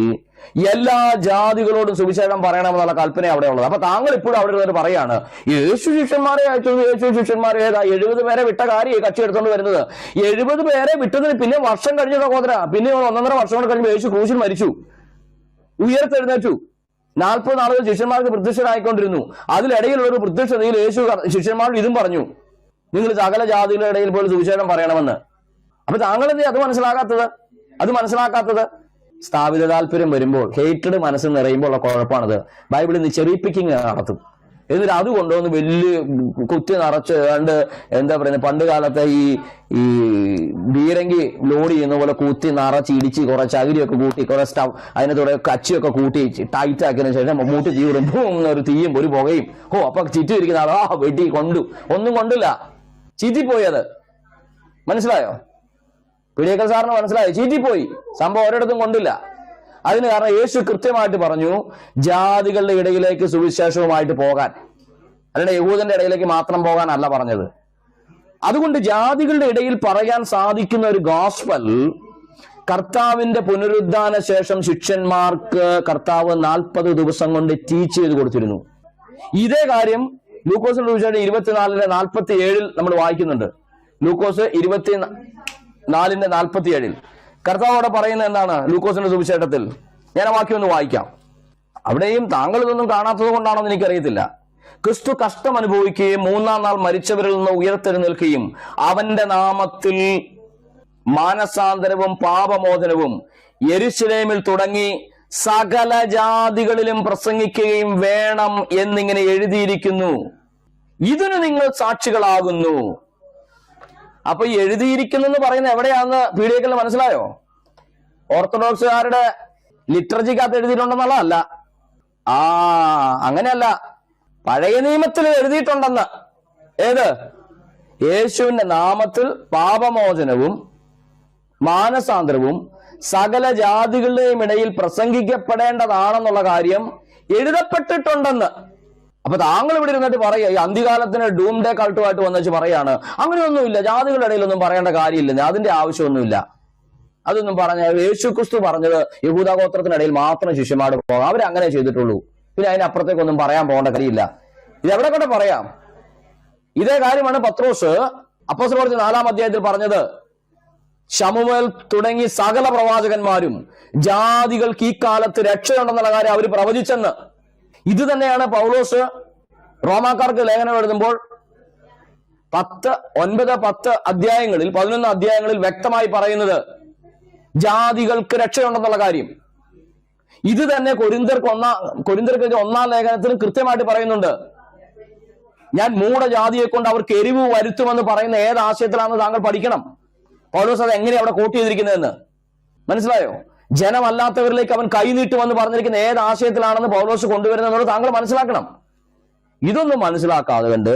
Speaker 5: എല്ലാ ജാതികളോടും സുവിശേഷം പറയണമെന്നുള്ള കൽപ്പന അവിടെ ഉള്ളത്. അപ്പൊ താങ്കൾ ഇപ്പോഴും അവിടെ ഇരുന്നിട്ട് പറയാണ് യേശു ശിഷ്യന്മാരെ അയച്ചു. യേശു ശിഷ്യന്മാരെ ഏതാ? 70 പേരെ വിട്ട കാര്യം കക്ഷി എടുത്തോണ്ട് വരുന്നത്. 70 പേരെ വിട്ടതിന് പിന്നെ വർഷം കഴിഞ്ഞ സഹോദര, പിന്നെ 1.5 വർഷം കൊണ്ട് കഴിയുമ്പോൾ യേശു ക്രൂശിൽ മരിച്ചു, ഉയർത്തെഴുന്നേറ്റു. 40 നാളുകൾ ശിഷ്യന്മാർക്ക് പ്രത്യക്ഷനായിക്കൊണ്ടിരുന്നു. അതിലിടയിലുള്ള ഒരു പ്രത്യക്ഷതയിൽ യേശു ശിഷ്യന്മാരോട് ഇതും പറഞ്ഞു, നിങ്ങൾ സകല ജാതികളുടെ ഇടയിൽ പോലും സുവിശേഷം പറയണമെന്ന്. അപ്പൊ താങ്കൾ എന്ത് അത് മനസ്സിലാക്കാത്തത് സ്ഥാപിത താല്പര്യം വരുമ്പോൾ, ഹേറ്റഡ് മനസ്സ് നിറയുമ്പോൾ ഉള്ള കുഴപ്പമാണത്. ബൈബിളിൽ നിന്ന് ചെറിപ്പിക്കിങ് നടത്തും. എന്നിട്ട് അത് കൊണ്ടുവന്ന് വലിയ കുത്തി നിറച്ച് കണ്ട് എന്താ പറയുന്നത്, പണ്ട് കാലത്തെ ഈ ബീരങ്കി ലോഡ് ചെയ്യുന്ന പോലെ കുത്തി നിറച്ച് ഇടിച്ച് കുറെ ചകിരിയൊക്കെ കൂട്ടി കുറെ അതിനകത്തൂടെ കച്ചിയൊക്കെ കൂട്ടി ടൈറ്റ് ആക്കിയതിനു ശേഷം മൂട്ടി തീരും, ഒരു തീയും ഒരു പുകയും. അപ്പൊ ചുറ്റും ഇരിക്കുന്ന ആളോ വെട്ടി ഒന്നും കൊണ്ടില്ല, ചീറ്റിപ്പോയത്. മനസ്സിലായോ? പിടിയേക്കൽ സാറിന് മനസ്സിലായോ? ചീറ്റിപ്പോയി, സംഭവം ഒരിടത്തും കൊണ്ടില്ല. അതിന് കാരണം യേശു കൃത്യമായിട്ട് പറഞ്ഞു ജാതികളുടെ ഇടയിലേക്ക് സുവിശേഷവുമായിട്ട് പോകാൻ, അല്ലാണ്ട് യഹൂദന്റെ ഇടയിലേക്ക് മാത്രം പോകാനല്ല പറഞ്ഞത്. അതുകൊണ്ട് ജാതികളുടെ ഇടയിൽ പറയാൻ സാധിക്കുന്ന ഒരു ഗോസ്പൽ കർത്താവിന്റെ പുനരുദ്ധാന ശേഷം ശിഷ്യന്മാർക്ക് കർത്താവ് 40 ദിവസം കൊണ്ട് ടീച്ച് ചെയ്ത് കൊടുത്തിരുന്നു. ഇതേ കാര്യം ലൂക്കോസിന്റെ സുവിശേഷം 24:47 നമ്മൾ വായിക്കുന്നുണ്ട്. ലൂക്കോസ് 24:47 കർത്താവോടെ പറയുന്നത് എന്താണ്? ലൂക്കോസിന്റെ സുവിശേഷത്തിൽ ഞാൻ ആ വാക്യം ഒന്ന് വായിക്കാം. അവിടെയും താങ്കൾ ഇതൊന്നും കാണാത്തത് കൊണ്ടാണോ എന്ന് എനിക്കറിയത്തില്ല. ക്രിസ്തു കഷ്ടം അനുഭവിക്കുകയും 3-ാം നാൾ മരിച്ചവരിൽ നിന്ന് ഉയർത്തെഴുന്നേൽക്കുകയും അവന്റെ നാമത്തിൽ മാനസാന്തരവും പാപമോചനവും യെരൂശലേമിൽ തുടങ്ങി സകല ജാതികളിലും പ്രസംഗിക്കുകയും വേണം എന്നിങ്ങനെ എഴുതിയിരിക്കുന്നു. ഇതിന് നിങ്ങൾ സാക്ഷികളാകുന്നു. അപ്പൊ ഈ എഴുതിയിരിക്കുന്നു പറയുന്നത് എവിടെയാണെന്ന് പീഡിയക്കലിന് മനസ്സിലായോ? ഓർത്തഡോക്സുകാരുടെ ലിറ്ററജിക്കകത്ത് എഴുതിയിട്ടുണ്ടെന്നുള്ളതല്ല. അങ്ങനെയല്ല, പഴയ നിയമത്തിൽ എഴുതിയിട്ടുണ്ടെന്ന്. ഏത്? യേശുവിന്റെ നാമത്തിൽ പാപമോചനവും മാനസാന്തരവും സകല ജാതികളുടെയും ഇടയിൽ പ്രസംഗിക്കപ്പെടേണ്ടതാണെന്നുള്ള കാര്യം എഴുതപ്പെട്ടിട്ടുണ്ടെന്ന്. അപ്പൊ താങ്കൾ ഇവിടെ ഇരുന്നിട്ട് പറയുക ഈ അന്ത്യകാലത്തിന് ഡൂം ഡേ കൾട്ടുമായിട്ട് വന്നു പറയാണ് അങ്ങനെയൊന്നുമില്ല, ജാതികളുടെ ഇടയിലൊന്നും പറയേണ്ട കാര്യമില്ല, അതിന്റെ ആവശ്യമൊന്നുമില്ല. അതൊന്നും പറഞ്ഞ യേശു ക്രിസ്തു പറഞ്ഞത് യഹൂദഗോത്രത്തിനിടയിൽ മാത്രം ശിഷ്യന്മാർ പോകാം, അവരങ്ങനെ ചെയ്തിട്ടുള്ളൂ. പിന്നെ അതിനപ്പുറത്തേക്കൊന്നും പറയാൻ പോകേണ്ട കാര്യമില്ല. ഇതെവിടെ കൊണ്ട് പറയാം? ഇതേ കാര്യമാണ് പത്രോസ് അപ്പോസ്തലപ്രവൃത്തി 4-ാം അധ്യായത്തിൽ പറഞ്ഞത്. ശമൂവേൽ തുടങ്ങി സകല പ്രവാചകന്മാരും ജാതികൾക്ക് ഈ കാലത്ത് രക്ഷയുണ്ടെന്നുള്ള കാര്യം അവർ പ്രവചിച്ചെന്ന്. ഇത് തന്നെയാണ് പൗലോസ് റോമാക്കാർക്ക് ലേഖനം എഴുതുമ്പോൾ 9-10 അധ്യായങ്ങളിൽ 11 അധ്യായങ്ങളിൽ വ്യക്തമായി പറയുന്നത് ജാതികൾക്ക് രക്ഷയുണ്ടെന്നുള്ള കാര്യം. ഇത് തന്നെ കൊരിന്ത്യർക്ക് 1-ാം ലേഖനത്തിൽ കൃത്യമായിട്ട് പറയുന്നുണ്ട്. ഞാൻ മൂഢജാതിയെ കൊണ്ട് അവർക്ക് എരിവ് വരുത്തുമെന്ന് പറയുന്ന ഏത് ആശയത്തിലാണെന്ന് താങ്കൾ പഠിക്കണം. പൗലോസ് അത് എങ്ങനെ അവിടെ കോട്ട് ചെയ്തിരിക്കുന്നതെന്ന് മനസ്സിലായോ? ജനമല്ലാത്തവരിലേക്ക് അവൻ കൈനീട്ടുമെന്ന് പറഞ്ഞിരിക്കുന്ന ഏത് ആശയത്തിലാണെന്ന് പൗലോസ് കൊണ്ടുവരുന്നത് താങ്കൾ മനസ്സിലാക്കണം. ഇതൊന്നും മനസ്സിലാക്കാതെ കണ്ട്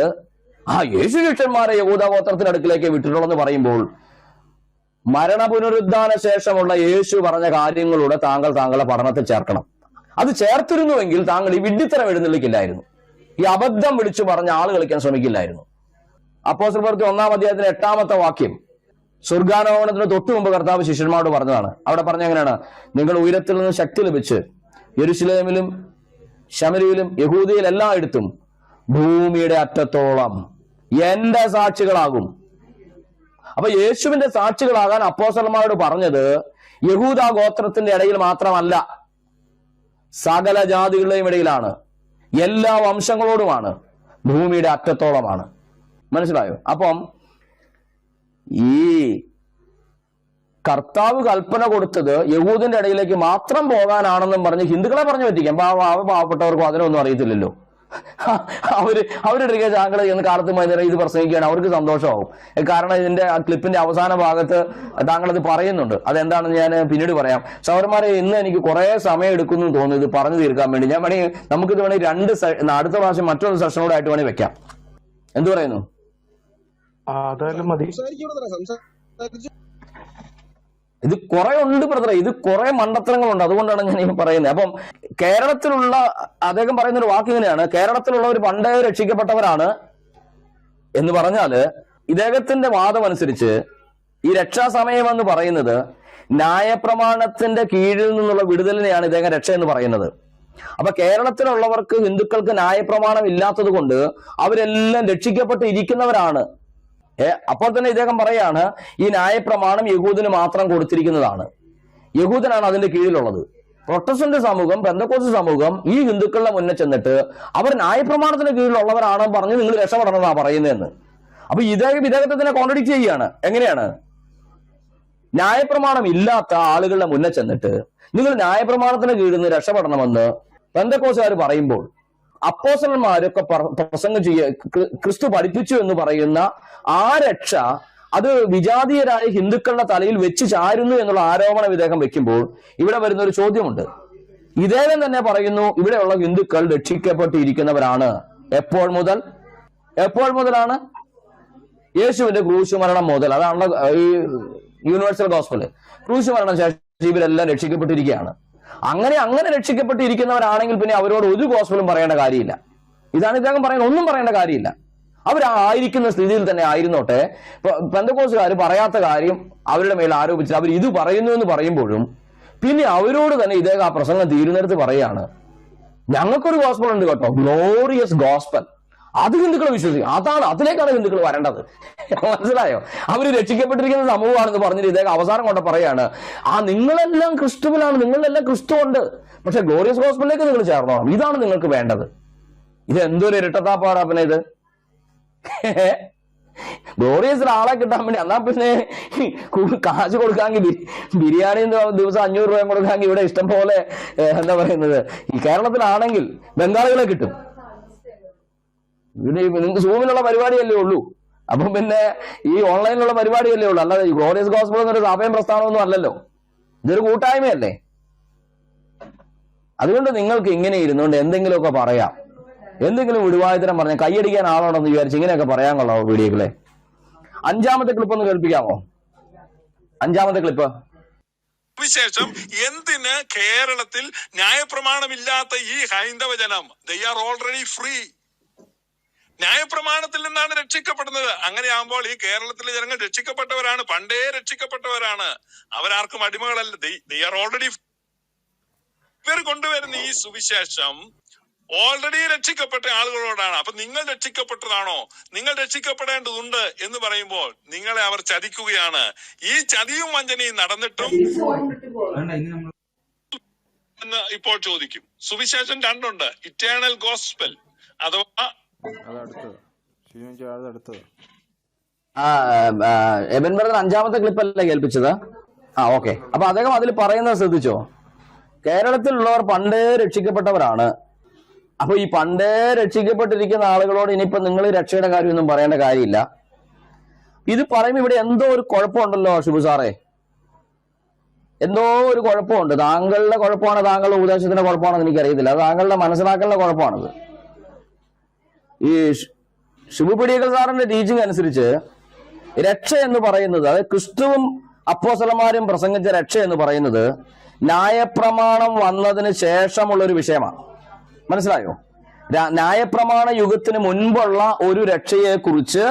Speaker 5: യേശു ശിഷ്യന്മാരെ യഹൂദഗോത്രത്തിന്റെ അടുക്കിലേക്ക് വിട്ടിട്ടുള്ളെന്ന് പറയുമ്പോൾ മരണപുനരുദ്ധാന ശേഷമുള്ള യേശു പറഞ്ഞ കാര്യങ്ങളുടെ താങ്കളുടെ പഠനത്തിൽ ചേർക്കണം. അത് ചേർത്തിരുന്നുവെങ്കിൽ താങ്കൾ ഈ വിഡ്ഢിത്തരം എഴുന്നള്ളിക്കില്ലായിരുന്നു, ഈ അബദ്ധം വിളിച്ചു പറഞ്ഞ ആൾ കളിക്കാൻ ശ്രമിക്കില്ലായിരുന്നു. അപ്പോസ്തലപ്രവൃത്തി 1-ാം അധ്യായത്തിന്റെ 8-ാമത്തെ വാക്യം സ്വർഗാരോഹണത്തിന് തൊട്ടു മുമ്പ് കർത്താവ് ശിഷ്യന്മാരോട് പറഞ്ഞതാണ്. അവിടെ പറഞ്ഞ എങ്ങനെയാണ്? നിങ്ങൾ ഉയരത്തിൽ നിന്ന് ശക്തി ലഭിച്ച് യെരൂശലേമിലും ശമരിയിലും യഹൂദയിൽ എല്ലായിടത്തും ഭൂമിയുടെ അറ്റത്തോളം എന്റെ സാക്ഷികളാകും. അപ്പൊ യേശുവിന്റെ സാക്ഷികളാകാൻ അപ്പോസ്തലന്മാരോട് പറഞ്ഞത് യഹൂദ ഗോത്രത്തിന്റെ ഇടയിൽ മാത്രമല്ല, സകല ജാതികളുടെയും ഇടയിലാണ്, എല്ലാ വംശങ്ങളോടുമാണ്, ഭൂമിയുടെ അറ്റത്തോളമാണ്. മനസ്സിലായോ? അപ്പം ഈ കർത്താവ് കൽപ്പന കൊടുത്തത് യഹൂദിന്റെ ഇടയിലേക്ക് മാത്രം പോകാനാണെന്നും പറഞ്ഞ് ഹിന്ദുക്കളെ പറഞ്ഞു പറ്റിക്കാം. പാവപ്പെട്ടവർക്കും അതിനൊന്നും അറിയത്തില്ലല്ലോ. അവരുടെ താങ്കൾ എന്ന് കാലത്ത് വൈകുന്നേരം ഇത് പ്രസംഗിക്കുകയാണ്, അവർക്ക് സന്തോഷമാവും. കാരണം ഇതിന്റെ ക്ലിപ്പിന്റെ അവസാന ഭാഗത്ത് താങ്കളത് പറയുന്നുണ്ട്. അതെന്താണെന്ന് ഞാൻ പിന്നീട് പറയാം. സഹോദരന്മാരെ, ഇന്ന് എനിക്ക് കുറെ സമയം എടുക്കുന്നു തോന്നുന്നു ഇത് പറഞ്ഞു തീർക്കാൻ വേണ്ടി. ഞാൻ വേണമെങ്കിൽ നമുക്കിത് വേണമെങ്കിൽ അടുത്ത പ്രാവശ്യം മറ്റൊരു സെഷനോടായിട്ട് വേണമെങ്കിൽ വെക്കാം. എന്തു പറയുന്നു? ഇത് കുറെ ഉണ്ട് ബ്രദറെ, ഇത് കുറെ മണ്ടത്തരങ്ങളുണ്ട്. അതുകൊണ്ടാണ് ഞാൻ ഈ പറയുന്നത്. അപ്പം കേരളത്തിലുള്ള അദ്ദേഹം പറയുന്ന ഒരു വാക്ക് ഇങ്ങനെയാണ്: കേരളത്തിലുള്ളവർ പണ്ടേ രക്ഷിക്കപ്പെട്ടവരാണ് എന്ന് പറഞ്ഞാല് ഇദ്ദേഹത്തിന്റെ വാദം അനുസരിച്ച് ഈ രക്ഷാസമയം എന്ന് പറയുന്നത് ന്യായപ്രമാണത്തിന്റെ കീഴിൽ നിന്നുള്ള വിടുതലിനെയാണ് ഇദ്ദേഹം രക്ഷ എന്ന് പറയുന്നത്. അപ്പൊ കേരളത്തിലുള്ളവർക്ക്, ഹിന്ദുക്കൾക്ക് ന്യായപ്രമാണം ഇല്ലാത്തത് കൊണ്ട് അവരെല്ലാം രക്ഷിക്കപ്പെട്ട് ഇരിക്കുന്നവരാണ്. അപ്പോൾ തന്നെ ഇദ്ദേഹം പറയാണ് ഈ ന്യായപ്രമാണം യഹൂദിന് മാത്രം കൊടുത്തിരിക്കുന്നതാണ്, യഹൂദനാണ് അതിന്റെ കീഴിലുള്ളത്. പ്രൊട്ടസ്റ്റന്റ് സമൂഹം, പെന്തക്കോസ്ത് സമൂഹം ഈ ഹിന്ദുക്കളുടെ മുന്നിൽ ചെന്നിട്ട് അവർ ന്യായപ്രമാണത്തിന്റെ കീഴിലുള്ളവരാണെന്ന് പറഞ്ഞ് നിങ്ങൾ രക്ഷപ്പെടണമെന്നാണ് പറയുന്നതെന്ന്. അപ്പൊ ഇദ്ദേഹത്തെ തന്നെ കോൺട്രഡിക്ട് ചെയ്യുകയാണ്. എങ്ങനെയാണ്? ന്യായപ്രമാണം ഇല്ലാത്ത ആളുകളുടെ മുന്നേ ചെന്നിട്ട് നിങ്ങൾ ന്യായപ്രമാണത്തിന് കീഴിൽ നിന്ന് രക്ഷപ്പെടണമെന്ന് പെന്തക്കോസ്തുകാർ പറയുമ്പോൾ അപ്പോസ്തലന്മാരൊക്കെ പ്രസംഗം ക്രിസ്തു പഠിപ്പിച്ചു എന്ന് പറയുന്ന ആ രക്ഷ അത് വിജാതീയരായ ഹിന്ദുക്കളുടെ തലയിൽ വെച്ച് ചാരുന്നു എന്നുള്ള ആരോപണം ഇദ്ദേഹം വെക്കുമ്പോൾ ഇവിടെ വരുന്ന ഒരു ചോദ്യമുണ്ട്. ഇദ്ദേഹം തന്നെ പറയുന്നു ഇവിടെയുള്ള ഹിന്ദുക്കൾ രക്ഷിക്കപ്പെട്ടിരിക്കുന്നവരാണ്. എപ്പോൾ മുതലാണ്? യേശുവിന്റെ ക്രൂശ് മരണം മുതൽ. അതാണ് ഈ യൂണിവേഴ്സൽ ഗോസ്പല്. ക്രൂശ് മരണം ശേഷം ഇവരെല്ലാം രക്ഷിക്കപ്പെട്ടിരിക്കുകയാണ്. അങ്ങനെ രക്ഷിക്കപ്പെട്ടിരിക്കുന്നവരാണെങ്കിൽ പിന്നെ അവരോട് ഒരു ഗോസ്പലും പറയേണ്ട കാര്യമില്ല. ഇതാണ് ഇദ്ദേഹം പറയുന്നത്. ഒന്നും പറയേണ്ട കാര്യമില്ല. അവരായിരിക്കുന്ന സ്ഥിതിയിൽ തന്നെ ആയിരുന്നോട്ടെ. പെന്തക്കോസ്തുകാർ പറയാത്ത കാര്യം അവരുടെ മേൽ ആരോപിച്ചിട്ട് അവർ ഇത് പറയുന്നു എന്ന് പറയുമ്പോഴും പിന്നെ അവരോട് തന്നെ ഇദ്ദേഹം ആ പ്രസംഗം തീരുന്നിടത്ത് പറയാണ്, ഞങ്ങൾക്കൊരു ഗോസ്പൽ ഉണ്ട് കേട്ടോ, ഗ്ലോറിയസ് ഗോസ്പൽ. അത് ഹിന്ദുക്കൾ വിശ്വസിക്കും. അതിലേക്കാണ് ഹിന്ദുക്കൾ വരേണ്ടത്. മനസ്സിലായോ? അവര് രക്ഷിക്കപ്പെട്ടിരിക്കുന്ന സമൂഹമാണെന്ന് പറഞ്ഞിട്ട് ഇദ്ദേഹം അവസാനം കൊണ്ട് പറയാണ്, നിങ്ങളെല്ലാം ക്രിസ്തുവിലാണ്, നിങ്ങളെല്ലാം ക്രിസ്തു ഉണ്ട്, പക്ഷെ ഗ്ലോറിയസ് ഗോസ്പലിലേക്ക് നിങ്ങൾ ചേർന്നോണം, ഇതാണ് നിങ്ങൾക്ക് വേണ്ടത്. ഇത് എന്തൊരു ഇരട്ടത്താപ്പാടാ പിന്നെ ഇത്. ഗ്ലോറിയസിൽ ആളെ കിട്ടാൻ വേണ്ടി എന്നാ പിന്നെ കാശ് കൊടുക്കാമെങ്കിൽ ബിരിയാണി ദിവസം 500 രൂപ കൊടുക്കാമെങ്കിൽ ഇവിടെ ഇഷ്ടം പോലെ എന്താ പറയുന്നത്, ഈ കേരളത്തിലാണെങ്കിൽ ബംഗാളികളെ കിട്ടും. ഇവിടെ നിങ്ങൾക്ക് സൂമിലുള്ള പരിപാടിയല്ലേ ഉള്ളൂ. അപ്പം പിന്നെ ഈ ഓൺലൈനിലുള്ള പരിപാടിയല്ലേ ഉള്ളൂ. അല്ലാതെ ഗ്ലോറിയസ് ഗോസ്പൽ എന്നൊരു സഭയും പ്രസ്ഥാനമൊന്നും അല്ലല്ലോ. ഇതൊരു കൂട്ടായ്മയല്ലേ. അതുകൊണ്ട് നിങ്ങൾക്ക് ഇങ്ങനെ ഇരുന്നുകൊണ്ട് എന്തെങ്കിലുമൊക്കെ പറയാം, എന്തെങ്കിലും വിടുവായുത്തരം പറഞ്ഞാൽ കൈയടിക്കാൻ ആളോടെന്ന് വിചാരിച്ച് ഇങ്ങനെയൊക്കെ പറയാൻ കൊള്ളാമോ വീഡിയോകളെ? 5-ാമത്തെ ക്ലിപ്പ് ഒന്ന് കേൾപ്പിക്കാമോ? 5-ാമത്തെ ക്ലിപ്പ്.
Speaker 3: വിശേഷം എന്തിന് കേരളത്തിൽ ന്യായപ്രമാണമില്ലാത്ത ഈ ഹൈന്ദവ ജനം ദേ ആർ ഓൾറെഡി ഫ്രീ. ന്യായപ്രമാണത്തിൽ നിന്നാണ് രക്ഷിക്കപ്പെടുന്നത്. അങ്ങനെയാകുമ്പോൾ ഈ കേരളത്തിലെ ജനങ്ങൾ രക്ഷിക്കപ്പെട്ടവരാണ്, പണ്ടേ രക്ഷിക്കപ്പെട്ടവരാണ്. അവരാർക്കും അടിമകളല്ല. They are already. ഇവർ കൊണ്ടുവരുന്ന ഈ സുവിശേഷം ഓൾറെഡി രക്ഷിക്കപ്പെട്ട ആളുകളോടാണ്. അപ്പൊ നിങ്ങൾ രക്ഷിക്കപ്പെട്ടതാണോ? നിങ്ങൾ രക്ഷിക്കപ്പെടേണ്ടതുണ്ട് എന്ന് പറയുമ്പോൾ നിങ്ങളെ അവർ ചതിക്കുകയാണ്. ഈ ചതിയും വഞ്ചനയും നടന്നിട്ടും എന്ന് ഇപ്പോൾ ചോദിക്കും. സുവിശേഷം 2 ഉണ്ട്. ഇറ്റേണൽ ഗോസ്പൽ അഥവാ
Speaker 5: എബൻ ബ്രദർ 5-ാമത്തെ ക്ലിപ്പല്ലേ കേൾപ്പിച്ചത്? ഓക്കെ. അപ്പൊ അദ്ദേഹം അതിൽ പറയുന്നത് ശ്രദ്ധിച്ചോ? കേരളത്തിലുള്ളവർ പണ്ടേ രക്ഷിക്കപ്പെട്ടവരാണ്. അപ്പൊ ഈ പണ്ടേ രക്ഷിക്കപ്പെട്ടിരിക്കുന്ന ആളുകളോട് ഇനിയിപ്പോ നിങ്ങൾ രക്ഷയുടെ കാര്യമൊന്നും പറയേണ്ട കാര്യമില്ല. ഇത് പറയുമ്പോൾ ഇവിടെ എന്തോ ഒരു കുഴപ്പമുണ്ടല്ലോ ഷിബു സാറേ, എന്തോ ഒരു കുഴപ്പമുണ്ട്. താങ്കളുടെ കുഴപ്പമാണ്, താങ്കളുടെ ഉപദേശത്തിന്റെ കുഴപ്പമാണെന്ന് എനിക്കറിയത്തില്ല. അത് താങ്കളുടെ മനസ്സിലാക്കലിന്റെ കുഴപ്പമാണത്. ഈ ഷിബു പിടിയക്കൽ സാറിന്റെ ടീച്ചിങ് അനുസരിച്ച് രക്ഷ എന്ന് പറയുന്നത്, അതായത് ക്രിസ്തുവും അപ്പോസ്തലന്മാരും പ്രസംഗിച്ച രക്ഷ എന്ന് പറയുന്നത് ന്യായപ്രമാണം വന്നതിന് ശേഷമുള്ള ഒരു വിഷയമാണ്. മനസ്സിലായോ? ന്യായപ്രമാണ യുഗത്തിന് മുൻപുള്ള ഒരു രക്ഷയെ കുറിച്ച്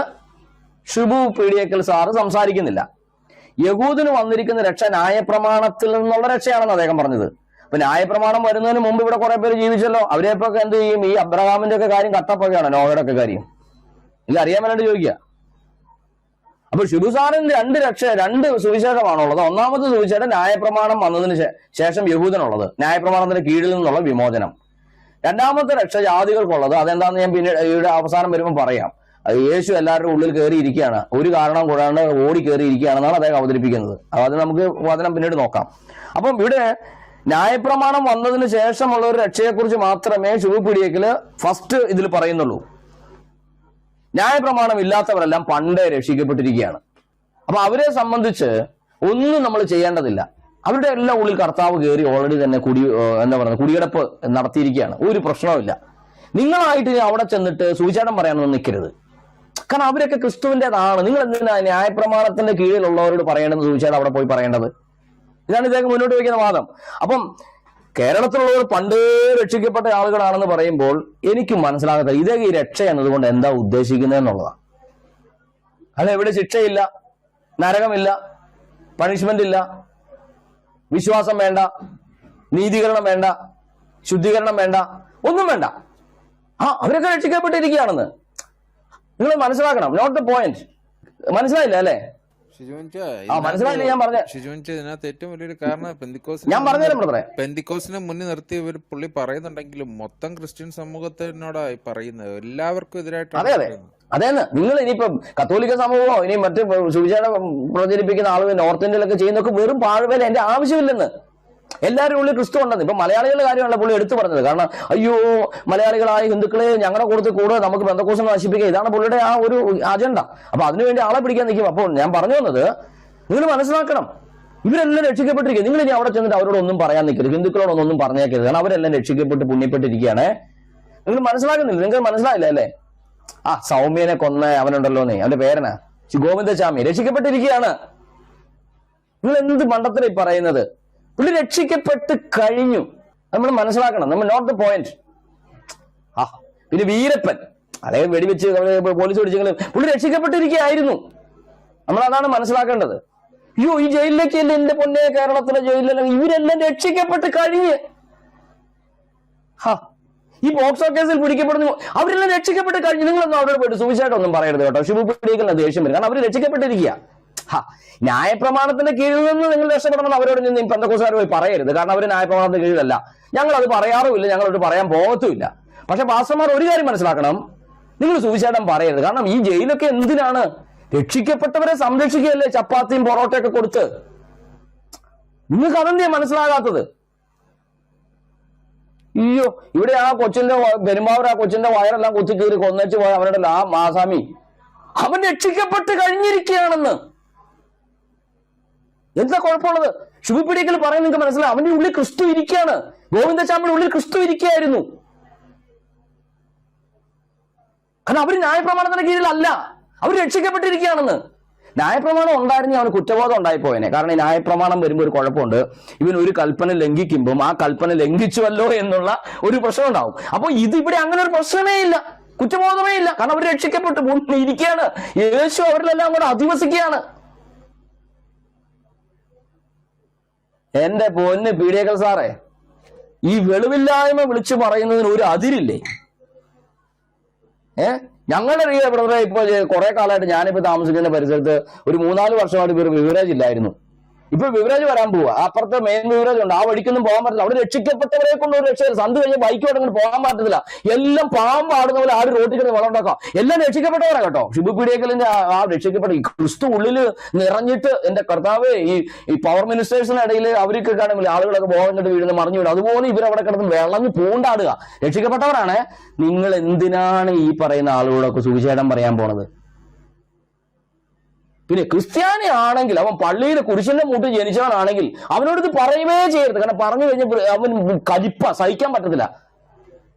Speaker 5: ഷിബു പീഡിയക്കൽ സാറ് സംസാരിക്കുന്നില്ല. യഹൂദിന് വന്നിരിക്കുന്ന രക്ഷ ന്യായപ്രമാണത്തിൽ നിന്നുള്ള രക്ഷയാണെന്ന് അദ്ദേഹം പറഞ്ഞത്. അപ്പൊ ന്യായപ്രമാണം വരുന്നതിന് മുമ്പ് ഇവിടെ കുറെ പേര് ജീവിച്ചല്ലോ. അവരെയൊക്കെ എന്ത് ചെയ്യും? ഈ അബ്രഹാമിന്റെ ഒക്കെ കാര്യം കട്ടപ്പൊക്കെയാണ്, നോഹയുടെ ഒക്കെ കാര്യം. ഇത് അറിയാൻ വേണ്ടി ചോദിക്കുക. അപ്പൊ ഷിബു സാറിന് 2 സുവിശേഷമാണുള്ളത്. 1-ാമത്തെ സുവിശേഷം ന്യായപ്രമാണം വന്നതിന് ശേഷം യഹൂദനുള്ളത്, ന്യായപ്രമാണത്തിന്റെ കീഴിൽ നിന്നുള്ള വിമോചനം. 2-ാമത്തെ രക്ഷ ജാതികൾക്കുള്ളത്. അതെന്താന്ന് ഞാൻ പിന്നെ ഇവിടെ അവസാനം വരുമ്പോൾ പറയാം. യേശു എല്ലാവരുടെ ഉള്ളിൽ കയറിയിരിക്കുകയാണ്, ഒരു കാരണം കൂടാണ്ട് ഓടി കയറിയിരിക്കുകയാണെന്നാണ് അദ്ദേഹം അവതരിപ്പിക്കുന്നത്. അത് നമുക്ക് വചനം പിന്നീട് നോക്കാം. അപ്പം ഇവിടെ ന്യായപ്രമാണം വന്നതിന് ശേഷമുള്ള ഒരു രക്ഷയെക്കുറിച്ച് മാത്രമേ ഷിബു പീഡിയക്കല് ഫസ്റ്റ് ഇതിൽ പറയുന്നുള്ളൂ. ന്യായപ്രമാണം ഇല്ലാത്തവരെല്ലാം പണ്ടേ രക്ഷിക്കപ്പെട്ടിരിക്കുകയാണ്. അപ്പൊ അവരെ സംബന്ധിച്ച് ഒന്നും നമ്മൾ ചെയ്യേണ്ടതില്ല. അവരുടെ എല്ലാം ഉള്ളിൽ കർത്താവ് കയറി ഓൾറെഡി തന്നെ കുടിയടപ്പ് നടത്തിയിരിക്കുകയാണ്. ഒരു പ്രശ്നവുമില്ല. നിങ്ങളായിട്ട് അവിടെ ചെന്നിട്ട് സുവിശേഷം പറയാനൊന്നും നിൽക്കരുത്. കാരണം അവരൊക്കെ ക്രിസ്തുവിൻ്റെതാണ്. നിങ്ങൾ എന്തിനാ ന്യായപ്രമാണത്തിന്റെ കീഴിലുള്ളവരോട് പറയേണ്ടത് സുവിശേഷം അവിടെ പോയി പറയേണ്ടത്? ഇതാണ് ഇദ്ദേഹം മുന്നോട്ട് വയ്ക്കുന്ന വാദം. അപ്പം കേരളത്തിലുള്ളവർ പണ്ടേ രക്ഷിക്കപ്പെട്ട ആളുകളാണെന്ന് പറയുമ്പോൾ എനിക്ക് മനസ്സിലാകാത്ത ഇദ്ദേഹം ഈ രക്ഷ എന്നതുകൊണ്ട് എന്താ ഉദ്ദേശിക്കുന്നത് എന്നുള്ളതാണ്. അല്ല, ഇവിടെ ശിക്ഷയില്ല, നരകമില്ല, പണിഷ്മെന്റ് ഇല്ല, വിശ്വാസം വേണ്ട, നീതീകരണം വേണ്ട, ശുദ്ധീകരണം വേണ്ട, ഒന്നും വേണ്ട. അവരൊക്കെ രക്ഷിക്കപ്പെട്ടിരിക്കുകയാണെന്ന് നിങ്ങൾ മനസ്സിലാക്കണം. Note the point. മനസ്സിലായില്ല അല്ലേ? മനസ്സിലായില്ലേ ഞാൻ പറഞ്ഞ?
Speaker 4: ഇതിനകത്ത് ഏറ്റവും വലിയൊരു കാരണം
Speaker 5: ഞാൻ പറഞ്ഞുതരാം ബ്രദറെ.
Speaker 4: പെന്തിക്കോസിനെ മുന്നിൽ നിർത്തി ഇവർ പുള്ളി പറയുന്നുണ്ടെങ്കിലും മൊത്തം ക്രിസ്ത്യൻ സമൂഹത്തിനോടായി പറയുന്നത്, എല്ലാവർക്കും എതിരായിട്ടാണ്.
Speaker 5: അതേന്ന് നിങ്ങൾ ഇനിയിപ്പം കത്തോലിക്ക സമൂഹമോ ഇനി മറ്റ് സുവിശേഷം പ്രചരിപ്പിക്കുന്ന ആളുകൾ നോർത്ത് ഇന്ത്യയിലൊക്കെ ചെയ്യുന്നതൊക്കെ വെറും പാഴ്വേല. എന്റെ ആവശ്യമില്ലെന്ന്. എല്ലാവരും ഉള്ളിൽ ക്രിസ്തു ഉണ്ടെന്ന്. ഇപ്പൊ മലയാളികളുടെ കാര്യമല്ല പുള്ളി എടുത്തു പറഞ്ഞത്. കാരണം അയ്യോ മലയാളികളായ ഹിന്ദുക്കളെ ഞങ്ങളുടെ കൂട്ടത്തിൽ കൂടെ നമുക്ക് ബന്ധക്കോസിനെ നശിപ്പിക്കുക, ഇതാണ് പുള്ളിയുടെ ആ ഒരു അജണ്ട. അപ്പൊ അതിനുവേണ്ടി ആളെ പിടിക്കാൻ നിൽക്കും. അപ്പോൾ ഞാൻ പറഞ്ഞു വന്നത്, നിങ്ങൾ മനസ്സിലാക്കണം, ഇവരെല്ലാം രക്ഷിക്കപ്പെട്ടിരിക്കുക. നിങ്ങൾ ഇനി അവിടെ ചെന്നിട്ട് അവരോടൊന്നും പറയാൻ നിൽക്കരുത്, ഹിന്ദുക്കളോടൊന്നും പറഞ്ഞേക്കരുത്. കാരണം അവരെല്ലാം രക്ഷിക്കപ്പെട്ട് പുണ്യപ്പെട്ടിരിക്കുകയാണ്. നിങ്ങൾ മനസ്സിലാക്കുന്നില്ല, നിങ്ങൾക്ക് മനസ്സിലായില്ല അല്ലേ? സൗമ്യനെ കൊന്ന അവനുണ്ടല്ലോന്നേ, അവന്റെ പേരനാ ഗോവിന്ദചാമി, രക്ഷിക്കപ്പെട്ടിരിക്കുകയാണ്. നിങ്ങൾ എന്ത് മണ്ടത്തിലായി പറയുന്നത്? പുള്ളി രക്ഷിക്കപ്പെട്ട് കഴിഞ്ഞു, നമ്മൾ മനസ്സിലാക്കണം. നമ്മൾ നോട്ട് ദ പോയിന്റ്. പിന്നെ വീരപ്പൻ അതായത് വെടിവെച്ച് പോലീസ് പിടിച്ചെങ്കിൽ പുള്ളി രക്ഷിക്കപ്പെട്ടിരിക്കുകയായിരുന്നു. നമ്മൾ അതാണ് മനസ്സിലാക്കേണ്ടത്. അയ്യോ ഈ ജയിലിലേക്ക് അല്ലേ എന്റെ പൊന്നെ, കേരളത്തിലെ ജയിലിലെല്ലാം ഇവരെല്ലാം രക്ഷിക്കപ്പെട്ട് കഴിഞ്ഞ്. ഈ പോക്സോ കേസിൽ പിടിക്കപ്പെടുന്നു, അവരെല്ലാം രക്ഷിക്കപ്പെട്ട് കഴിഞ്ഞു. നിങ്ങളൊന്നും അവരോട് പോയിട്ട് സുവിശേഷം ഒന്നും പറയരുത് കേട്ടോ. ശുഭപിടിക്കുന്ന ദേഷ്യം വരും. കാരണം അവർ രക്ഷിക്കപ്പെട്ടിരിക്കുക. ന്യായപ്രമാണത്തിന്റെ കീഴിൽ നിന്ന് നിങ്ങൾ രക്ഷപ്പെടണമെന്ന് അവരോട് നിന്ന് പെന്തക്കോസ്തുകാർ പോയി പറയരുത്. കാരണം അവർ ന്യായപ്രമാണത്തിന്റെ കീഴിലല്ല. ഞങ്ങൾ അത് പറയാറുമില്ല, ഞങ്ങളോട് പറയാൻ പോകത്തുമില്ല. പക്ഷെ പാസ്റ്റർമാർ ഒരു കാര്യം മനസ്സിലാക്കണം, നിങ്ങൾ സുവിശേഷം പറയരുത്. കാരണം ഈ ജയിലൊക്കെ എന്തിനാണ്? രക്ഷിക്കപ്പെട്ടവരെ സംരക്ഷിക്കുകയല്ലേ, ചപ്പാത്തിയും പൊറോട്ടയൊക്കെ കൊടുത്ത്. നിങ്ങൾക്ക് അതെന്തിയാ മനസ്സിലാകാത്തത്? അയ്യോ ഇവിടെ ആ കൊച്ചിന്റെ പെരുമ്പാവൂർ ആ കൊച്ചിന്റെ വയറെല്ലാം കുത്തി കീറി കൊന്നേച്ച് പോയ അവരുടെ മാസാമി, അവൻ രക്ഷിക്കപ്പെട്ട് കഴിഞ്ഞിരിക്കുകയാണെന്ന്. എന്താ കുഴപ്പമുള്ളത്? ശുഭിപ്പിടിക്കൽ പറയാൻ നിങ്ങൾക്ക് മനസ്സിലാവും. അവന്റെ ഉള്ളിൽ ക്രിസ്തു ഇരിക്കുകയാണ്. ഗോവിന്ദചാമിയുടെ ഉള്ളിൽ ക്രിസ്തു ഇരിക്കുകയായിരുന്നു. കാരണം അവർ ന്യായപ്രമാണത്തിന്റെ കീഴിലല്ല, അവർ രക്ഷിക്കപ്പെട്ടിരിക്കുകയാണെന്ന്. ന്യായപ്രമാണം ഉണ്ടായിരുന്നെങ്കിൽ അവന് കുറ്റബോധം ഉണ്ടായിപ്പോയനെ. കാരണം ഈ ന്യായപ്രമാണം വരുമ്പോൾ ഒരു കുഴപ്പമുണ്ട്, ഇവൻ ഒരു കൽപ്പന ലംഘിക്കുമ്പോൾ ആ കൽപ്പന ലംഘിച്ചുവല്ലോ എന്നുള്ള ഒരു പ്രശ്നം ഉണ്ടാവും. അപ്പൊ ഇതിവിടെ അങ്ങനെ ഒരു പ്രശ്നമേ ഇല്ല, കുറ്റബോധമേ ഇല്ല. കാരണം അവർ രക്ഷിക്കപ്പെട്ടു ഇരിക്കുകയാണ്. യേശു അവരിലെല്ലാം കൂടെ അധിവസിക്കുകയാണ്. എന്റെ പൊന്ന് പീഡിയക്കൽ സാറേ, ഈ വെളിവില്ലായ്മ വിളിച്ചു പറയുന്നതിന് ഒരു അതിരില്ലേ? ഞങ്ങളുടെ ബ്രദറെ ഇപ്പൊ കുറെ കാലമായിട്ട് ഞാനിപ്പോ താമസിക്കുന്ന പരിസരത്ത് ഒരു 3-4 വർഷമായിട്ട് ഇവർ ബിവറേജ് ഇല്ലായിരുന്നു. ഇപ്പൊ ബിവറേജ് വരാൻ പോവുക. അപ്പുറത്തെ മെയിൻ ബിവറേജ് ഉണ്ട്, ആ വഴിക്കൊന്നും പോകാൻ പറ്റില്ല. അവിടെ രക്ഷിക്കപ്പെട്ടവരെ കൊണ്ട് ഒരു രക്ഷ സന്ത് കഴിഞ്ഞ് ബൈക്കോട്ട് അങ്ങോട്ട് പോകാൻ പറ്റത്തില്ല. എല്ലാം പാമ്പ് ആടുന്ന പോലെ ആട് റോട്ടിൽ കിടന്ന് വളം ഉണ്ടാക്കാം. എല്ലാം രക്ഷിക്കപ്പെട്ടവരാ കേട്ടോ. ശുഭപീഡിയക്കലിന്റെ ആ രക്ഷിക്കപ്പെട്ട ഈ ക്രിസ്തു ഉള്ളിൽ നിറഞ്ഞിട്ട് എന്റെ കർത്താവ് ഈ പവർ മിനിസ്റ്റേഴ്സിന് ഇടയിൽ അവർക്ക് കാണുമ്പോൾ ആളുകളൊക്കെ ബോധം വീഴുന്ന മറിഞ്ഞു വിടും. അതുപോലെ ഇവരവിടെ കിടന്ന് വിളഞ്ഞ് പൂണ്ടാടുക. രക്ഷിക്കപ്പെട്ടവരാണ്. നിങ്ങൾ എന്തിനാണ് ഈ പറയുന്ന ആളുകളൊക്കെ സുവിശേഷം പറയാൻ പോണത്? പിന്നെ ക്രിസ്ത്യാനി ആണെങ്കിൽ അവൻ പള്ളിയിൽ കുരിശിന്റെ മൂട്ടിൽ ജനിച്ചവനാണെങ്കിൽ അവനോട് ഇത് പറയുകയേ ചെയ്യരുത്. കാരണം പറഞ്ഞു കഴിഞ്ഞപ്പോൾ അവൻ കലിപ്പ സഹിക്കാൻ പറ്റത്തില്ല.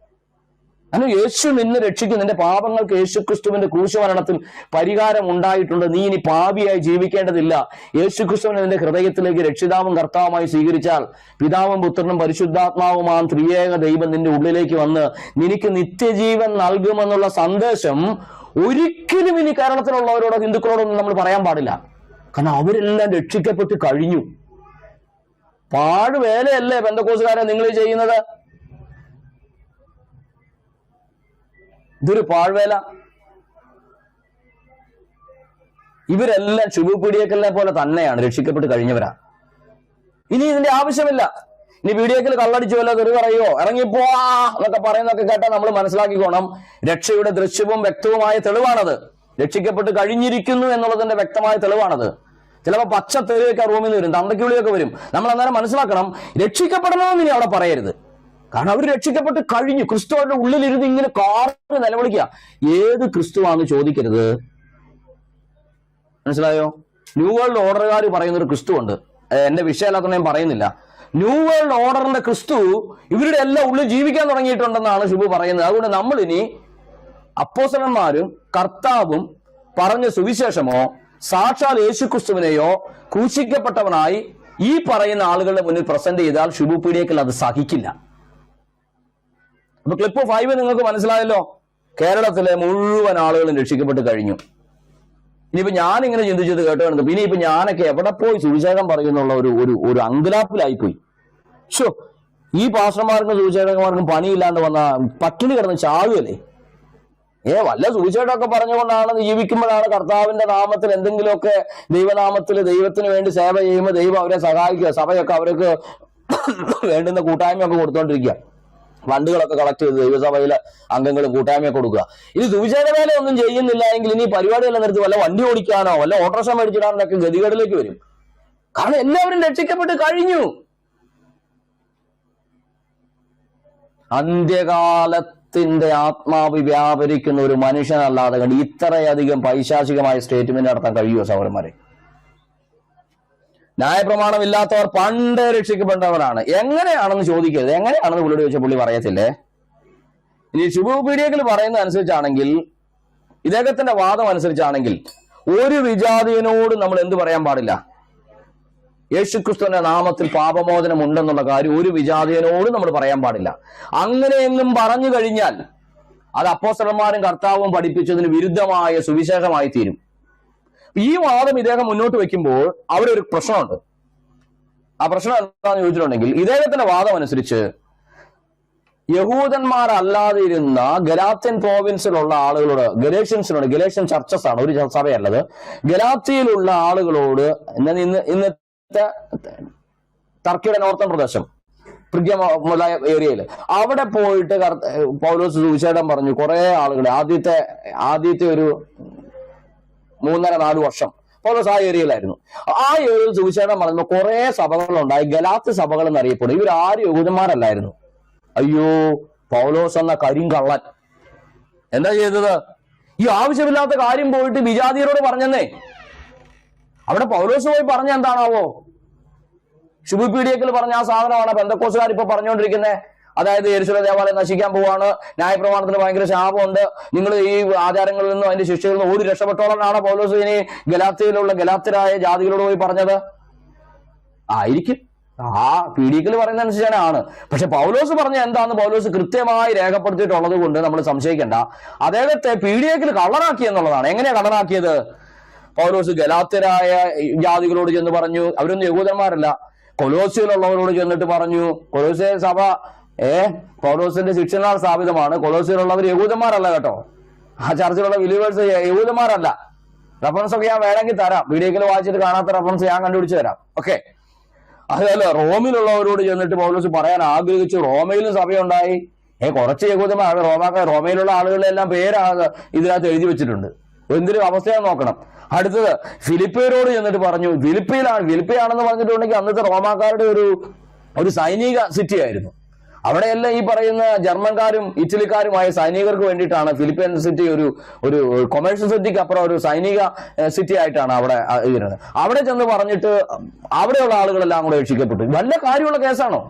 Speaker 5: കാരണം യേശു നിന്നെ രക്ഷിക്കും. നിന്റെ പാപങ്ങൾക്ക് യേശു ക്രിസ്തുവിന്റെ ക്രൂശമരണത്തിൽ പരിഹാരം ഉണ്ടായിട്ടുണ്ട്. നീ ഇനി പാപിയായി ജീവിക്കേണ്ടതില്ല. യേശു ക്രിസ്തുവിനെ നിന്റെ ഹൃദയത്തിലേക്ക് രക്ഷിതാവും കർത്താവുമായി സ്വീകരിച്ചാൽ പിതാവും പുത്രനും പരിശുദ്ധാത്മാവുമാം ത്രിയേക ദൈവം നിന്റെ ഉള്ളിലേക്ക് വന്ന് നിനക്ക് നിത്യജീവൻ നൽകുമെന്നുള്ള സന്ദേശം ഒരിക്കലും ഇനി കേരളത്തിലുള്ളവരോടോ ഹിന്ദുക്കളോടൊന്നും നമ്മൾ പറയാൻ പാടില്ല. കാരണം അവരെല്ലാം രക്ഷിക്കപ്പെട്ട് കഴിഞ്ഞു. പാഴ്വേലയല്ലേ പെന്തക്കോസ്തുകാരെ നിങ്ങൾ ചെയ്യുന്നത്? ഇതൊരു പാഴ്വേല. ഇവരെല്ലാം ശുഭപീഡിയക്കലിനെ പോലെ തന്നെയാണ്, രക്ഷിക്കപ്പെട്ട് കഴിഞ്ഞവരാ. ഇനി ഇതിന്റെ ആവശ്യമില്ല. ഇനി വീഡിയോക്കിൽ കള്ളടിച്ചു വല്ല തെറി പറയോ ഇറങ്ങിപ്പോവാ എന്നൊക്കെ പറയുന്നതൊക്കെ കേട്ടാൽ നമ്മൾ മനസ്സിലാക്കിക്കോണം, രക്ഷയുടെ ദൃശ്യവും വ്യക്തവുമായ തെളിവാണത്. രക്ഷിക്കപ്പെട്ട് കഴിഞ്ഞിരിക്കുന്നു എന്നുള്ളതിന്റെ വ്യക്തമായ തെളിവാണത്. ചിലപ്പോൾ പച്ച തെറിയൊക്കെ റൂമിൽ നിന്ന് വരും, തന്തയ്ക്കുള്ളിയൊക്കെ വരും. നമ്മൾ അന്നേരം മനസ്സിലാക്കണം, രക്ഷിക്കപ്പെടണമെന്ന് ഇനി അവിടെ പറയരുത്. കാരണം അവർ രക്ഷിക്കപ്പെട്ട് കഴിഞ്ഞു. ക്രിസ്തു അവരുടെ ഉള്ളിലിരുന്ന് ഇങ്ങനെ കാറിന് നിലവിളിക്കുക. ഏത് ക്രിസ്തുവാന്ന് ചോദിക്കരുത്. മനസ്സിലായോ? ന്യൂ വേൾഡ് ഓർഡറുകാർ പറയുന്ന ഒരു ക്രിസ്തു ഉണ്ട്. എന്റെ വിഷയമല്ലാത്ത ഞാൻ പറയുന്നില്ല. ന്യൂ വേൾഡ് ഓർഡറിന്റെ ക്രിസ്തു ഇവരുടെ എല്ലാം ഉള്ളിൽ ജീവിക്കാൻ തുടങ്ങിയിട്ടുണ്ടെന്നാണ് ശുഭ പറയുന്നത്. അതുകൊണ്ട് നമ്മൾ ഇനി അപ്പോസ്തലന്മാരും കർത്താവും പറഞ്ഞ സുവിശേഷമോ സാക്ഷാൽ യേശു ക്രിസ്തുവിനെയോ ക്രൂശിക്കപ്പെട്ടവനായി ഈ പറയുന്ന ആളുകളുടെ മുന്നിൽ പ്രസന്റ് ചെയ്താൽ ശുഭപീഡിയക്കൽ അത് സഹിക്കില്ല. അപ്പൊ ക്ലിപ്പ് 5 നിങ്ങൾക്ക് മനസ്സിലായല്ലോ. കേരളത്തിലെ മുഴുവൻ ആളുകളും രക്ഷിക്കപ്പെട്ട് കഴിഞ്ഞു. ഇനിയിപ്പോ ഞാനിങ്ങനെ ചിന്തിച്ചത് കേട്ടോ, പിന്നെ ഇപ്പൊ ഞാനൊക്കെ എവിടെ പോയി സുവിശേഷം പറയുന്നുള്ള ഒരു അങ്കലാപ്പിലായിപ്പോയി. ഈ പാസ്റ്റർമാർക്കും സുവിശേഷകന്മാർക്കും പണിയില്ലാന്ന് വന്ന പട്ടിണി കിടന്ന് ചാവുകയല്ലേ. വല്ല സുവിശേഷമൊക്കെ പറഞ്ഞുകൊണ്ടാണ് ജീവിക്കുമ്പോഴാണ് കർത്താവിന്റെ നാമത്തിൽ എന്തെങ്കിലുമൊക്കെ ദൈവനാമത്തിൽ ദൈവത്തിന് വേണ്ടി സേവ ചെയ്യുമ്പോൾ ദൈവം അവരെ സഹായിക്കുക. സഭയൊക്കെ അവർക്ക് വേണ്ടുന്ന കൂട്ടായ്മയൊക്കെ കൊടുത്തോണ്ടിരിക്കുക. ഫണ്ടുകളൊക്കെ കളക്ട് ചെയ്ത് ദൈവസഭയിലെ അംഗങ്ങളും കൂട്ടായ്മയൊക്കെ കൊടുക്കുക. ഇത് സുവിശേഷ വേല ഒന്നും ചെയ്യുന്നില്ല എങ്കിൽ ഇനി പരിപാടിയെല്ലാം നിർത്തി വല്ല വണ്ടി ഓടിക്കാനോ വല്ല ഓട്ടോറിക്ഷ മേടിച്ചിടാനൊക്കെ ഗതികേടിലേക്ക് വരും. കാരണം എല്ലാവരും രക്ഷിക്കപ്പെട്ട് കഴിഞ്ഞു. അന്ത്യകാലത്തിന്റെ ആത്മാവ് വ്യാപരിക്കുന്ന ഒരു മനുഷ്യനല്ലാതെ കണ്ട് ഇത്രയധികം പൈശാചികമായ സ്റ്റേറ്റ്മെന്റ് നടത്താൻ കഴിയുമോ സഹോദരന്മാരെ? ന്യായപ്രമാണമില്ലാത്തവർ പണ്ട് രക്ഷിക്കപ്പെട്ടവരാണ്. എങ്ങനെയാണെന്ന് ചോദിക്കരുത്. എങ്ങനെയാണെന്ന് പുള്ളിയോട് ചോദിച്ചാൽ പുള്ളി പറയത്തില്ലേ. ഇനി ശുഭപീഡിയകൾ പറയുന്ന അനുസരിച്ചാണെങ്കിൽ, ഇദ്ദേഹത്തിന്റെ വാദം അനുസരിച്ചാണെങ്കിൽ, ഒരു വിജാതിയനോട് നമ്മൾ എന്ത് പറയാൻ പാടില്ല? യേശുക്രിസ്തുവിന്റെ നാമത്തിൽ പാപമോചനം ഉണ്ടെന്നുള്ള കാര്യം ഒരു വിജാതിയനോട് നമ്മൾ പറയാൻ പാടില്ല. അങ്ങനെയെന്നും പറഞ്ഞു കഴിഞ്ഞാൽ അത് അപ്പോസ്തലന്മാരും കർത്താവും പഠിപ്പിച്ചതിന് വിരുദ്ധമായ സുവിശേഷമായി തീരും. ഈ വാദം ഇദ്ദേഹം മുന്നോട്ട് വെക്കുമ്പോൾ അവിടെ ഒരു പ്രശ്നമുണ്ട്. ആ പ്രശ്നം എന്താണെന്ന് ചോദിച്ചിട്ടുണ്ടെങ്കിൽ, ഇദ്ദേഹത്തിന്റെ വാദം അനുസരിച്ച് യഹൂദന്മാരല്ലാതെ ഇരുന്ന ഗലാത്യൻ പ്രോവിൻസിലുള്ള ആളുകളോട്, ഗലേഷ്യൻ ചർച്ചസ് ആണ്, ഒരു സഭയല്ലത്, ഗലാത്യയിലുള്ള ആളുകളോട്, ഇന്നത്തെ ടർക്കിയുടെ നോർത്തൺ പ്രദേശം പ്രിഗ്യ മുതലായ ഏരിയയിൽ അവിടെ പോയിട്ട് പൗലോസ് സുവിശേഷം പറഞ്ഞു. കുറെ ആളുകൾ ആദ്യത്തെ ഒരു 3.5-4 വർഷം പൗലോസ് ആ ഏരിയയിലായിരുന്നു. ആ ഏരിയയിൽ സുവിശേഷം പറയുമ്പോൾ കുറെ സഭകളുണ്ടായി. ഗലാത്യ സഭകൾ എന്നറിയപ്പെടും. ഇവരാരും യഹൂദന്മാരല്ലായിരുന്നു. അയ്യോ, പൗലോസ് എന്ന കരിങ്കള്ളൻ എന്താ ചെയ്തത്? ഈ ആവശ്യമില്ലാത്ത കാര്യം പോയിട്ട് വിജാതിയരോട് പറഞ്ഞെന്നേ. അവിടെ പൗലോസ് പോയി പറഞ്ഞ എന്താണാവോ? ശുഭപീഡിയക്കിൽ പറഞ്ഞ ആ സാധനമാണ് പെന്തക്കോസുകാർ ഇപ്പൊ പറഞ്ഞുകൊണ്ടിരിക്കുന്നത്. അതായത് യെരൂശലേം ദേവാലയം നശിക്കാൻ പോവാണ്, ന്യായപ്രമാണത്തിന് ഭയങ്കര ശാപമുണ്ട്, നിങ്ങൾ ഈ ആചാരങ്ങളിൽ നിന്നും അതിന്റെ ശിക്ഷകളിൽ നിന്നും ഓടി രക്ഷപ്പെട്ടോളാണ് പൗലോസ് ഇനി ഗലാത്യരായ ജാതികളോട് പോയി പറഞ്ഞത്. ആയിരിക്കും, ആ പീഡിയക്കിൽ പറയുന്ന അനുസരിച്ചാണ്. പക്ഷെ പൗലോസ് പറഞ്ഞ എന്താന്ന് പൗലോസ് കൃത്യമായി രേഖപ്പെടുത്തിയിട്ടുള്ളത് കൊണ്ട് നമ്മൾ സംശയിക്കേണ്ട. അദ്ദേഹത്തെ പീഡിയക്കിൽ കള്ളനാക്കി എന്നുള്ളതാണ്. എങ്ങനെയാ കള്ളനാക്കിയത്? പൗലോസ് ഗലാത്യരായ ജാതികളോട് ചെന്ന് പറഞ്ഞു, അവരൊന്നും യഹൂദന്മാരല്ല, കൊലോസ്യയിലുള്ളവരോട് ചെന്നിട്ട് പറഞ്ഞു, കൊലോസ്യ സഭ പൗലോസിന്റെ ശിക്ഷണാൽ സ്ഥാപിതമാണ്, കൊലോസ്യയിലുള്ളവർ യഹൂദന്മാരല്ല കേട്ടോ, ആ ചർച്ചിലുള്ള ബിലീവേഴ്സ് യഹൂദന്മാരല്ല. റെഫറൻസ് ഒക്കെ ഞാൻ വേണമെങ്കിൽ തരാം, വീഡിയോയിൽ വായിച്ചിട്ട് കാണാത്ത റെഫറൻസ് ഞാൻ കണ്ടുപിടിച്ച് തരാം. ഓക്കെ, അതുപോലെ റോമിലുള്ളവരോട് ചെന്നിട്ട് പൗലോസ് പറയാൻ ആഗ്രഹിച്ചു. റോമയിലും സഭയുണ്ടായി. കുറച്ച് യഹൂദന്മാർ റോമയിലുള്ള ആളുകളെല്ലാം പേര് ഇതിനകത്ത് എഴുതി വെച്ചിട്ടുണ്ട്. എന്തൊരു അവസ്ഥയാന്ന് നോക്കണം. അടുത്തത് ഫിലിപ്പിയരോട് ചെന്നിട്ട് പറഞ്ഞു. ഫിലിപ്പിയാണെന്ന് പറഞ്ഞിട്ടുണ്ടെങ്കിൽ അന്നത്തെ റോമാക്കാരുടെ ഒരു സൈനിക സിറ്റി ആയിരുന്നു. അവിടെയെല്ലാം ഈ പറയുന്ന ജർമ്മൻകാരും ഇറ്റലിക്കാരുമായ സൈനികർക്ക് വേണ്ടിയിട്ടാണ് ഫിലിപ്പൈൻ സിറ്റി ഒരു കൊമേഴ്ഷ്യൽ സിറ്റിക്ക് അപ്പുറം ഒരു സൈനിക സിറ്റി ആയിട്ടാണ് അവിടെ ഇരുന്നത്. അവിടെ ചെന്ന് പറഞ്ഞിട്ട് അവിടെയുള്ള ആളുകളെല്ലാം കൂടെ രക്ഷിക്കപ്പെട്ടു. വല്ല കാര്യമുള്ള കേസാണോ?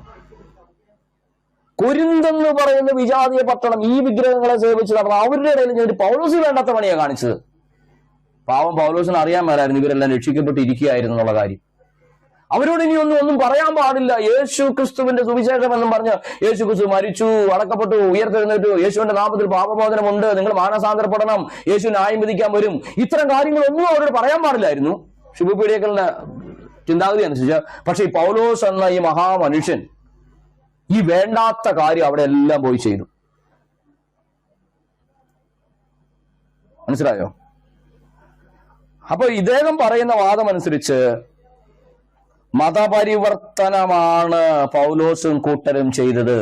Speaker 5: കൊരിന്തെന്ന് പറയുന്ന വിജാതീയ പട്ടണം ഈ വിഗ്രഹങ്ങളെ സേവിച്ച് നടന്ന അവരുടെ ഇടയിൽ ഞാൻ പൗലോസ് വേണ്ടാത്ത പണിയാണ് കാണിച്ചത്. പാവം പൗലോസിന് അറിയാൻ മേലായിരുന്നു ഇവരെല്ലാം രക്ഷിക്കപ്പെട്ടിരിക്കുകയായിരുന്നു എന്നുള്ള കാര്യം. അവരോട് ഇനി ഒന്നും പറയാൻ പാടില്ല. യേശു ക്രിസ്തുവിന്റെ സുവിശേഷം എന്നും പറഞ്ഞ് യേശു ക്രിസ്തു മരിച്ചു, അടക്കപ്പെട്ടു, ഉയർത്തെഴുന്നേറ്റു, യേശുവിന്റെ നാമത്തിൽ പാപമോചനമുണ്ട്, നിങ്ങൾ മാനസാന്തരപ്പെടണം, യേശു ന്യായം വിധിക്കാൻ വരും, ഇത്തരം കാര്യങ്ങളൊന്നും അവരോട് പറയാൻ പാടില്ലായിരുന്നു ശുഭപീഡിയക്കളുടെ ചിന്താഗതി അനുസരിച്ച്. പക്ഷെ ഈ പൗലോസ് എന്ന ഈ മഹാമനുഷ്യൻ ഈ വേണ്ടാത്ത കാര്യം അവിടെ എല്ലാം പോയി ചെയ്തു. മനസ്സിലായോ? അപ്പൊ ഇദ്ദേഹം പറയുന്ന വാദം അനുസരിച്ച് മതപരിവർത്തനമാണ് പൗലോസും കൂട്ടരും ചെയ്തത്.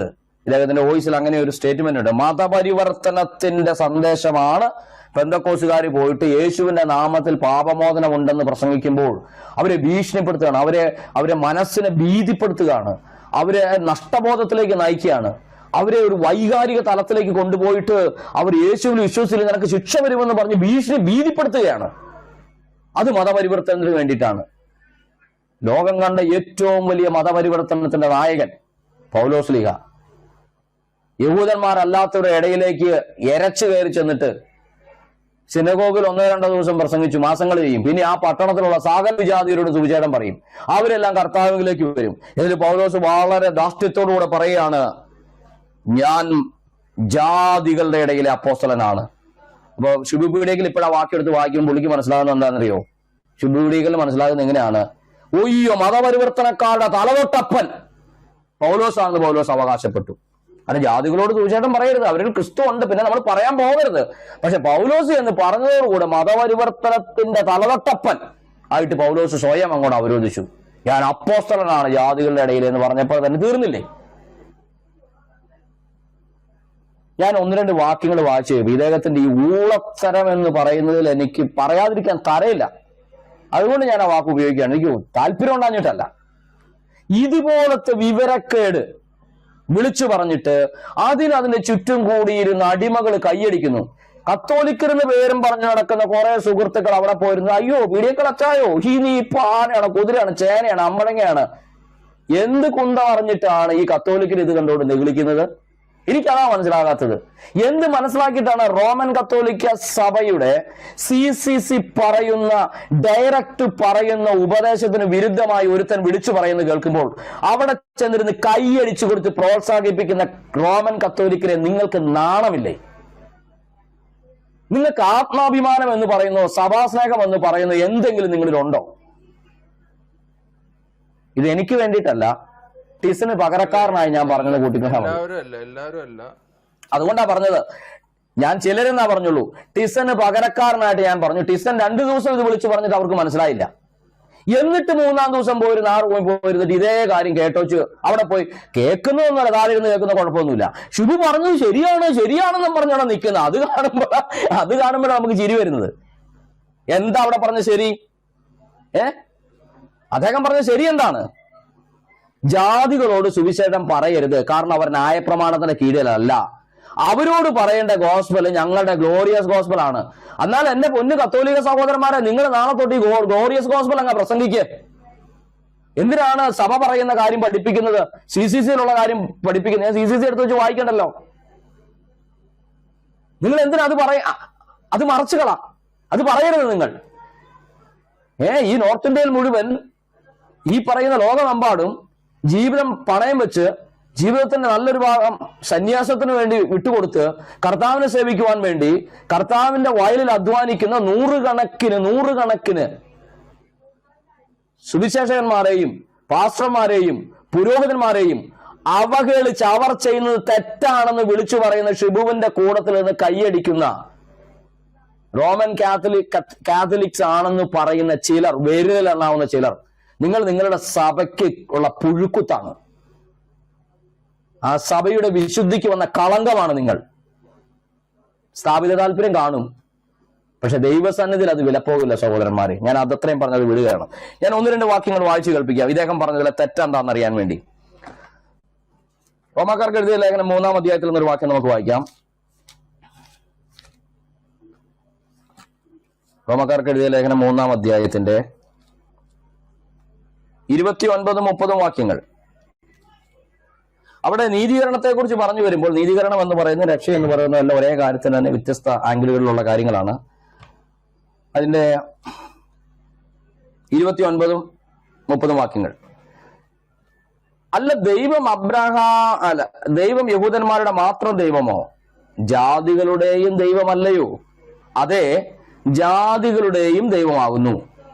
Speaker 5: ഇദ്ദേഹത്തിന്റെ വോയിസിൽ അങ്ങനെ ഒരു സ്റ്റേറ്റ്മെന്റ് ഉണ്ട്. മതപരിവർത്തനത്തിന്റെ സന്ദേശമാണ് പെന്തക്കോസുകാർ പോയിട്ട് യേശുവിന്റെ നാമത്തിൽ പാപമോചനം ഉണ്ടെന്ന് പ്രസംഗിക്കുമ്പോൾ അവരെ ഭീഷണിപ്പെടുത്തുകയാണ്, അവരെ മനസ്സിനെ ഭീതിപ്പെടുത്തുകയാണ്, അവരെ നഷ്ടബോധത്തിലേക്ക് നയിക്കുകയാണ്, അവരെ ഒരു വൈകാരിക തലത്തിലേക്ക് കൊണ്ടുപോയിട്ട് അവർ യേശുവിൽ വിശ്വസിച്ചില്ല നിനക്ക് ശിക്ഷ വരുമെന്ന് പറഞ്ഞ് ഭീതിപ്പെടുത്തുകയാണ്. അത് മതപരിവർത്തനത്തിന് വേണ്ടിയിട്ടാണ്. ലോകം കണ്ട ഏറ്റവും വലിയ മതപരിവർത്തനത്തിന്റെ നായകൻ പൗലോസ്ലീഹ യഹൂദന്മാരല്ലാത്തവരുടെ ഇടയിലേക്ക് എരച്ചു കയറി ചെന്നിട്ട് സിനഗോഗിൽ 1-2 ദിവസം പ്രസംഗിച്ചു, മാസങ്ങൾ ചെയ്യും. പിന്നെ ആ പട്ടണത്തിലുള്ള സകല വിജാതിയരോട് സുവിശേഷം പറയും. അവരെല്ലാം കർത്താവിലേക്ക് വരും. ഇതിൽ പൗലോസ് വളരെ ധാർഷ്ട്യത്തോടുകൂടെ പറയുകയാണ്, ഞാൻ ജാതികളുടെ ഇടയിലെ അപ്പോസ്തലനാണ്. അപ്പൊ ശുഭപീഡിയയിൽ ഇപ്പോഴാ വാക്യെടുത്ത് വായിക്കുമ്പോൾ പുള്ളിക്ക് മനസ്സിലാകുന്നത് എന്താണെന്നറിയോ? ശുഭപീഡിയയിൽ മനസ്സിലാകുന്നത് എങ്ങനെയാണ്? ഒയ്യോ, മതപരിവർത്തനക്കാരുടെ തലതൊട്ടപ്പൻ പൗലോസാണെന്ന് പൗലോസ് അവകാശപ്പെട്ടു. അത് ജാതികളോട് സുവിശേഷം പറയരുത്, അവരിൽ ക്രിസ്തു ഉണ്ട്, പിന്നെ നമ്മൾ പറയാൻ പോകരുത്. പക്ഷെ പൗലോസ് എന്ന് പറഞ്ഞതോടുകൂടെ മതപരിവർത്തനത്തിന്റെ തലതൊട്ടപ്പൻ ആയിട്ട് പൗലോസ് സ്വയം അങ്ങോട്ട് അവരോധിച്ചു. ഞാൻ അപ്പോസ്തലനാണ് ജാതികളുടെ ഇടയിൽ എന്ന് പറഞ്ഞപ്പോൾ തന്നെ തീർന്നില്ലേ? ഞാൻ 1-2 വാക്യങ്ങൾ വായിച്ചു. ഇദ്ദേഹത്തിന്റെ ഈ ഊളത്തരം എന്ന് പറയുന്നതിൽ എനിക്ക് പറയാതിരിക്കാൻ തരയില്ല. അതുകൊണ്ട് ഞാൻ ആ വാക്ക് ഉപയോഗിക്കുകയാണ്. എനിക്ക് താല്പര്യം ഉണ്ടാഞ്ഞിട്ടല്ല. ഇതുപോലത്തെ വിവരക്കേട് വിളിച്ചു പറഞ്ഞിട്ട് അതിന്റെ ചുറ്റും കൂടിയിരുന്ന അടിമകൾ കൈയടിക്കുന്നു. കത്തോലിക്കരെന്ന് പേരും പറഞ്ഞു നടക്കുന്ന കുറെ സുഹൃത്തുക്കൾ അവിടെ പോയിരുന്നു. അയ്യോ പീഡിയക്കൾ അച്ചായോ, നീ ഇപ്പൊ ആനയാണ്, കുതിരയാണ്, ചേനയാണ്, അമ്പളങ്ങയാണ്, എന്ത് കുന്ത പറഞ്ഞിട്ടാണ് ഈ കത്തോലിക്കർ ഇത് കണ്ടുകൊണ്ട് നെഗളിക്കുന്നത്? എനിക്കതാ മനസ്സിലാകാത്തത്. എന്ത് മനസ്സിലാക്കിയിട്ടാണ് റോമൻ കത്തോലിക്ക സഭയുടെ CCC പറയുന്ന, ഡയറക്റ്റ് പറയുന്ന ഉപദേശത്തിന് വിരുദ്ധമായി ഒരുത്തൻ വിളിച്ചു പറയുന്നത് കേൾക്കുമ്പോൾ അവിടെ ചെന്നിരുന്ന് കൈയടിച്ചു കൊടുത്ത് പ്രോത്സാഹിപ്പിക്കുന്ന റോമൻ കത്തോലിക്കരെ നിങ്ങൾക്ക് നാണമില്ലേ? നിങ്ങൾക്ക് ആത്മാഭിമാനം എന്ന് പറയുന്നോ സഭാസ്നേഹം എന്ന് പറയുന്നോ എന്തെങ്കിലും നിങ്ങളിലുണ്ടോ? ഇത് എനിക്ക് വേണ്ടിയിട്ടല്ല, ടിസന് പകരക്കാരനായി ഞാൻ പറഞ്ഞത് കൂട്ടിക്കുന്ന അതുകൊണ്ടാ പറഞ്ഞത്. ഞാൻ ചിലരെന്നാ പറഞ്ഞുള്ളൂ. ടിസന് പകരക്കാരനായിട്ട് ഞാൻ പറഞ്ഞു. ടിസൻ 2 ദിവസം ഇത് വിളിച്ചു പറഞ്ഞിട്ട് അവർക്ക് മനസ്സിലായില്ല. എന്നിട്ട് 3-ാം ദിവസം പോയിരുന്ന 6 പോയിരുന്നിട്ട് ഇതേ കാര്യം കേട്ടോച്ച് അവിടെ പോയി കേൾക്കുന്നതൊന്നുമല്ല, താഴെയിരുന്ന് കേൾക്കുന്ന കുഴപ്പമൊന്നുമില്ല. ശുഭു പറഞ്ഞത് ശരിയാണെന്നും പറഞ്ഞാണ് നിൽക്കുന്നത്. അത് കാണുമ്പോഴാണ് നമുക്ക് ചിരി വരുന്നത്. എന്താ അവിടെ പറഞ്ഞ ശരി? അദ്ദേഹം പറഞ്ഞ ശരി എന്താണ്? ജാതികളോട് സുവിശേഷം പറയരുത്, കാരണം അവർ ന്യായപ്രമാണത്തിന്റെ കീഴിലല്ല. അവരോട് പറയേണ്ട ഗോസ്പൽ ഞങ്ങളുടെ ഗ്ലോറിയസ് ഗോസ്പൽ ആണ്. എന്നാൽ എന്റെ പൊന്നു കത്തോലിക്ക സഹോദരന്മാരെ, നിങ്ങൾ നാളെ തൊട്ട് ഈ ഗ്ലോറിയസ് ഗോസ്പൽ അങ്ങ് പ്രസംഗിക്ക്. എന്തിനാണ് സഭ പറയുന്ന കാര്യം പഠിപ്പിക്കുന്നത്? CCCയിലുള്ള കാര്യം പഠിപ്പിക്കുന്നത്? CCC എടുത്ത് വെച്ച് വായിക്കണ്ടല്ലോ. നിങ്ങൾ എന്തിനാ അത് മറച്ചുകളാ? അത് പറയരുത് നിങ്ങൾ. ഈ നോർത്ത് ഇന്ത്യയിൽ മുഴുവൻ ഈ പറയുന്ന ലോകമെമ്പാടും ജീവിതം പണയം വെച്ച് ജീവിതത്തിന്റെ നല്ലൊരു ഭാഗം സന്യാസത്തിന് വേണ്ടി വിട്ടുകൊടുത്ത് കർത്താവിനെ സേവിക്കുവാൻ വേണ്ടി കർത്താവിന്റെ വയലിൽ അധ്വാനിക്കുന്ന നൂറുകണക്കിന് സുവിശേഷകന്മാരെയും പാസ്റ്റർമാരെയും പുരോഹിതന്മാരെയും അവഹേളിച്ച് അവർ ചെയ്യുന്നത് തെറ്റാണെന്ന് വിളിച്ചു പറയുന്ന ഷിബുവിന്റെ കൂടത്തിൽ നിന്ന് കൈയടിക്കുന്ന റോമൻ കാത്തലിക്സ് ആണെന്ന് പറയുന്ന ചിലർ, വിരലിലെണ്ണാവുന്ന ചിലർ, നിങ്ങൾ നിങ്ങളുടെ സഭയ്ക്ക് ഉള്ള പുഴുക്കുത്താണ്. ആ സഭയുടെ വിശുദ്ധിക്ക് വന്ന കളങ്കമാണ് നിങ്ങൾ. സ്ഥാപിത താല്പര്യം കാണും, പക്ഷെ ദൈവസന്നിധിയിൽ അത് വിലപ്പോകില്ല സഹോദരന്മാരെ. ഞാൻ അതത്രയും പറഞ്ഞത് വിടുകയാണ്. ഞാൻ 1-2 വാക്യങ്ങൾ വായിച്ചു കേൾപ്പിക്കാം, ഇദ്ദേഹം പറഞ്ഞതിലെ തെറ്റെന്താണെന്ന് അറിയാൻ വേണ്ടി. റോമാക്കാർക്ക് എഴുതിയ ലേഖനം 3-ാം അധ്യായത്തിൽ നിന്നൊരു വാക്യം നമുക്ക് വായിക്കാം. റോമാക്കാർക്ക് എഴുതിയ ലേഖനം 3-ാം അധ്യായത്തിന്റെ 29-30 വാക്യങ്ങൾ. അവിടെ നീതീകരണത്തെ കുറിച്ച് പറഞ്ഞു വരുമ്പോൾ, നീതീകരണം എന്ന് പറയുന്നത് രക്ഷ എന്ന് പറയുന്നത് എല്ലാം ഒരേ കാര്യത്തിന് തന്നെ വ്യത്യസ്ത ആംഗിളുകളിലുള്ള കാര്യങ്ങളാണ്. അതിന്റെ 29-30 വാക്യങ്ങൾ. ദൈവം യഹൂദന്മാരുടെ മാത്രം ദൈവമോ? ജാതികളുടെയും ദൈവമല്ലയോ? അതെ, ജാതികളുടെയും ദൈവമാകുന്നു.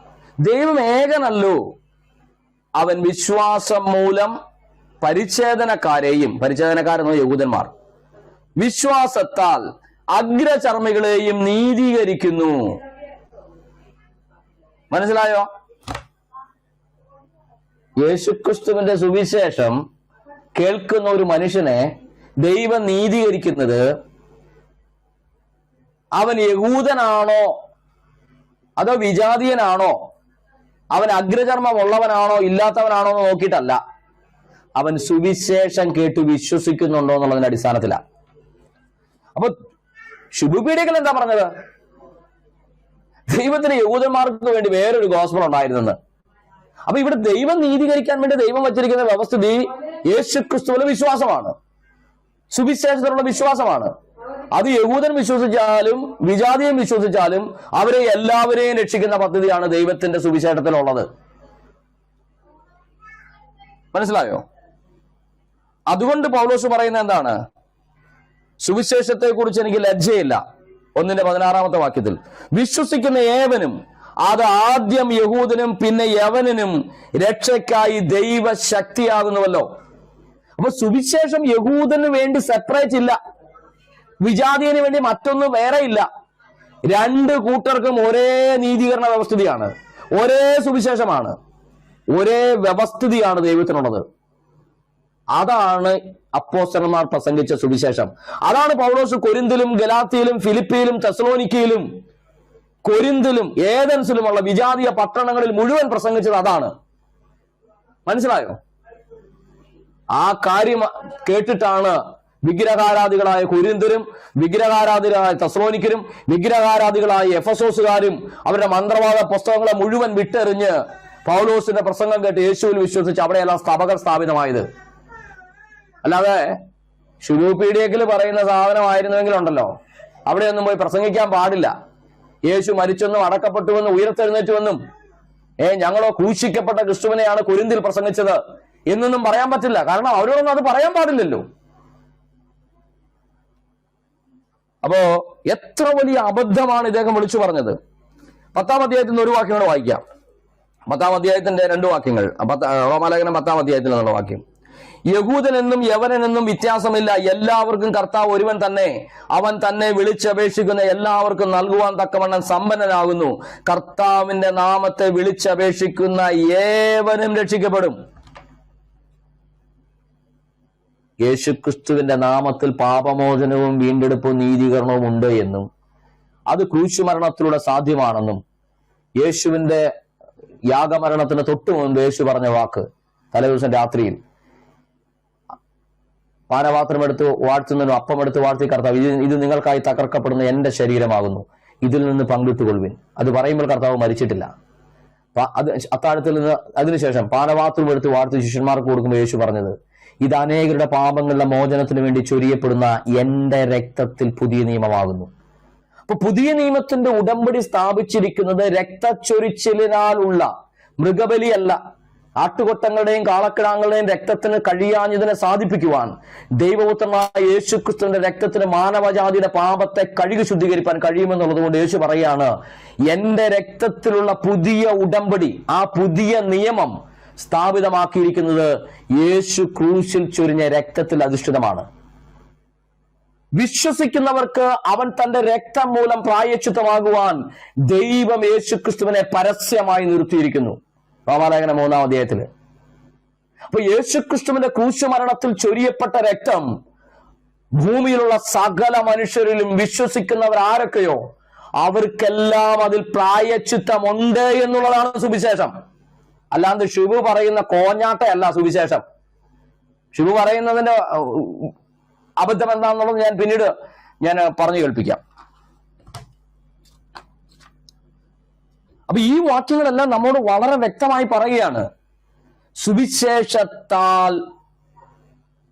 Speaker 5: ദൈവം ഏകനല്ലോ. അവൻ വിശ്വാസം മൂലം പരിച്ഛേദനക്കാരെന്ന് യഹൂദന്മാർ, വിശ്വാസത്താൽ അഗ്രചർമ്മികളെയും നീതീകരിക്കുന്നു. മനസ്സിലായോ? യേശുക്രിസ്തുവിന്റെ സുവിശേഷം കേൾക്കുന്ന ഒരു മനുഷ്യനെ ദൈവം നീതീകരിക്കുന്നത് അവൻ യഹൂദനാണോ അതോ വിജാതീയനാണോ, അവൻ അഗ്രചർമ്മം ഉള്ളവനാണോ ഇല്ലാത്തവനാണോ എന്ന് നോക്കിയിട്ടല്ല, അവൻ സുവിശേഷം കേട്ട് വിശ്വസിക്കുന്നുണ്ടോ എന്നുള്ളതിന്റെ അടിസ്ഥാനത്തിലാണ്. അപ്പൊ ശുഭപീഡികൾ എന്താ പറഞ്ഞത്? ദൈവത്തിന് യഹൂദന്മാർക്ക് വേണ്ടി വേറൊരു ഗോസ്പൽ ഉണ്ടായിരുന്നെന്ന്. അപ്പൊ ഇവിടെ ദൈവം നീതീകരിക്കാൻ വേണ്ടി ദൈവം വച്ചിരിക്കുന്ന വ്യവസ്ഥിതി യേശുക്രിസ്തുവിലെ വിശ്വാസമാണ്, സുവിശേഷത്തിലുള്ള വിശ്വാസമാണ്. അത് യഹൂദൻ വിശ്വസിച്ചാലും വിജാതിയും വിശ്വസിച്ചാലും അവരെ എല്ലാവരെയും രക്ഷിക്കുന്ന പദ്ധതിയാണ് ദൈവത്തിന്റെ സുവിശേഷത്തിലുള്ളത്. മനസ്സിലായോ? അതുകൊണ്ട് പൗലോസ് പറയുന്നത് എന്താണ്? സുവിശേഷത്തെ കുറിച്ച് എനിക്ക് ലജ്ജയില്ല. 1-16 വാക്യത്തിൽ വിശ്വസിക്കുന്ന ഏവനും, അത് ആദ്യം യഹൂദനും പിന്നെ യവനനും രക്ഷയ്ക്കായി ദൈവശക്തിയാകുന്നുവല്ലോ. അപ്പൊ സുവിശേഷം യഹൂദന് വേണ്ടി സെപ്പറേറ്റ് ഇല്ല, വിജാതീയന് വേണ്ടി മറ്റൊന്നും വേറെ ഇല്ല. രണ്ട് കൂട്ടർക്കും ഒരേ നീതീകരണ വ്യവസ്ഥിതിയാണ്, ഒരേ സുവിശേഷമാണ്, ഒരേ വ്യവസ്ഥിതിയാണ് ദൈവത്തിനുള്ളത്. അതാണ് അപ്പോസ്തലന്മാർ പ്രസംഗിച്ച സുവിശേഷം. അതാണ് പൗലോസ് കൊരിന്തിലും ഗലാത്യയിലും ഫിലിപ്പിയിലും തെസലോനിക്കയിലും കൊരിന്തിലും ഏതൻസിലുമുള്ള വിജാതീയ പട്ടണങ്ങളിൽ മുഴുവൻ പ്രസംഗിച്ചത് അതാണ്. മനസ്സിലായോ? ആ കാര്യം കേട്ടിട്ടാണ് വിഗ്രഹാരാധികളായ കൊരിന്തിലും വിഗ്രഹാരാധികളായ തെസലോനിക്കരും വിഗ്രഹാരാധികളായ എഫെസോസുകാരും അവരുടെ മന്ത്രവാദ പുസ്തകങ്ങളെ മുഴുവൻ വിട്ടെറിഞ്ഞ് പൗലോസിന്റെ പ്രസംഗം കേട്ട് യേശുവിൽ വിശ്വസിച്ച് അവിടെയെല്ലാം സഭകൾ സ്ഥാപിതമായത്. അല്ലാതെ ശുരൂപീഡിയക്കിൽ പറയുന്ന സാധനമായിരുന്നുവെങ്കിലുണ്ടല്ലോ അവിടെയൊന്നും പോയി പ്രസംഗിക്കാൻ പാടില്ല. യേശു മരിച്ചെന്നും അടക്കപ്പെട്ടുവെന്നും ഉയർത്തെഴുന്നേറ്റുവെന്നും ഞങ്ങളോ ക്രൂശിക്കപ്പെട്ട ക്രിസ്തുവിനെയാണ് കൊരിന്തിൽ പ്രസംഗിച്ചത് എന്നൊന്നും പറയാൻ പറ്റില്ല. കാരണം അവരോടൊന്നും അത് പറയാൻ പാടില്ലല്ലോ. അപ്പോ എത്ര വലിയ അബദ്ധമാണ് ഇദ്ദേഹം വിളിച്ചു പറഞ്ഞത്. 10-ാം അധ്യായത്തിൽ ഒരു വാക്യം കൂടെ വായിക്കാം. 10-ാം അധ്യായത്തിന്റെ 2 വാക്യങ്ങൾ. റോമാലേഖനം 10-ാം അധ്യായത്തിൽ നിന്നുള്ള വാക്യം. യഹൂദനെന്നും യവനനെന്നും വ്യത്യാസമില്ല, എല്ലാവർക്കും കർത്താവ് ഒരുവൻ തന്നെ. അവൻ തന്നെ വിളിച്ചപേക്ഷിക്കുന്ന എല്ലാവർക്കും നൽകുവാൻ തക്കവണ്ണം സമ്പന്നനാകുന്നു. കർത്താവിന്റെ നാമത്തെ വിളിച്ചപേക്ഷിക്കുന്ന ഏവനും രക്ഷിക്കപ്പെടും. യേശുക്രിസ്തുവിന്റെ നാമത്തിൽ പാപമോചനവും വീണ്ടെടുപ്പും നീതീകരണവും ഉണ്ട് എന്നും അത് ക്രൂശുമരണത്തിലൂടെ സാധ്യമാണെന്നും യേശുവിന്റെ യാഗമരണത്തിന് തൊട്ടു മുൻപ് യേശു പറഞ്ഞ വാക്ക് തലേദിവസം രാത്രിയിൽ പാനപാത്രം എടുത്ത് വാഴ്ത്തുന്നതിനും അപ്പം എടുത്ത് വാഴ്ത്തി കർത്താവ് ഇത് നിങ്ങൾക്കായി തകർക്കപ്പെടുന്ന എന്റെ ശരീരമാകുന്നു, ഇതിൽ നിന്ന് പങ്കിട്ടുകൊള്ളുവിൻ. അത് പറയുമ്പോൾ കർത്താവ് മരിച്ചിട്ടില്ല. അത് അത്താഴത്തിൽ നിന്ന് അതിനുശേഷം പാനപാത്രം എടുത്ത് വാഴ്ത്തി ശിഷ്യന്മാർക്ക് കൊടുക്കുമ്പോൾ യേശു പറഞ്ഞത് ഇത് അനേകരുടെ പാപങ്ങളുടെ മോചനത്തിന് വേണ്ടി ചൊരിയപ്പെടുന്ന എന്റെ രക്തത്തിൽ പുതിയ നിയമമാകുന്നു. അപ്പൊ പുതിയ നിയമത്തിന്റെ ഉടമ്പടി സ്ഥാപിച്ചിരിക്കുന്നത് രക്തച്ചൊരിച്ചിലിനാലുള്ള മൃഗബലിയല്ല. ആട്ടുകൊട്ടങ്ങളുടെയും കാളക്കിടാങ്ങളുടെയും രക്തത്തിന് കഴിയാഞ്ഞതിനെ സാധിപ്പിക്കുവാൻ ദൈവപുത്രനായ യേശുക്രിസ്തുവിന്റെ രക്തത്തിന് മാനവജാതിയുടെ പാപത്തെ കഴുകി ശുദ്ധീകരിക്കാൻ കഴിയുമെന്നുള്ളത് കൊണ്ട് യേശു പറയാണ്, എന്റെ രക്തത്തിലുള്ള പുതിയ ഉടമ്പടി, ആ പുതിയ നിയമം സ്ഥാപിതമാക്കിയിരിക്കുന്നത് യേശു ക്രൂശിൽ ചൊരിഞ്ഞ രക്തത്തിൽ അധിഷ്ഠിതമാണ്. വിശ്വസിക്കുന്നവർക്ക് അവൻ തന്റെ രക്തം മൂലം പ്രായശ്ചിത്തമാകുവാൻ ദൈവം യേശുക്രിസ്തുവിനെ പരസ്യമായി നിർത്തിയിരിക്കുന്നു. റോമാലേഖനം 3-ാം അധ്യായത്തില്. അപ്പൊ യേശുക്രിസ്തുവിന്റെ ക്രൂശുമരണത്തിൽ ചൊരിയപ്പെട്ട രക്തം ഭൂമിയിലുള്ള സകല മനുഷ്യരിലും വിശ്വസിക്കുന്നവർ ആരൊക്കെയോ അവർക്കെല്ലാം അതിൽ പ്രായശ്ചിത്തമുണ്ട് എന്നുള്ളതാണ് സുവിശേഷം. അല്ലാണ്ട് ഷിബു പറയുന്ന കോഞ്ഞാട്ടയല്ല സുവിശേഷം. ഷിബു പറയുന്നതിന്റെ അബദ്ധം എന്താണെന്നുള്ളത് ഞാൻ പിന്നീട് പറഞ്ഞു കേൾപ്പിക്കാം. അപ്പൊ ഈ വാക്യങ്ങളെല്ലാം നമ്മോട് വളരെ വ്യക്തമായി പറയുകയാണ്, സുവിശേഷത്താൽ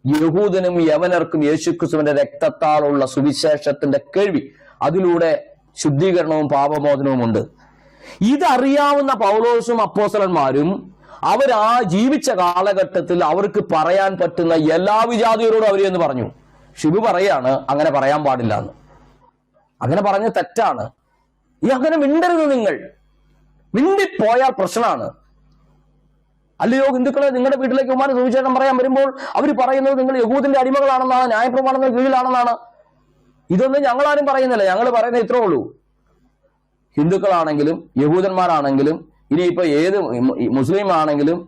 Speaker 5: യഹൂദനും യവനർക്കും യേശുക്രിസ്തുവിന്റെ രക്തത്താലുള്ള സുവിശേഷത്തിന്റെ കേൾവി, അതിലൂടെ ശുദ്ധീകരണവും പാപമോചനവും ഉണ്ട്. ഇതറിയാവുന്ന പൗലോസും അപ്പോസ്തലന്മാരും അവരാ ജീവിച്ച കാലഘട്ടത്തിൽ അവർക്ക് പറയാൻ പറ്റുന്ന എല്ലാ വിജാതിയരോടും അവരെന്ന് പറഞ്ഞു. ഷിബു പറയാണ് അങ്ങനെ പറയാൻ പാടില്ല എന്ന്. അങ്ങനെ പറഞ്ഞ തെറ്റാണ്. അങ്ങനെ മിണ്ടരുത്, നിങ്ങൾ മിണ്ടിപ്പോയാൽ പ്രശ്നമാണ്. അല്ലയോ ഹിന്ദുക്കളെ, നിങ്ങളുടെ വീട്ടിലേക്ക് ഉമ്മാൻ സുവിശേഷം പറയാൻ വരുമ്പോൾ അവർ പറയുന്നത് നിങ്ങൾ യഹൂദിന്റെ അടിമകളാണെന്നാണ്, ന്യായപ്രമാണത്തിന് കീഴിലാണെന്നാണ്. ഇതൊന്നും ഞങ്ങളാരും പറയുന്നില്ല. ഞങ്ങൾ പറയുന്നത് ഇത്രേ ഉള്ളൂ, ഹിന്ദുക്കളാണെങ്കിലും യഹൂദന്മാരാണെങ്കിലും ഇനിയിപ്പോ ഏത് മുസ്ലിം ആണെങ്കിലും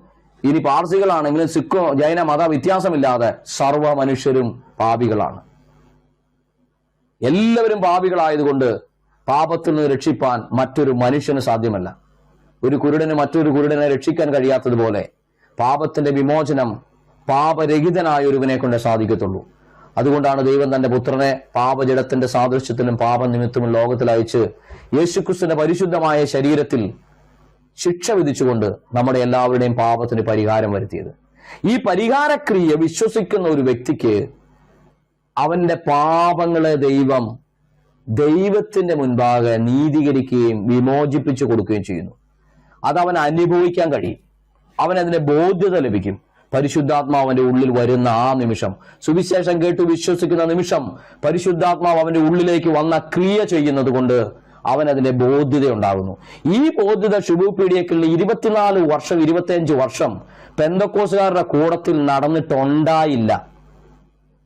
Speaker 5: ഇനി പാർസികളാണെങ്കിലും സിഖ് ജൈന മത വ്യത്യാസമില്ലാതെ സർവ്വ മനുഷ്യരും പാപികളാണ്. എല്ലാവരും പാപികളായതുകൊണ്ട് പാപത്തിൽ നിന്ന് രക്ഷിപ്പാൻ മറ്റൊരു മനുഷ്യന് സാധ്യമല്ല. ഒരു കുരുടന് മറ്റൊരു കുരുടനെ രക്ഷിക്കാൻ കഴിയാത്തതുപോലെ പാപത്തിന്റെ വിമോചനം പാപരഹിതനായ ഒരുവനെ കൊണ്ട് സാധിക്കത്തുള്ളൂ. അതുകൊണ്ടാണ് ദൈവം തന്റെ പുത്രനെ പാപജടത്തിന്റെ സാദൃശ്യത്തിലും പാപനിമിത്തവും ലോകത്തിൽ അയച്ച് യേശുക്രിസ്തുവിന്റെ പരിശുദ്ധമായ ശരീരത്തിൽ ശിക്ഷ വിധിച്ചുകൊണ്ട് നമ്മുടെ എല്ലാവരുടെയും പാപത്തിന് പരിഹാരം വരുത്തിയത്. ഈ പരിഹാരക്രിയ വിശ്വസിക്കുന്ന ഒരു വ്യക്തിക്ക് അവന്റെ പാപങ്ങളെ ദൈവത്തിന്റെ മുൻപാകെ നീതീകരിക്കുകയും വിമോചിപ്പിച്ചു കൊടുക്കുകയും ചെയ്യുന്നു. അതവൻ അനുഭവിക്കാൻ കഴിയും. അവനതിന്റെ ബോധ്യത ലഭിക്കും. പരിശുദ്ധാത്മാവിന്റെ ഉള്ളിൽ വരുന്ന ആ നിമിഷം, സുവിശേഷം കേട്ട് വിശ്വസിക്കുന്ന നിമിഷം പരിശുദ്ധാത്മാവ് അവന്റെ ഉള്ളിലേക്ക് വന്ന ക്രിയ ചെയ്യുന്നത് കൊണ്ട് അവൻ അതിന്റെ ബോധ്യത ഉണ്ടാകുന്നു. ഈ ബോധ്യത ഷിബു പീഡിയക്കലിൽ 24 വർഷം 25 വർഷം പെന്തക്കോസുകാരുടെ കൂടത്തിൽ നടന്നിട്ടുണ്ടായില്ല.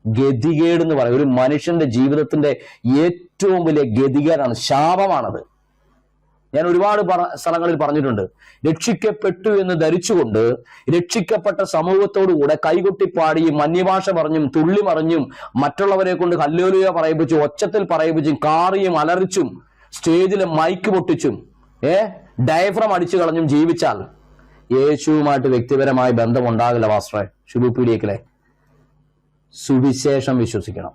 Speaker 5: ഗതികേട് എന്ന് പറയും. ഒരു മനുഷ്യന്റെ ജീവിതത്തിന്റെ ഏറ്റവും വലിയ ഗതികേടാണ്, ശാപമാണത്. ഞാൻ ഒരുപാട് സ്ഥലങ്ങളിൽ പറഞ്ഞിട്ടുണ്ട്. രക്ഷിക്കപ്പെട്ടു എന്ന് ധരിച്ചുകൊണ്ട് രക്ഷിക്കപ്പെട്ട സമൂഹത്തോടുകൂടെ കൈകൊട്ടിപ്പാടിയും മന്യഭാഷ പറഞ്ഞും തുള്ളി മറിഞ്ഞും മറ്റുള്ളവരെ കൊണ്ട് ഹല്ലേലൂയ പറയിപ്പിച്ചും ഒച്ചത്തിൽ പറയിപ്പിച്ചും കാറിയും അലറിച്ചും സ്റ്റേജിലെ മൈക്ക് പൊട്ടിച്ചും ഡയഫ്രം അടിച്ചു കളഞ്ഞും ജീവിച്ചാൽ യേശുവുമായിട്ട് വ്യക്തിപരമായ ബന്ധം ഉണ്ടാകില്ല. പാസ്റ്ററെ, ഷിബു പീഡിയക്കലെ, സുവിശേഷം വിശ്വസിക്കണം.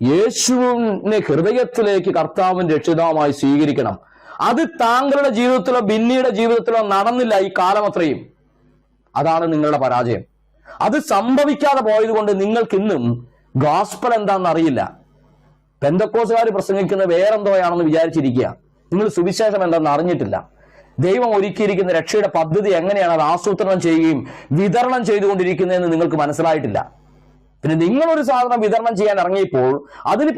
Speaker 5: യേശുവിനെ ഹൃദയത്തിലേക്ക് കർത്താവിന്റെ രക്ഷിതാവുമായി സ്വീകരിക്കണം. അത് താങ്കളുടെ ജീവിതത്തിലോ ബിന്നിയുടെ ജീവിതത്തിലോ നടന്നില്ല ഈ കാലം അത്രയും. അതാണ് നിങ്ങളുടെ പരാജയം. അത് സംഭവിക്കാതെ പോയത് കൊണ്ട് നിങ്ങൾക്ക് ഇന്നും ഗോസ്പൽ എന്താണെന്ന് അറിയില്ല. പെന്തക്കോസുകാർ പ്രസംഗിക്കുന്നത് വേറെന്തോയാണെന്ന് വിചാരിച്ചിരിക്കുക. നിങ്ങൾ സുവിശേഷം എന്താണെന്ന് അറിഞ്ഞിട്ടില്ല. ദൈവം ഒരുക്കിയിരിക്കുന്ന രക്ഷയുടെ പദ്ധതി എങ്ങനെയാണ് അത് ആസൂത്രണം ചെയ്യുകയും വിതരണം ചെയ്തുകൊണ്ടിരിക്കുന്നതെന്ന് നിങ്ങൾക്ക് മനസ്സിലായിട്ടില്ല. പിന്നെ നിങ്ങളൊരു സാധനം വിതരണം ചെയ്യാൻ ഇറങ്ങിയപ്പോൾ അതിന്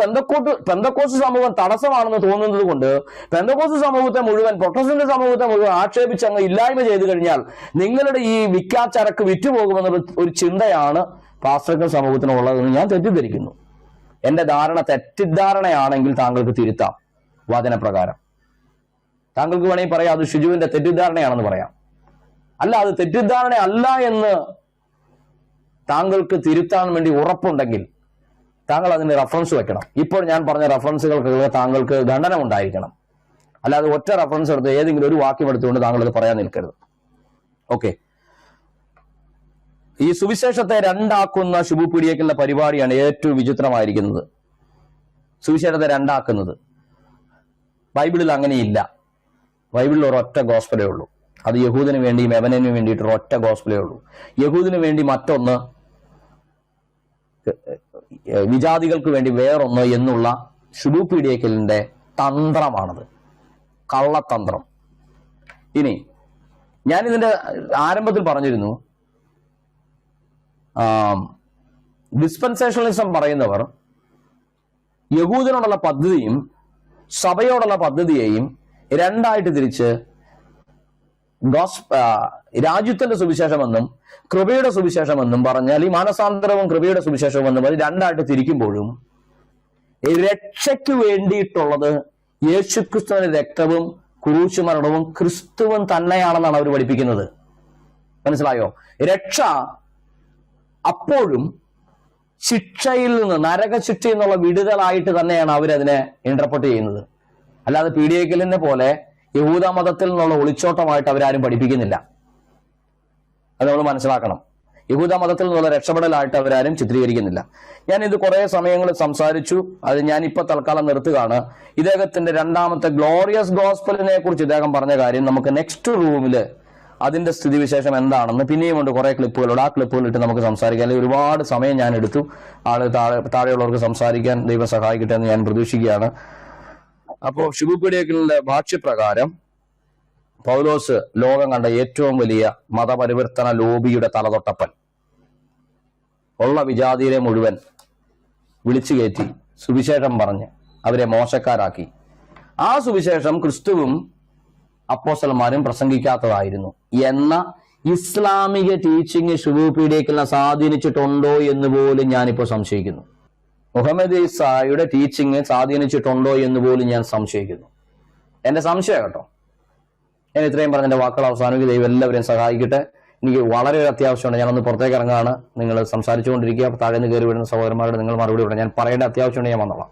Speaker 5: പെന്തക്കോസ് സമൂഹം തടസ്സമാണെന്ന് തോന്നുന്നത് കൊണ്ട് പെന്തക്കോസ് സമൂഹത്തെ മുഴുവൻ, പ്രൊട്ടസ്റ്റന്റ് സമൂഹത്തെ മുഴുവൻ ആക്ഷേപിച്ച് അങ്ങ് ഇല്ലായ്മ ചെയ്തു കഴിഞ്ഞാൽ നിങ്ങളുടെ ഈ വിക്കാച്ചരക്ക് വിറ്റുപോകുമെന്നുള്ള ഒരു ചിന്തയാണ് പാസ്റ്റർ സമൂഹത്തിനുള്ളതെന്ന് ഞാൻ തെറ്റിദ്ധരിക്കുന്നു. എന്റെ ധാരണ തെറ്റിദ്ധാരണയാണെങ്കിൽ താങ്കൾക്ക് തിരുത്താം. വചനപ്രകാരം താങ്കൾക്ക് വേണമെങ്കിൽ പറയാം അത് ഷിജുവിന്റെ തെറ്റിദ്ധാരണയാണെന്ന് പറയാം. അല്ല, അത് തെറ്റിദ്ധാരണ അല്ല എന്ന് താങ്കൾക്ക് തിരുത്താൻ വേണ്ടി ഉറപ്പുണ്ടെങ്കിൽ താങ്കൾ അതിന് റെഫറൻസ് വെക്കണം. ഇപ്പോൾ ഞാൻ പറഞ്ഞ റെഫറൻസുകൾക്ക് താങ്കൾക്ക് ഖണ്ഡനം ഉണ്ടായിരിക്കണം. അല്ലാതെ ഒറ്റ റെഫറൻസ് എടുത്ത് ഏതെങ്കിലും ഒരു വാക്യം എടുത്തുകൊണ്ട് താങ്കൾ അത് പറയാൻ നിൽക്കരുത്. ഓക്കെ, ഈ സുവിശേഷത്തെ രണ്ടാക്കുന്ന ഷിബു പീഡിയക്കലിന്റെ പരിപാടിയാണ് ഏറ്റവും വിചിത്രമായിരിക്കുന്നത്. സുവിശേഷത്തെ രണ്ടാക്കുന്നത് ബൈബിളിൽ അങ്ങനെയില്ല. ബൈബിളിൽ ഒരൊറ്റ ഗോസ്പലേ ഉള്ളൂ. അത് യഹൂദിന് വേണ്ടിയും യവനന് വേണ്ടിയിട്ട് ഒരൊറ്റ ഗോസ്പലേ ഉള്ളൂ. യഹൂദിന് വേണ്ടി മറ്റൊന്ന്, വിജാതികൾക്ക് വേണ്ടി വേറൊന്ന് എന്നുള്ള ഷിബു പീഡിയക്കലിന്റെ തന്ത്രമാണത്, കള്ളത്തന്ത്രം. ഇനി ഞാൻ ഇതിന്റെ ആരംഭത്തിൽ പറഞ്ഞിരുന്നു, ഡിസ്പെൻസേഷണലിസം പറയുന്നവർ യഹൂദനോടുള്ള പദ്ധതിയും സഭയോടുള്ള പദ്ധതിയെയും രണ്ടായിട്ട് തിരിച്ച് രാജ്യത്തിന്റെ സുവിശേഷമെന്നും കൃപയുടെ സുവിശേഷമെന്നും പറഞ്ഞാൽ ഈ മാനസാന്തരവും കൃപയുടെ സുവിശേഷമെന്നും അത് രണ്ടായിട്ട് തിരിക്കുമ്പോഴും രക്ഷയ്ക്ക് വേണ്ടിയിട്ടുള്ളത് യേശുക്രിസ്തുവിന്റെ രക്തവും ക്രൂശുമരണവും ക്രിസ്തുവും തന്നെയാണെന്നാണ് അവർ പഠിപ്പിക്കുന്നത്. മനസ്സിലായോ? രക്ഷ അപ്പോഴും ശിക്ഷയിൽ നിന്ന്, നരകശിക്ഷ എന്നുള്ള വിടുതലായിട്ട് തന്നെയാണ് അവരതിനെ ഇന്റർപ്രറ്റ് ചെയ്യുന്നത്. അല്ലാതെ പീഡിയക്കലിനെ പോലെ യഹൂദ മതത്തിൽ നിന്നുള്ള ഒളിച്ചോട്ടമായിട്ട് അവരാരും പഠിപ്പിക്കുന്നില്ല. അത് നമ്മൾ മനസ്സിലാക്കണം. യഹൂദ മതത്തിൽ നിന്നുള്ള രക്ഷപ്പെടലായിട്ട് അവരാരും ചിത്രീകരിക്കുന്നില്ല. ഞാൻ ഇത് കുറെ സമയങ്ങളിൽ സംസാരിച്ചു. അത് ഞാൻ ഇപ്പൊ തൽക്കാലം നിർത്തുകയാണ്. ഇദ്ദേഹത്തിന്റെ രണ്ടാമത്തെ ഗ്ലോറിയസ് ഗോസ്പലിനെ കുറിച്ച് ഇദ്ദേഹം പറഞ്ഞ കാര്യം നമുക്ക് നെക്സ്റ്റ് റൂമില് അതിന്റെ സ്ഥിതിവിശേഷം എന്താണെന്ന് പിന്നെയും കൊണ്ട് കുറെ ക്ലിപ്പുകളോട് ആ ക്ലിപ്പുകളിട്ട് നമുക്ക് സംസാരിക്കാം. അല്ലെങ്കിൽ ഒരുപാട് സമയം ഞാൻ എടുത്തു. താഴെയുള്ളവർക്ക് സംസാരിക്കാൻ ദൈവം സഹായിക്കട്ടെ എന്ന് ഞാൻ പ്രതീക്ഷിക്കുകയാണ്. അപ്പോ ഷിബു പീഡിയക്കലിന്റെ ഭാഷ്യപ്രകാരം പൗലോസ് ലോകം കണ്ട ഏറ്റവും വലിയ മതപരിവർത്തന ലോബിയുടെ തലതൊട്ടപ്പൻ, ഉള്ള വിജാതിയെ മുഴുവൻ വിളിച്ചു കയറ്റി സുവിശേഷം പറഞ്ഞ് അവരെ മോശക്കാരാക്കി. ആ സുവിശേഷം ക്രിസ്തുവും അപ്പോസ്തലന്മാരും പ്രസംഗിക്കാത്തതായിരുന്നു എന്ന ഇസ്ലാമിക ടീച്ചിങ് ഷിബു പീഡിയക്കലിനെ സ്വാധീനിച്ചിട്ടുണ്ടോ എന്ന് പോലും ഞാനിപ്പോൾ സംശയിക്കുന്നു. മുഹമ്മദ് ഈസായുടെ ടീച്ചിങ് സ്വാധീനിച്ചിട്ടുണ്ടോ എന്ന് പോലും ഞാൻ സംശയിക്കുന്നു. എന്റെ സംശയം കേട്ടോ. ഞാൻ ഇത്രയും പറഞ്ഞ എന്റെ വാക്കുകൾ അവസാനിക്കും. ദൈവം എല്ലാവരെയും സഹായിക്കട്ടെ. എനിക്ക് വളരെ അത്യാവശ്യമുണ്ട്. ഞാനൊന്ന് പുറത്തേക്ക് ഇറങ്ങുകയാണ്. നിങ്ങൾ സംസാരിച്ചുകൊണ്ടിരിക്കുക. താഴെ നിന്ന് കയറി വരുന്ന സഹോദരന്മാരോട് നിങ്ങൾ മറുപടി വിടണം. ഞാൻ പറയേണ്ട അത്യാവശ്യമുണ്ട്. ഞാൻ വന്നോളാം.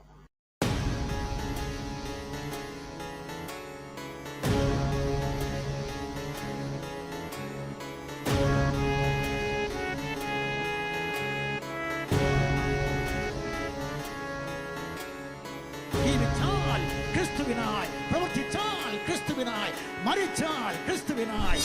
Speaker 1: ക്രിസ്തുവിനായി പ്രവർത്തിച്ചാൽ ക്രിസ്തുവിനായി, മരിച്ചാൽ ക്രിസ്തുവിനായി.